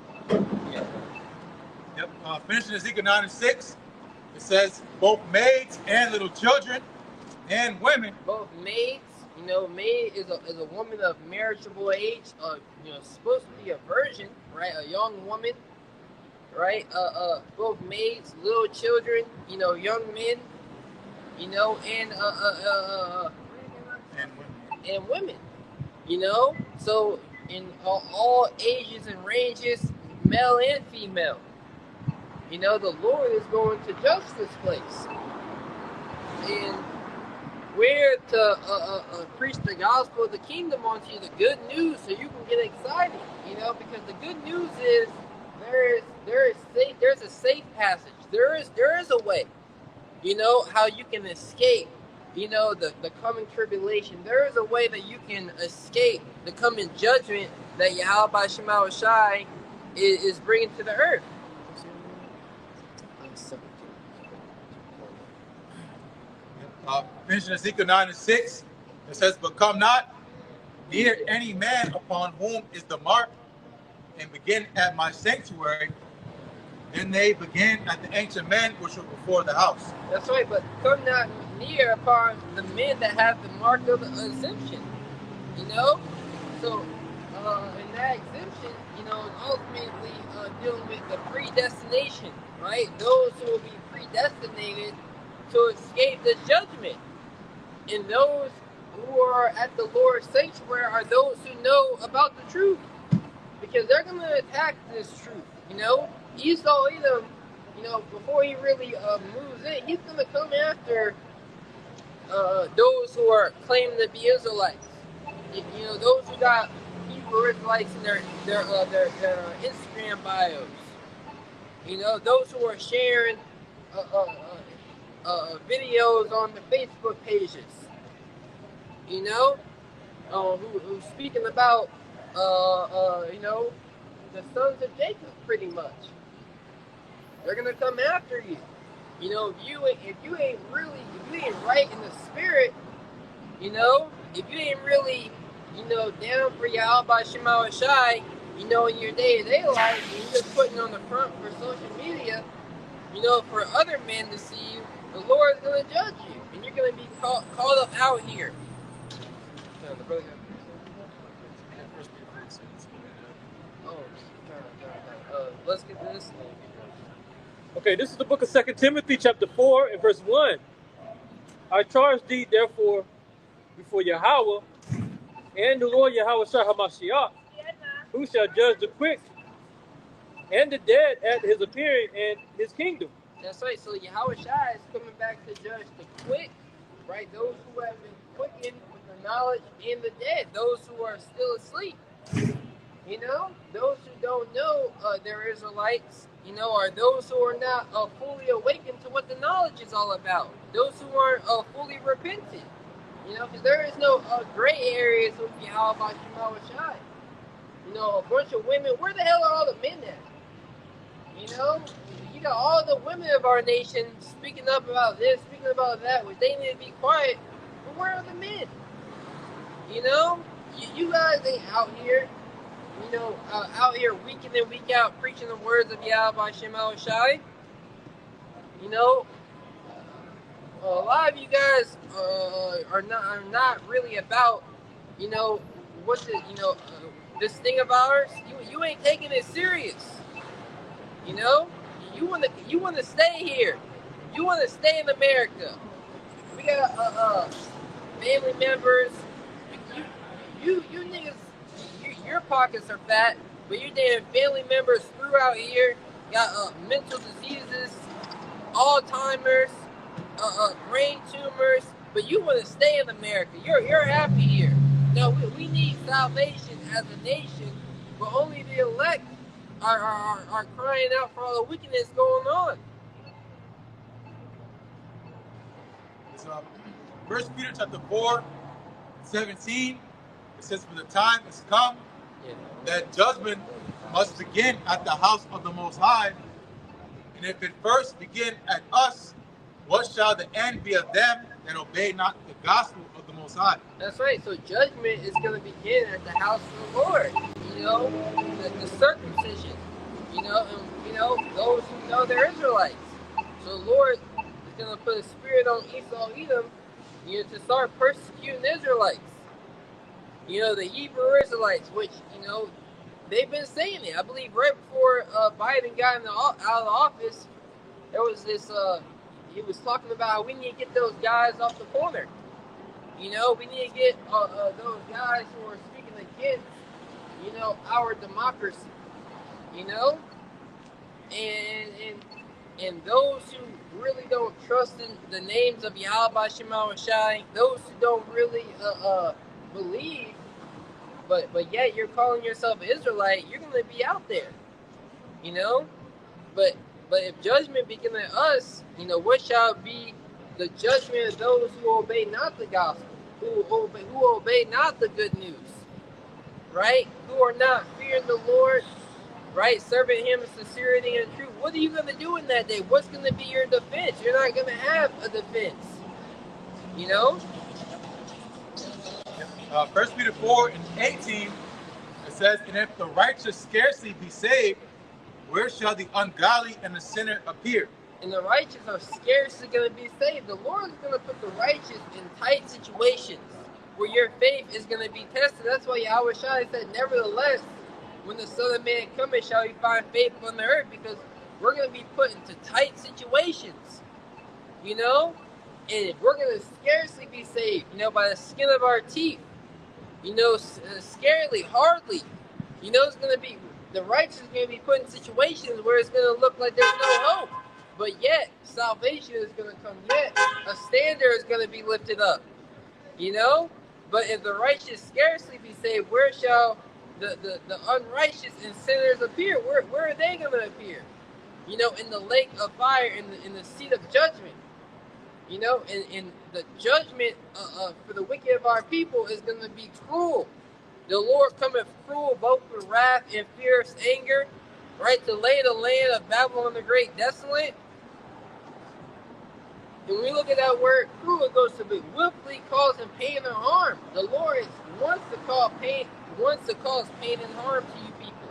Yeah. Yep. Finishing Ezekiel 9 and 6, it says, both maids and little children and women. Both maids. Maid is a woman of marriageable age. Supposed to be a virgin, right? A young woman, right? Both maids, little children, young men, and women. So in all ages and ranges, male and female. The Lord is going to judge this place, and we're to preach the gospel of the kingdom onto you, the good news, so you can get excited. Because the good news is there's a safe passage. There is a way. How you can escape. The coming tribulation. There is a way that you can escape the coming judgment that Yahweh Shema Shai is bringing to the earth. Finishing Ezekiel 9 and 6, it says, but come not near any man upon whom is the mark, and begin at my sanctuary. Then they begin at the ancient men which were before the house. That's right, but come not near upon the men that have the mark of the exemption. So in that exemption, ultimately dealing with the predestination, right? Those who will be predestinated to escape the judgment. And those who are at the Lord's sanctuary are those who know about the truth. Because they're going to attack this truth, Esau, Edom, before he really moves in, he's going to come after those who are claiming to be Israelites. Those who got Hebrew Israelites in their Instagram bios. Those who are sharing videos on the Facebook pages. Who's speaking about the sons of Jacob, pretty much. They're gonna come after you. If you ain't right in the spirit, if you ain't really, down for Yahweh Shema Shai, in your day-to-day life, and you're just putting on the front for social media, for other men to see you, the Lord is gonna judge you, and you're gonna be called up out here. Let's get this. Okay, this is the book of 2 Timothy chapter 4 and verse 1. I charge thee therefore before Yahweh and the Lord Yahweh Shai HaMashiach, who shall judge the quick and the dead at his appearing and his kingdom. That's right. So Yahweh Shai is coming back to judge the quick, right? Those who have been quickened with the knowledge and the dead, those who are still asleep. You know, those who don't know they're Israelites, you know, are those who are not fully awakened to what the knowledge is all about. Those who aren't fully repentant. You know, because there is no gray areas with Yahweh Shema Shai. You know, a bunch of women. Where the hell are all the men at? You know, you got all the women of our nation speaking up about this, speaking about that, which they need to be quiet. But where are the men? You know, you guys ain't out here. You know, out here week in and week out preaching the words of Yahweh Shema Shai. You know, a lot of you guys are not really about, you know, this thing of ours. You ain't taking it serious. You know, you wanna stay here. You wanna stay in America. We got family members. You niggas, your pockets are fat, but your damn family members throughout here got mental diseases, Alzheimer's, brain tumors, but you want to stay in America. You're happy here. No, we need salvation as a nation, but only the elect are crying out for all the wickedness going on. It's 1 Peter chapter 4, 17. It says, "For the time has come that judgment must begin at the house of the Most High. And if it first begin at us, what shall the end be of them that obey not the gospel of the Most High?" That's right. So judgment is going to begin at the house of the Lord. You know, the circumcision. You know, and you know those who know they're Israelites. So the Lord is going to put a spirit on Esau, Edom, you know, to start persecuting Israelites. You know, the Hebrew Israelites, which, you know, they've been saying it. I believe right before Biden got out of the office, there was this, he was talking about how we need to get those guys off the corner. You know, we need to get those guys who are speaking against, you know, our democracy. You know? And those who really don't trust in the names of Yahweh Shema Shai, those who don't really believe, but yet you're calling yourself an Israelite, you're going to be out there, you know. But if judgment begin at us, you know, what shall be the judgment of those who obey not the gospel, who obey not the good news, right? Who are not fearing the Lord, right? Serving Him in sincerity and truth. What are you going to do in that day? What's going to be your defense? You're not going to have a defense, you know. 1 Peter 4 and 18, it says, "And if the righteous scarcely be saved, where shall the ungodly and the sinner appear?" And the righteous are scarcely going to be saved. The Lord is going to put the righteous in tight situations where your faith is going to be tested. That's why Yahweh Shai said, "Nevertheless, when the Son of Man cometh, shall he find faith on the earth," because we're going to be put into tight situations, you know? And we're going to scarcely be saved, you know, by the skin of our teeth. You know, scarcely, hardly. You know, it's going to be, the righteous is going to be put in situations where it's going to look like there's no hope. But yet, salvation is going to come. Yet, a standard is going to be lifted up. You know? But if the righteous scarcely be saved, where shall the unrighteous and sinners appear? Where are they going to appear? You know, in the lake of fire, in the seat of judgment. You know, and the judgment for the wicked of our people is going to be cruel. The Lord cometh cruel, both with wrath and fierce anger, right, to lay the land of Babylon the Great desolate. And when we look at that word cruel, it goes to be willfully causing pain or harm. The Lord wants to cause pain and harm to you people,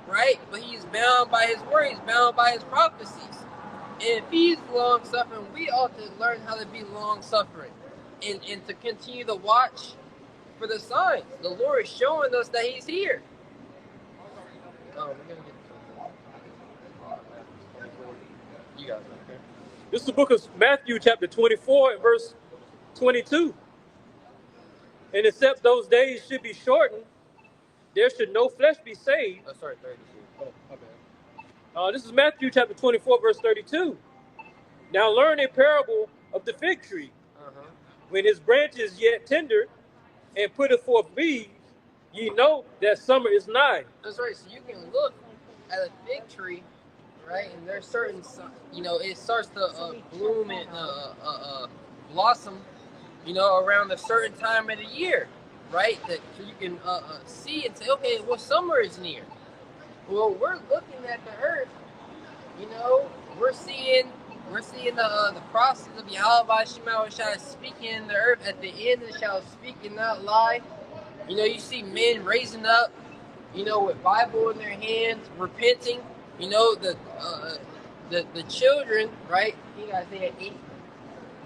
right? But He's bound by His word. He's bound by His prophecies. And if He's long-suffering, we ought to learn how to be long-suffering and to continue to watch for the signs. The Lord is showing us that He's here. Oh, we're going to get you guys, okay? This is the book of Matthew, chapter 24, and verse 22. "And except those days should be shortened, there should no flesh be saved." Oh, sorry, 32. Oh, my bad. This is Matthew, chapter 24, verse 32. Now learn a parable of the fig tree. Uh-huh. When his branch is yet tender and putteth forth leaves, ye know that summer is nigh. That's right. So you can look at a fig tree, right? And there's certain, it starts to bloom and blossom, around a certain time of the year, right? That so you can see and say, okay, well, summer is near. Well, we're looking at the earth, we're seeing the process of Yahweh Shema shall speaking in the earth. At the end, it shall speak and not lie. You see men raising up, with Bible in their hands, repenting. The children, right? You guys say 8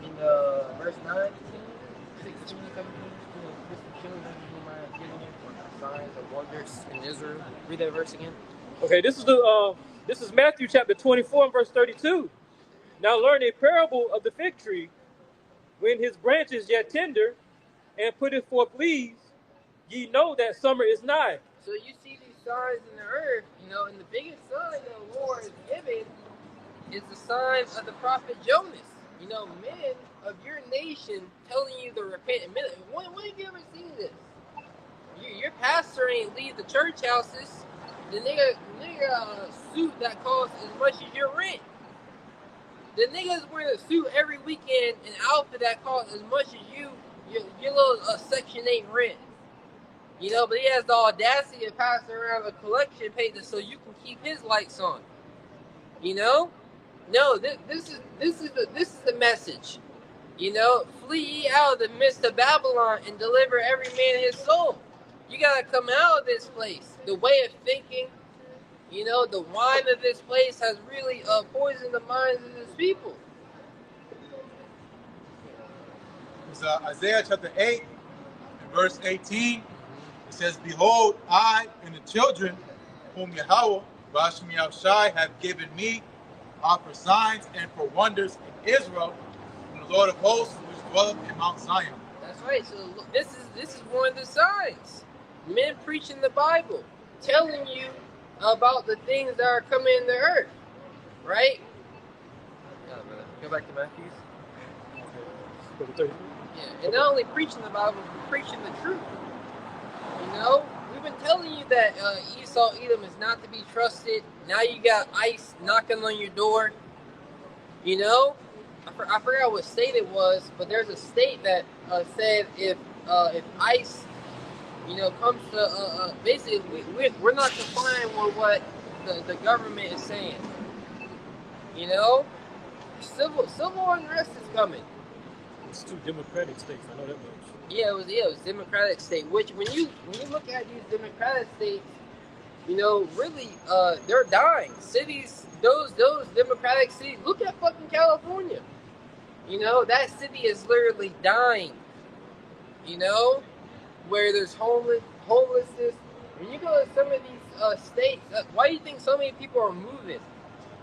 in verse 9, 16, 17. The children whom I have given you for signs and wonders in Israel. Read that verse again. Okay, this is Matthew chapter 24 and verse 32. Now learn a parable of the fig tree. When his branch is yet tender and putteth forth leaves, ye know that summer is nigh. So you see these signs in the earth, and the biggest sign the Lord is giving is the sign of the prophet Jonas. Men of your nation telling you to repent. When have you ever seen this? Your pastor ain't leave the church houses. The nigga suit that costs as much as your rent. The nigga's wearing a suit every weekend, an outfit that costs as much as your little Section 8 rent. But he has the audacity of passing around a collection plate so you can keep his lights on. No, this is the message. Flee ye out of the midst of Babylon and deliver every man his soul. You gotta come out of this place. The way of thinking, the wine of this place has really poisoned the minds of this people. It's Isaiah chapter 8, and verse 18. It says, "Behold, I and the children whom Yahweh, Bashim Yahushai, have given me, are for signs and for wonders in Israel, from the Lord of hosts, which dwelleth in Mount Zion." That's right. So this is one of the signs. Men preaching the Bible, telling you about the things that are coming in the earth, right? Go back to Matthew. Yeah, and not only preaching the Bible, but preaching the truth. We've been telling you that Esau, Edom is not to be trusted. Now you got ICE knocking on your door. I forgot what state it was, but there's a state that said if ICE, comes to basically we're not complying with what the government is saying. Civil unrest is coming. It's 2 Democratic states, I know that much. Yeah, it was Democratic state. Which when you look at these Democratic states, really they're dying. Cities, those Democratic cities. Look at fucking California. That city is literally dying. Where there's homelessness. When you go to some of these states, why do you think so many people are moving?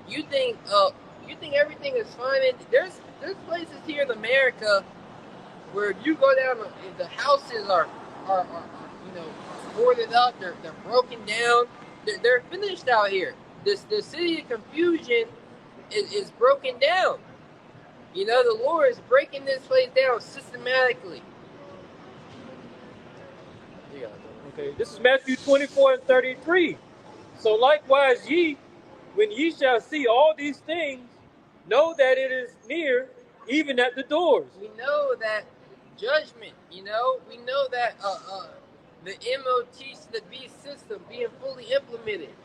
You think everything is fine? There's places here in America where you go down, the houses are boarded up, they're broken down, they're finished out here. The city of confusion is broken down. The Lord is breaking this place down systematically. Okay, this is Matthew 24 and 33. So likewise ye, when ye shall see all these things, know that it is near, even at the doors. We know that judgment, we know that the MOT to the beast system being fully implemented,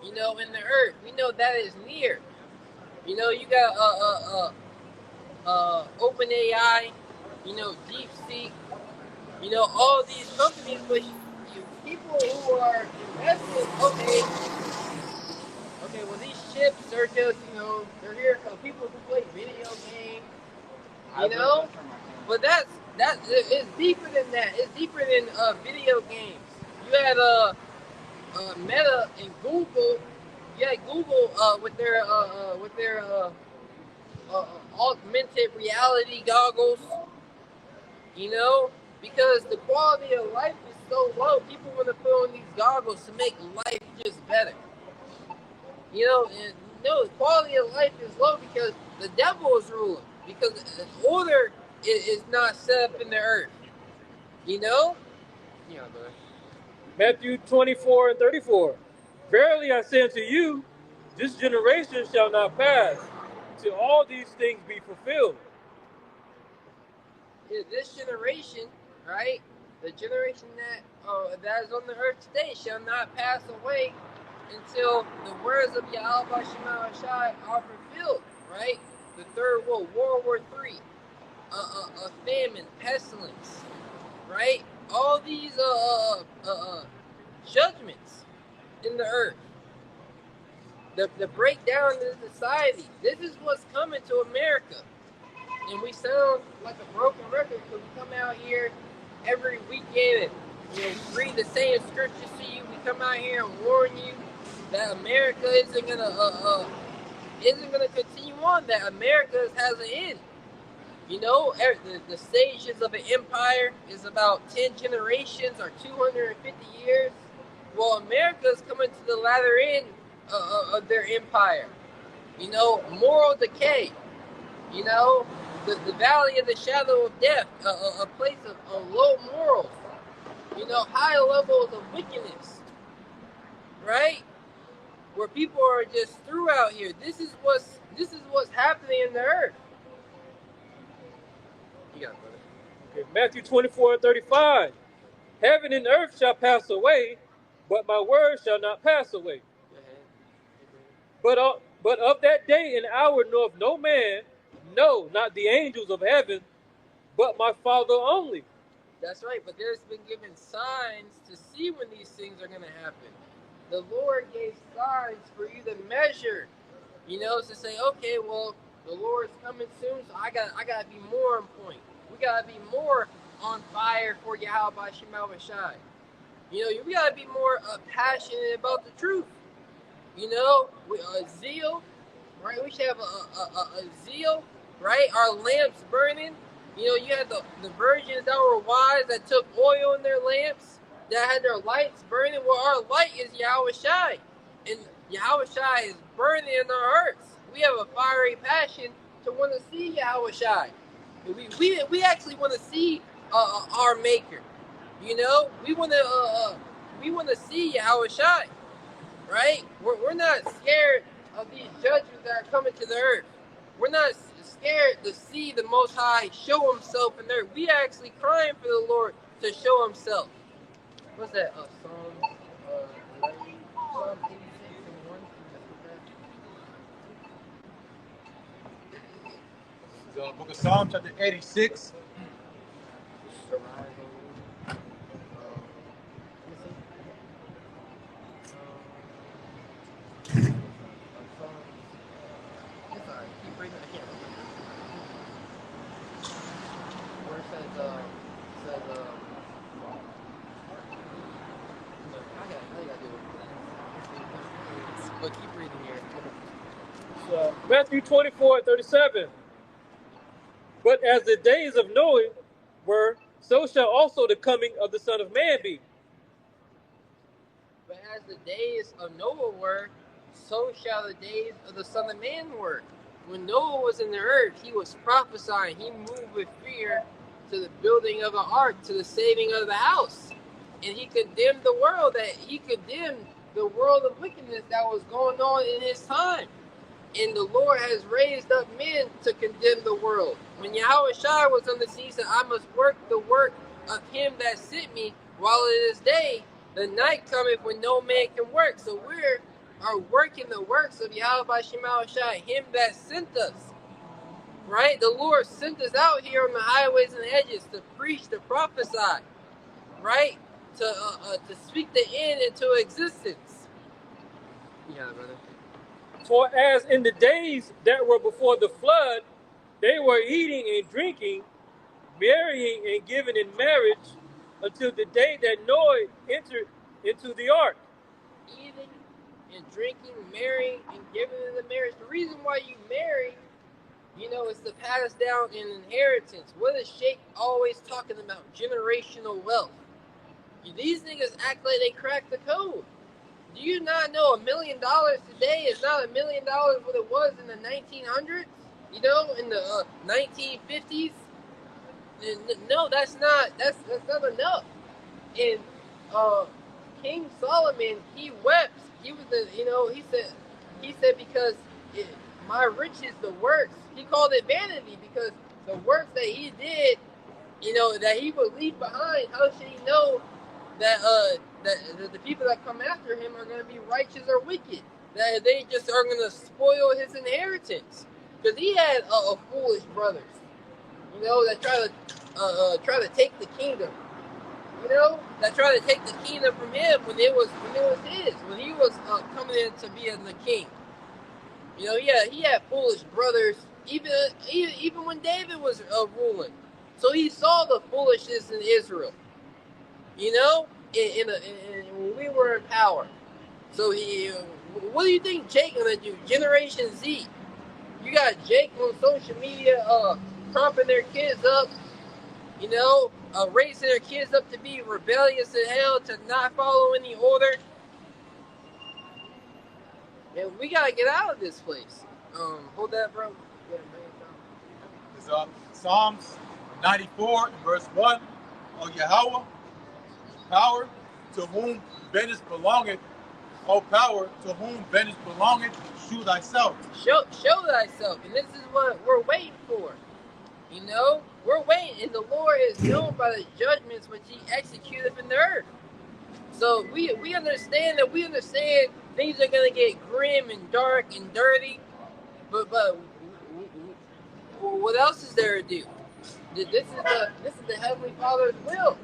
in the earth. We know that is near. You got OpenAI, DeepSeek, all these companies, but people who are invested, okay, well these chips are just, they're here for people who play video games, but it's deeper than that. It's deeper than video games. You had Meta and Google. You had Google with their augmented reality goggles. Because the quality of life is so low, people want to put on these goggles to make life just better. The quality of life is low because the devil is ruling because order is not set up in the earth. You know? Yeah, brother. Matthew 24 and 34. Verily I say unto you, this generation shall not pass till all these things be fulfilled. This generation, right? The generation that is on the earth today shall not pass away until the words of Yahweh Shema Shai are fulfilled, right? The third world, World War III, a famine, pestilence, right? All these judgments in the earth, the breakdown of the society. This is what's coming to America. And we sound like a broken record because we come out here every weekend and read the same scriptures to you. We come out here and warn you that America isn't gonna continue on. That America has an end. You know, the stages of an empire is about 10 generations or 250 years. Well, America is coming to the latter end of their empire. You know, moral decay. You know, the valley of the shadow of death, a place of low morals. You know, high levels of wickedness. Right? Where people are just through out here. This is what's happening in the earth. You got it, brother. Okay, Matthew 24 and 35. Heaven and earth shall pass away, but my word shall not pass away. Go ahead. But of that day and hour knoweth no man, no, not the angels of heaven, but my Father only. That's right, but there's been given signs to see when these things are going to happen. The Lord gave signs for you to measure, you know, to say, okay, well, the Lord's coming soon, so I got to be more on point. We got to be more on fire for Yahweh Shema Shai. You know, we got to be more passionate about the truth. You know, zeal, right? We should have a zeal, right? Our lamps burning. You know, you had the virgins that were wise that took oil in their lamps, that had their lights burning. Well, our light is Yahweh Shai. And Yahweh Shai is burning in our hearts. We have a fiery passion to want to see Yahweh Shai. We actually want to see our Maker. You know, we want to see Yahweh Shai. Right? We're not scared of these judgments that are coming to the earth. We're not scared to see the Most High show Himself in the earth. We are actually crying for the Lord to show Himself. What's that? Psalm 86 and 1. The book of Psalms, chapter 86. But keep reading here. Matthew 24 and 37. But as the days of Noah were, so shall also the coming of the Son of Man be. But as the days of Noah were, so shall the days of the Son of Man were. When Noah was in the earth, he was prophesying. He moved with fear to the building of an ark, to the saving of the house. And he condemned the world, the world of wickedness that was going on in his time. And the Lord has raised up men to condemn the world. When Yahweh Shai was on the sea, he said, I must work the work of him that sent me while it is day. The night cometh when no man can work. So we are working the works of Yahweh Shema Shai, him that sent us. Right? The Lord sent us out here on the highways and edges to preach, to prophesy. Right? To speak the end into existence. Yeah, brother. For as in the days that were before the flood, they were eating and drinking, marrying and giving in marriage, until the day that Noah entered into the ark. Eating and drinking, marrying and giving in the marriage. The reason why you marry, you know, is to pass down an inheritance. What is Sheikh always talking about? Generational wealth. These niggas act like they cracked the code. Do you not know $1 million today is not $1 million what it was in the 1900s? You know, in the 1950s. No, that's not enough. And King Solomon, he wept. He was he said because my riches, the works, he called it vanity because the works that he did, that he would leave behind. How should he know that that the people that come after him are going to be righteous or wicked? That they just are going to spoil his inheritance because he had foolish brothers, that try to take the kingdom. That tried to take the kingdom from him when it was his, when he was coming in to be the king. He had foolish brothers, even when David was ruling. So he saw the foolishness in Israel. When we were in power. So what do you think Jake gonna do? Generation Z. You got Jake on social media, prompting their kids up. Raising their kids up to be rebellious as hell, to not follow any order. And we gotta get out of this place. Hold that, bro. It's Psalms 94, verse 1. O Yahweh, power to whom vengeance belongeth. O power to whom vengeance belongeth, shew thyself. Show thyself. And this is what we're waiting for. We're waiting, and the Lord is known by the judgments which he executeth in the earth. So we understand things are going to get grim and dark and dirty, but what else is there to do? This is the Heavenly Father's will.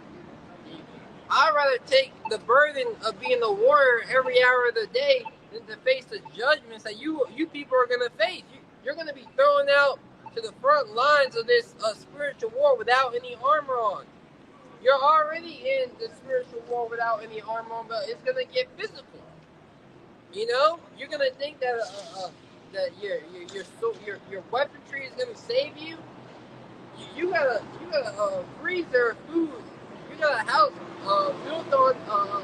I'd rather take the burden of being a warrior every hour of the day than to face the judgments that you people are going to face. You're going to be thrown out to the front lines of this spiritual war without any armor on. You're already in the spiritual war without any armor on, but it's gonna get physical. You're gonna think that that your weaponry is gonna save you. You got a freezer of food. You got a house built on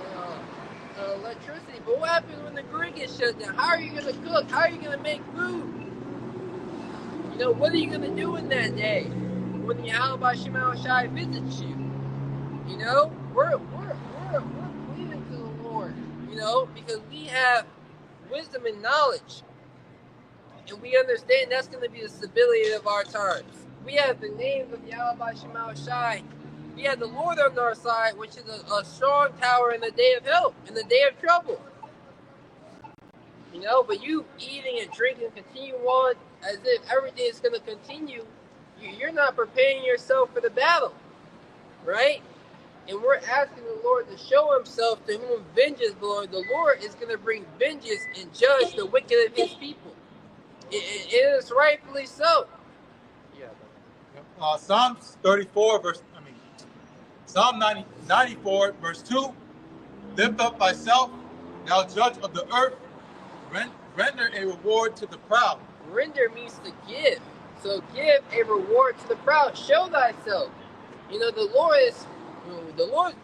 electricity. But what happens when the grid gets shut down? How are you gonna cook? How are you gonna make food? What are you going to do in that day when the Yahweh Shema Shai visits you? We're pleading to the Lord, because we have wisdom and knowledge. And we understand that's going to be the stability of our times. We have the names of Yahweh Shema Shai. We have the Lord on our side, which is a strong tower in the day of help, in the day of trouble. But you eating and drinking, continue on as if everything is going to continue. You're not preparing yourself for the battle, right? And we're asking the Lord to show himself to whom vengeance belongs. The Lord is going to bring vengeance and judge the wicked of his people. It is rightfully so. Yeah. Psalm 94, verse 2. Lift up thyself, thou judge of the earth. Render a reward to the proud. Render means to give. So give a reward to the proud. Show thyself. The Lord is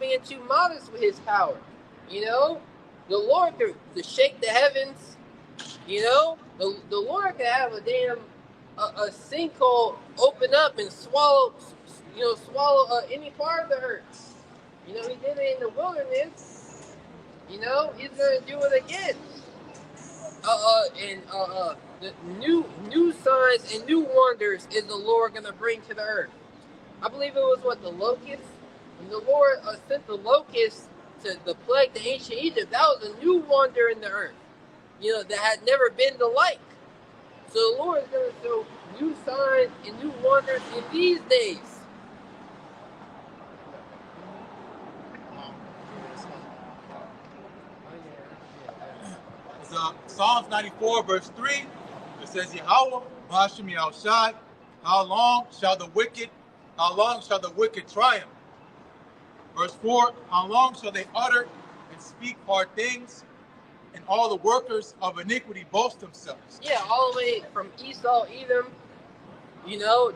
being too modest with his power. The Lord could shake the heavens. The Lord could have a sinkhole open up and swallow any part of the earth. He did it in the wilderness. He's going to do it again. The new signs and new wonders is the Lord going to bring to the earth. I believe it was the locusts. When the Lord sent the locusts to the plague to ancient Egypt, that was a new wonder in the earth. That had never been the like. So the Lord is going to show new signs and new wonders in these days. Psalms 94, verse 3, it says, Yahweh, Hashem Yahushai, how long shall the wicked triumph? Verse 4, how long shall they utter and speak hard things, and all the workers of iniquity boast themselves? Yeah, all the way from Esau, Edom,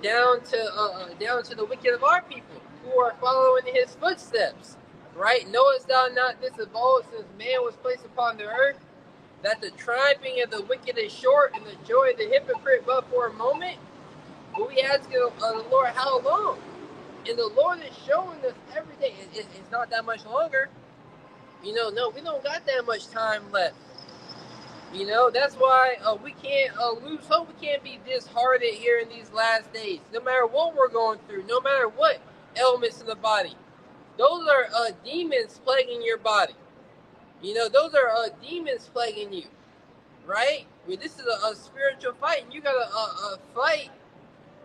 down to the wicked of our people who are following his footsteps. Right? Knowest thou not this of old, since man was placed upon the earth, that the triumphing of the wicked is short, and the joy of the hypocrite but for a moment? But we ask the Lord, how long? And the Lord is showing us every day. It's not that much longer. No, we don't got that much time left. That's why we can't lose hope. We can't be disheartened here in these last days. No matter what we're going through, no matter what ailments in the body, those are demons plaguing your body. Those are demons plaguing you, right? This is a spiritual fight, and you gotta fight,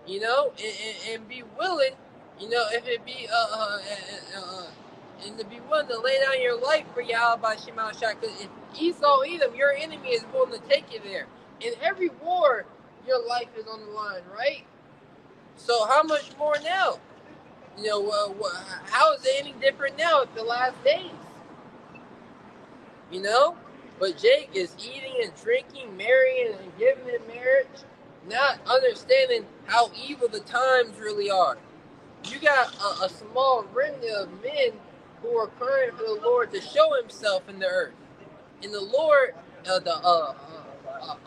and be willing, if it be and to be willing to lay down your life for Yahweh Shema Shai. Because if Esau Edom, your enemy, is willing to take you there. In every war, your life is on the line, right? So how much more now? How is it any different now at the last days? But Jake is eating and drinking, marrying and giving in marriage, not understanding how evil the times really are. You got a small remnant of men who are crying for the Lord to show himself in the earth. And the Lord,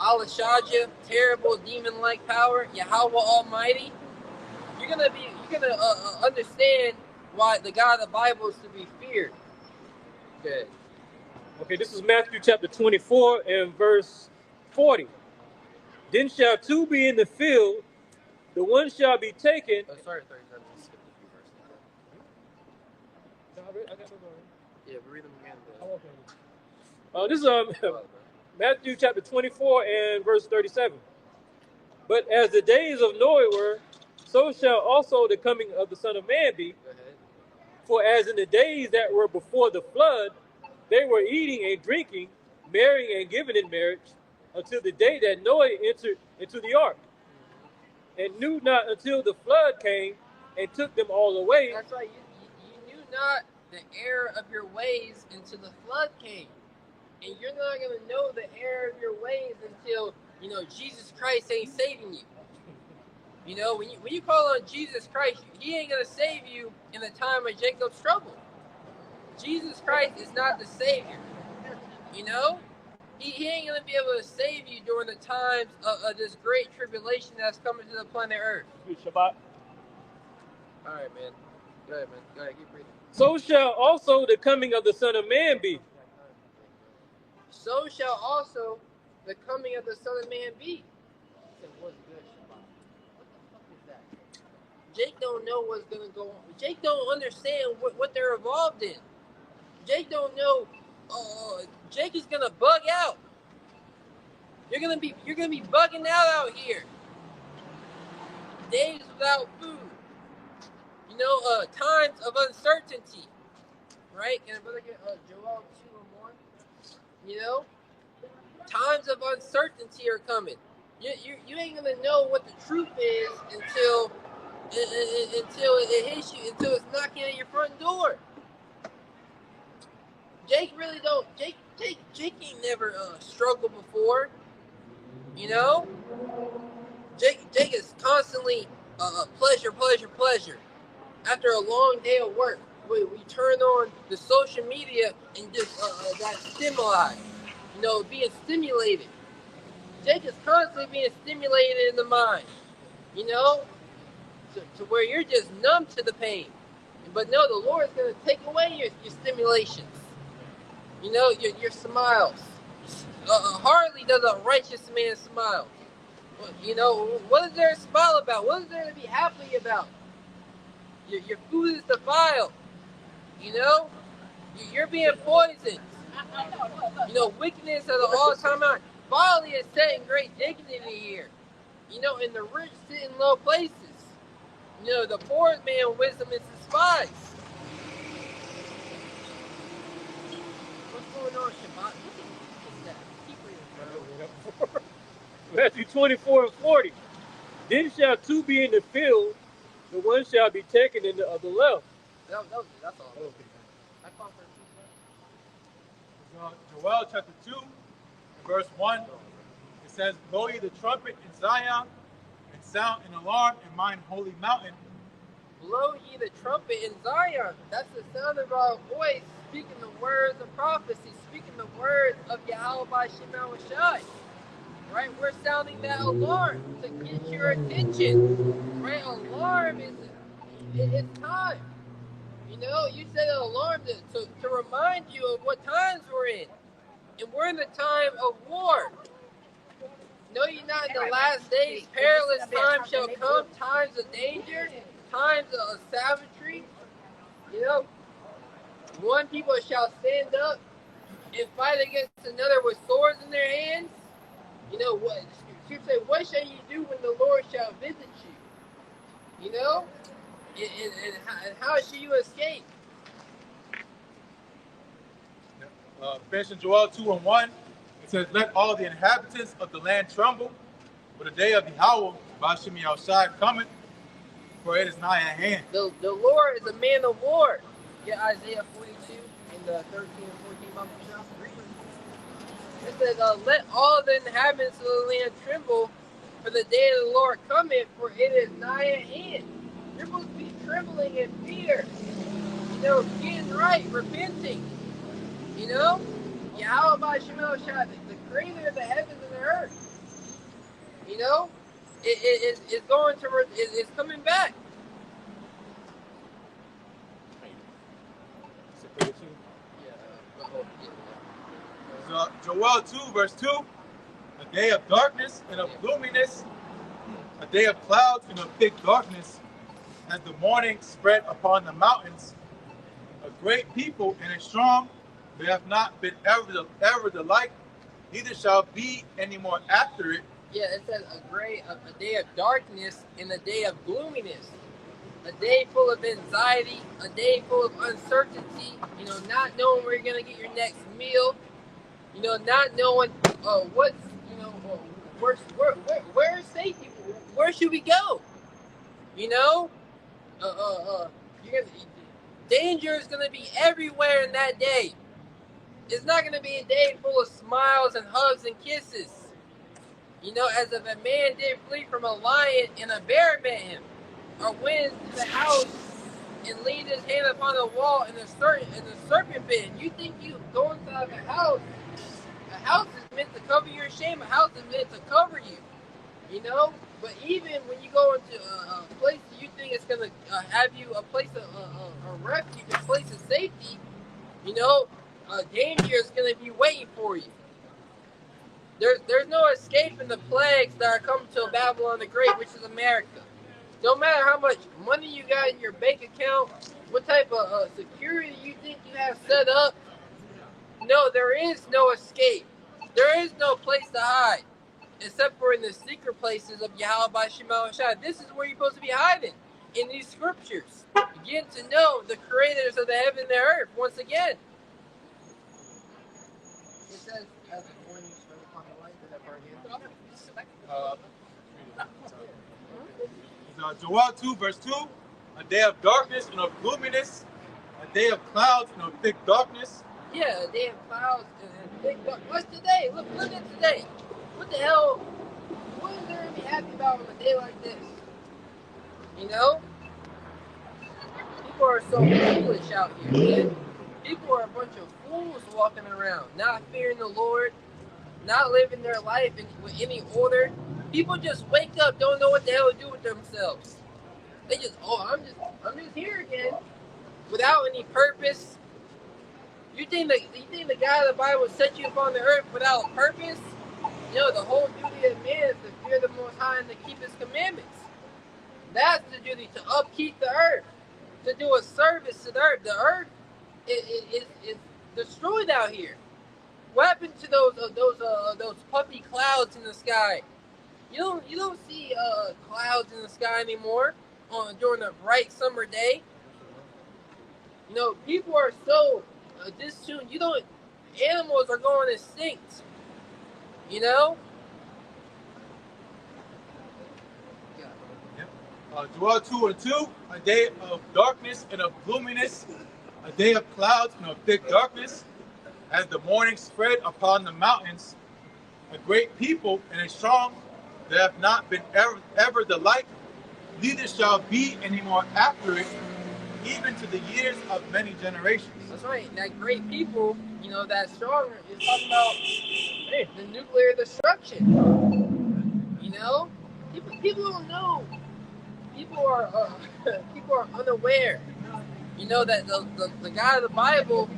Alashajah, terrible demon-like power, Yahweh Almighty, you're gonna understand why the God of the Bible is to be feared. Good. Okay, this is Matthew chapter 24 and verse 40. Then shall two be in the field, the one shall be taken. Oh, sorry, 37. Just skip a few verses. Yeah, read them again. This is Matthew chapter 24 and verse 37. But as the days of Noah were, so shall also the coming of the Son of Man be. Go ahead. For as in the days that were before the flood, they were eating and drinking, marrying and giving in marriage, until the day that Noah entered into the ark, and knew not until the flood came and took them all away. That's right. You knew not the error of your ways until the flood came. And you're not going to know the error of your ways until, Jesus Christ ain't saving you. When you call on Jesus Christ, he ain't going to save you in the time of Jacob's trouble. Jesus Christ is not the Savior. He ain't going to be able to save you during the times of this great tribulation that's coming to the planet Earth. Shabbat. All right, man. Go ahead, man. Go ahead, keep reading. So shall also the coming of the Son of Man be. So shall also the coming of the Son of Man be. He said, what's good, Shabbat? What the fuck is that? Jake don't know what's going to go on. Jake don't understand what they're involved in. Jake don't know. Jake is gonna bug out. You're gonna be bugging out here. Days without food. Times of uncertainty. Right? Can a brother get Joel 2 and 1? Times of uncertainty are coming. You ain't gonna know what the truth is until it hits you, until it's knocking at your front door. Jake really don't. Jake ain't never struggled before. Jake is constantly pleasure. After a long day of work, we turn on the social media and just that stimuli, being stimulated. Jake is constantly being stimulated in the mind, to where you're just numb to the pain. But no, the Lord is going to take away your stimulations. Your smiles. Hardly does a righteous man smile. What is there to smile about? What is there to be happy about? Your food is defiled. You're being poisoned. Wickedness at an all-time high. Folly is set in great dignity here. And the rich sit in low places. The poor man wisdom is despised. What's going on, Shabbat? What's that? Keep reading, bro. Matthew 24 and 40. Then shall two be in the field, the one shall be taken in the other left. That's all. Okay. I thought Joel chapter 2, verse 1. It says, blow ye the trumpet in Zion, and sound an alarm in mine holy mountain. Blow ye the trumpet in Zion. That's the sound of our voice, speaking the words of prophecy, speaking the words of Yahweh by Shema Shai. right? We're sounding that alarm to get your attention, right? Alarm is it's time. You know, you set an alarm to remind you of what times we're in. And we're in the time of war. Know ye not in the last days perilous times shall come, times of danger, times of savagery. You know, one people shall stand up and fight against another with swords in their hands. You know what? Scripture said, "What shall you do when the Lord shall visit you?" You know, and how shall you escape? Finishing Joel 2:1, it says, "Let all the inhabitants of the land tremble, for the day of Yahweh, Bashim Yahushai, cometh, for it is nigh at hand." The Lord is a man of war. Yeah, Isaiah 42 in the 13 and 14 Bible. It says, "Let all the inhabitants of the land tremble, for the day of the Lord cometh, for it is nigh at hand." You're supposed to be trembling in fear. You know, getting right, repenting. You know, Yahweh Bashim Yahushai, the creator of the heavens and the earth. You know, it's going to, it's coming back. So Joel 2:2, "A day of darkness and of gloominess, a day of clouds and of thick darkness, as the morning spread upon the mountains. A great people and a strong, they have not been ever the like, neither shall be any more after it." Yeah, it says a day of darkness and a day of gloominess. A day full of anxiety, a day full of uncertainty, you know, not knowing where you're going to get your next meal, you know, not knowing what's, you know, where's safety? Where should we go? You know, danger is going to be everywhere in that day. It's not going to be a day full of smiles and hugs and kisses. You know, as if a man did flee from a lion and a bear met him, or went into the house and leaned his hand upon the wall and the serpent bit. You think you go inside a house is meant to cover your shame, a house is meant to cover you. You know? But even when you go into a place that you think it's going to have you a place of a refuge, a place of safety, you know, danger is going to be waiting for you. There's no escaping the plagues that are coming to Babylon the Great, which is America. No matter how much money you got in your bank account, what type of security you think you have set up, no, there is no escape. There is no place to hide, except for in the secret places of Yahweh Bashim Yahushai. This is where you're supposed to be hiding, in these scriptures. Begin to know the creators of the heaven and the earth once again. It says, as the morning spread upon the light, that part Joel 2:2, "A day of darkness and of gloominess, a day of clouds and of thick darkness." Yeah, a day of clouds and thick darkness. What's today? Look at today. What the hell? What is there to be happy about on a day like this? You know? People are so foolish out here, man. People are a bunch of fools walking around, not fearing the Lord, not living their life with any order. People just wake up, don't know what the hell to do with themselves. They just, I'm just here again, without any purpose. You think the God of the Bible set you upon the earth without a purpose? You know, the whole duty of man is to fear the Most High and to keep His commandments. That's the duty, to upkeep the earth, to do a service to the earth. The earth is destroyed out here. What happened to those puffy clouds in the sky? You don't see clouds in the sky anymore during a bright summer day. You know, people are so distuned. Animals are going extinct. You know. Joel 2:2, "A day of darkness and of gloominess, a day of clouds and of thick darkness, as the morning spread upon the mountains. A great people and a strong, that have not been ever the like, neither shall be any more after it, even to the years of many generations." That's right. That great people, you know, that strong is talking about the nuclear destruction. know, people don't know. People are people are unaware. You know that the God of the Bible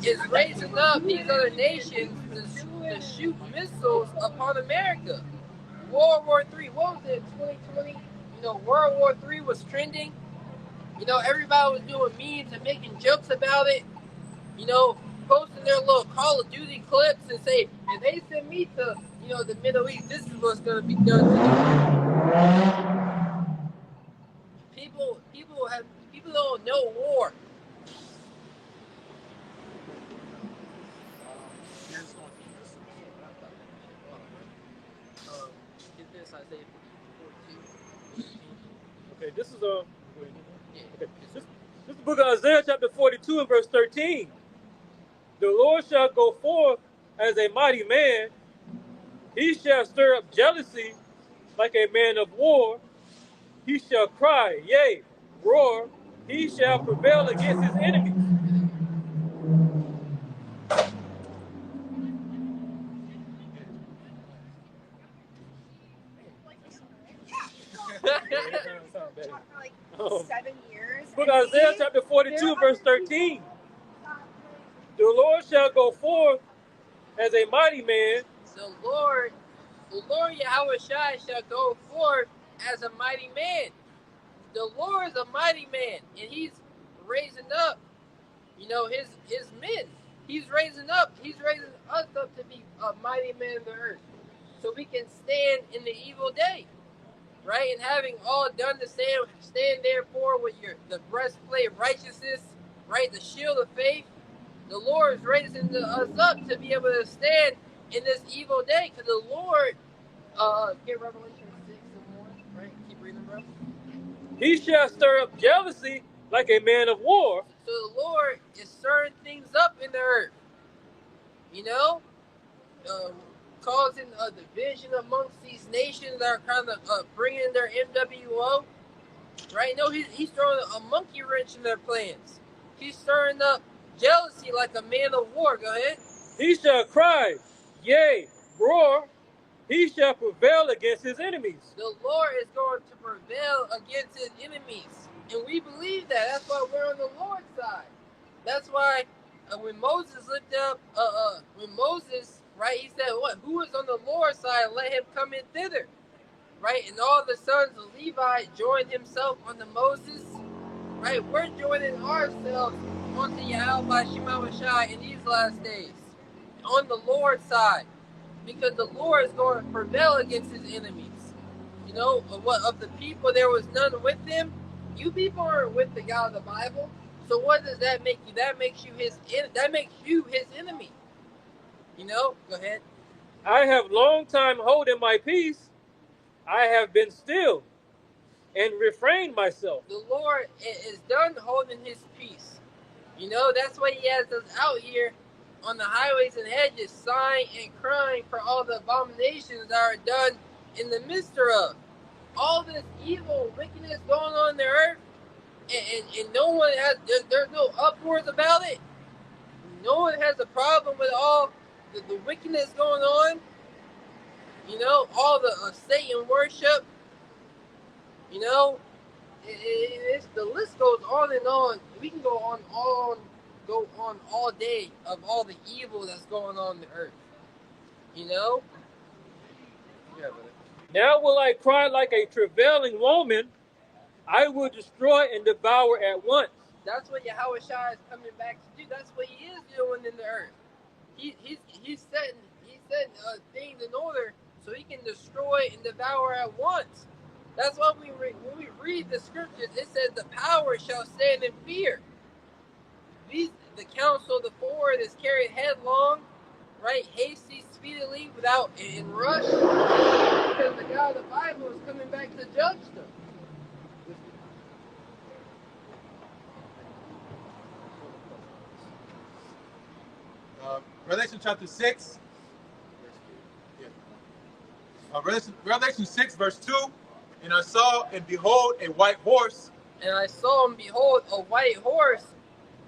is raising up these other nations to shoot missiles upon America. World War III, what was it, 2020? You know, World War III was trending. You know, everybody was doing memes and making jokes about it. You know, posting their little Call of Duty clips and say, if they send me to, you know, the Middle East, this is what's going to be done to them. People don't know war. Get this, Isaiah 42. Okay, this is this is the book of Isaiah chapter 42 and verse 13. The Lord shall go forth as a mighty man. He shall stir up jealousy like a man of war. He shall cry, yea, roar. He shall prevail against his enemies. Like 7 years. Book of Isaiah chapter 42 verse 13. The Lord shall go forth as a mighty man. The Lord Yahweh Shai shall go forth as a mighty man. The Lord is a mighty man, and he's raising up, you know, his men. He's raising us up to be a mighty man of the earth, so we can stand in the evil day, right? And having all done to stand therefore with the breastplate of righteousness, right? The shield of faith. The Lord is raising us up to be able to stand in this evil day, because the Lord, get Revelation 6 and 1, right? Keep reading, bro. He shall stir up jealousy like a man of war. So the Lord is stirring things up in the earth, you know, causing a division amongst these nations that are kind of bringing their MWO, right? No, he's throwing a monkey wrench in their plans. He's stirring up jealousy like a man of war. Go ahead. He shall cry, yea, roar. He shall prevail against his enemies. The Lord is going to prevail against his enemies. And we believe that. That's why we're on the Lord's side. That's why when Moses lifted up, right, he said, what? Who is on the Lord's side? Let him come in thither. Right? And all the sons of Levi joined himself unto Moses. Right? We're joining ourselves onto Yahweh Shema Shai in these last days. On the Lord's side. Because the Lord is going to prevail against his enemies. You know, of the people there was none with him. You people aren't with the God of the Bible. So what does that make you? That makes you his enemy. You know? Go ahead. I have long time holding my peace. I have been still and refrained myself. The Lord is done holding his peace. You know, that's why he has us out here on the highways and hedges, sighing and crying for all the abominations that are done in the midst of. All this evil wickedness going on in the earth, and no one there's no uproars about it. No one has a problem with all the wickedness going on. You know, all the Satan worship. You know, the list goes on and on. We can go on all day of all the evil that's going on the earth. You know? Yeah, brother. Now will I cry like a travailing woman. I will destroy and devour at once. That's what Yahweh Shai is coming back to do. That's what he is doing in the earth. He's setting things in order so he can destroy and devour at once. That's why when we read the scriptures, it says the power shall stand in fear. The counsel of the forward is carried headlong, right? Hasty, speedily, without in rush, because the God of the Bible is coming back to judge them. Revelation chapter 6. Revelation 6 verse 2. And I saw and behold a white horse. And I saw and behold a white horse.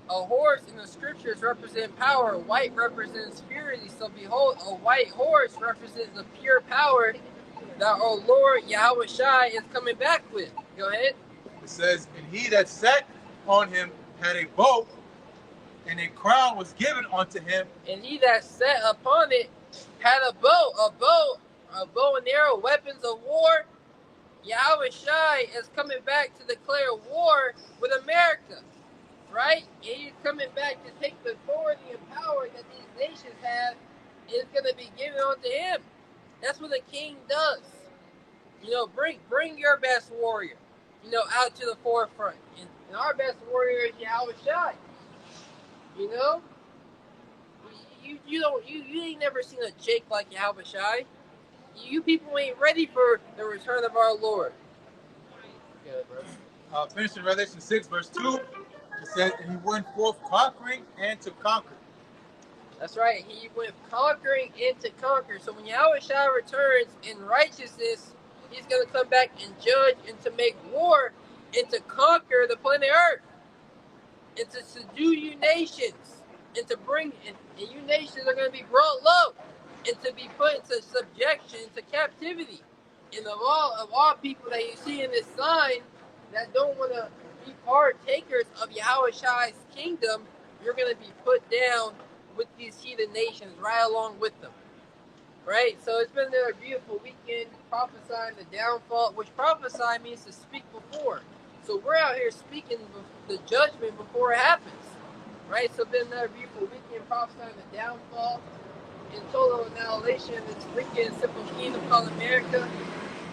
A horse in the scriptures represent power. White represents purity. So behold, a white horse represents the pure power that our Lord Yahweh Shai is coming back with. Go ahead. It says, and he that sat on him had a bow, and a crown was given unto him. And he that sat upon it had a bow and arrow, weapons of war. Yahweh Shai is coming back to declare war with America, right? And he's coming back to take the authority and power that these nations have, and it's going to be given unto him. That's what a king does. You know, bring your best warrior, you know, out to the forefront. And our best warrior is Yahweh Shai. You know? You ain't never seen a Jake like Yahweh Shai. You people ain't ready for the return of our Lord. Okay, bro. Finishing Revelation 6, verse 2, it says, and he went forth conquering and to conquer. That's right. He went conquering and to conquer. So when Yahweh Shai returns in righteousness, he's going to come back and judge and to make war and to conquer the planet Earth and to subdue you nations and to bring, and you nations are going to be brought low and to be put into subjection, into captivity. And of all people that you see in this sign that don't want to be partakers of Yahweh Shai's kingdom, you're going to be put down with these heathen nations right along with them. Right? So it's been a beautiful weekend prophesying the downfall, which prophesy means to speak before. So we're out here speaking the judgment before it happens. Right? So it's been another beautiful weekend prophesying the downfall and total annihilation of this wicked and simple kingdom called America.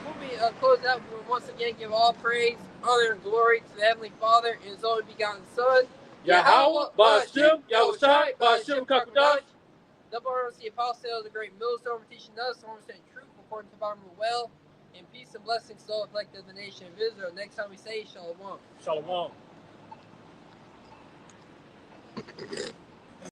We'll be closing out with once again give all praise, honor, and glory to the Heavenly Father and His only begotten Son, Yahweh, Ba'ashem, Yahweh Shai, Ba'ashem, Kakadash. Double honor to the apostles, the great millstone for teaching us, the understanding truth according to the bottom of the well, and peace and blessings to all collected of the nation of Israel. Next time we say Shalom. Shalom.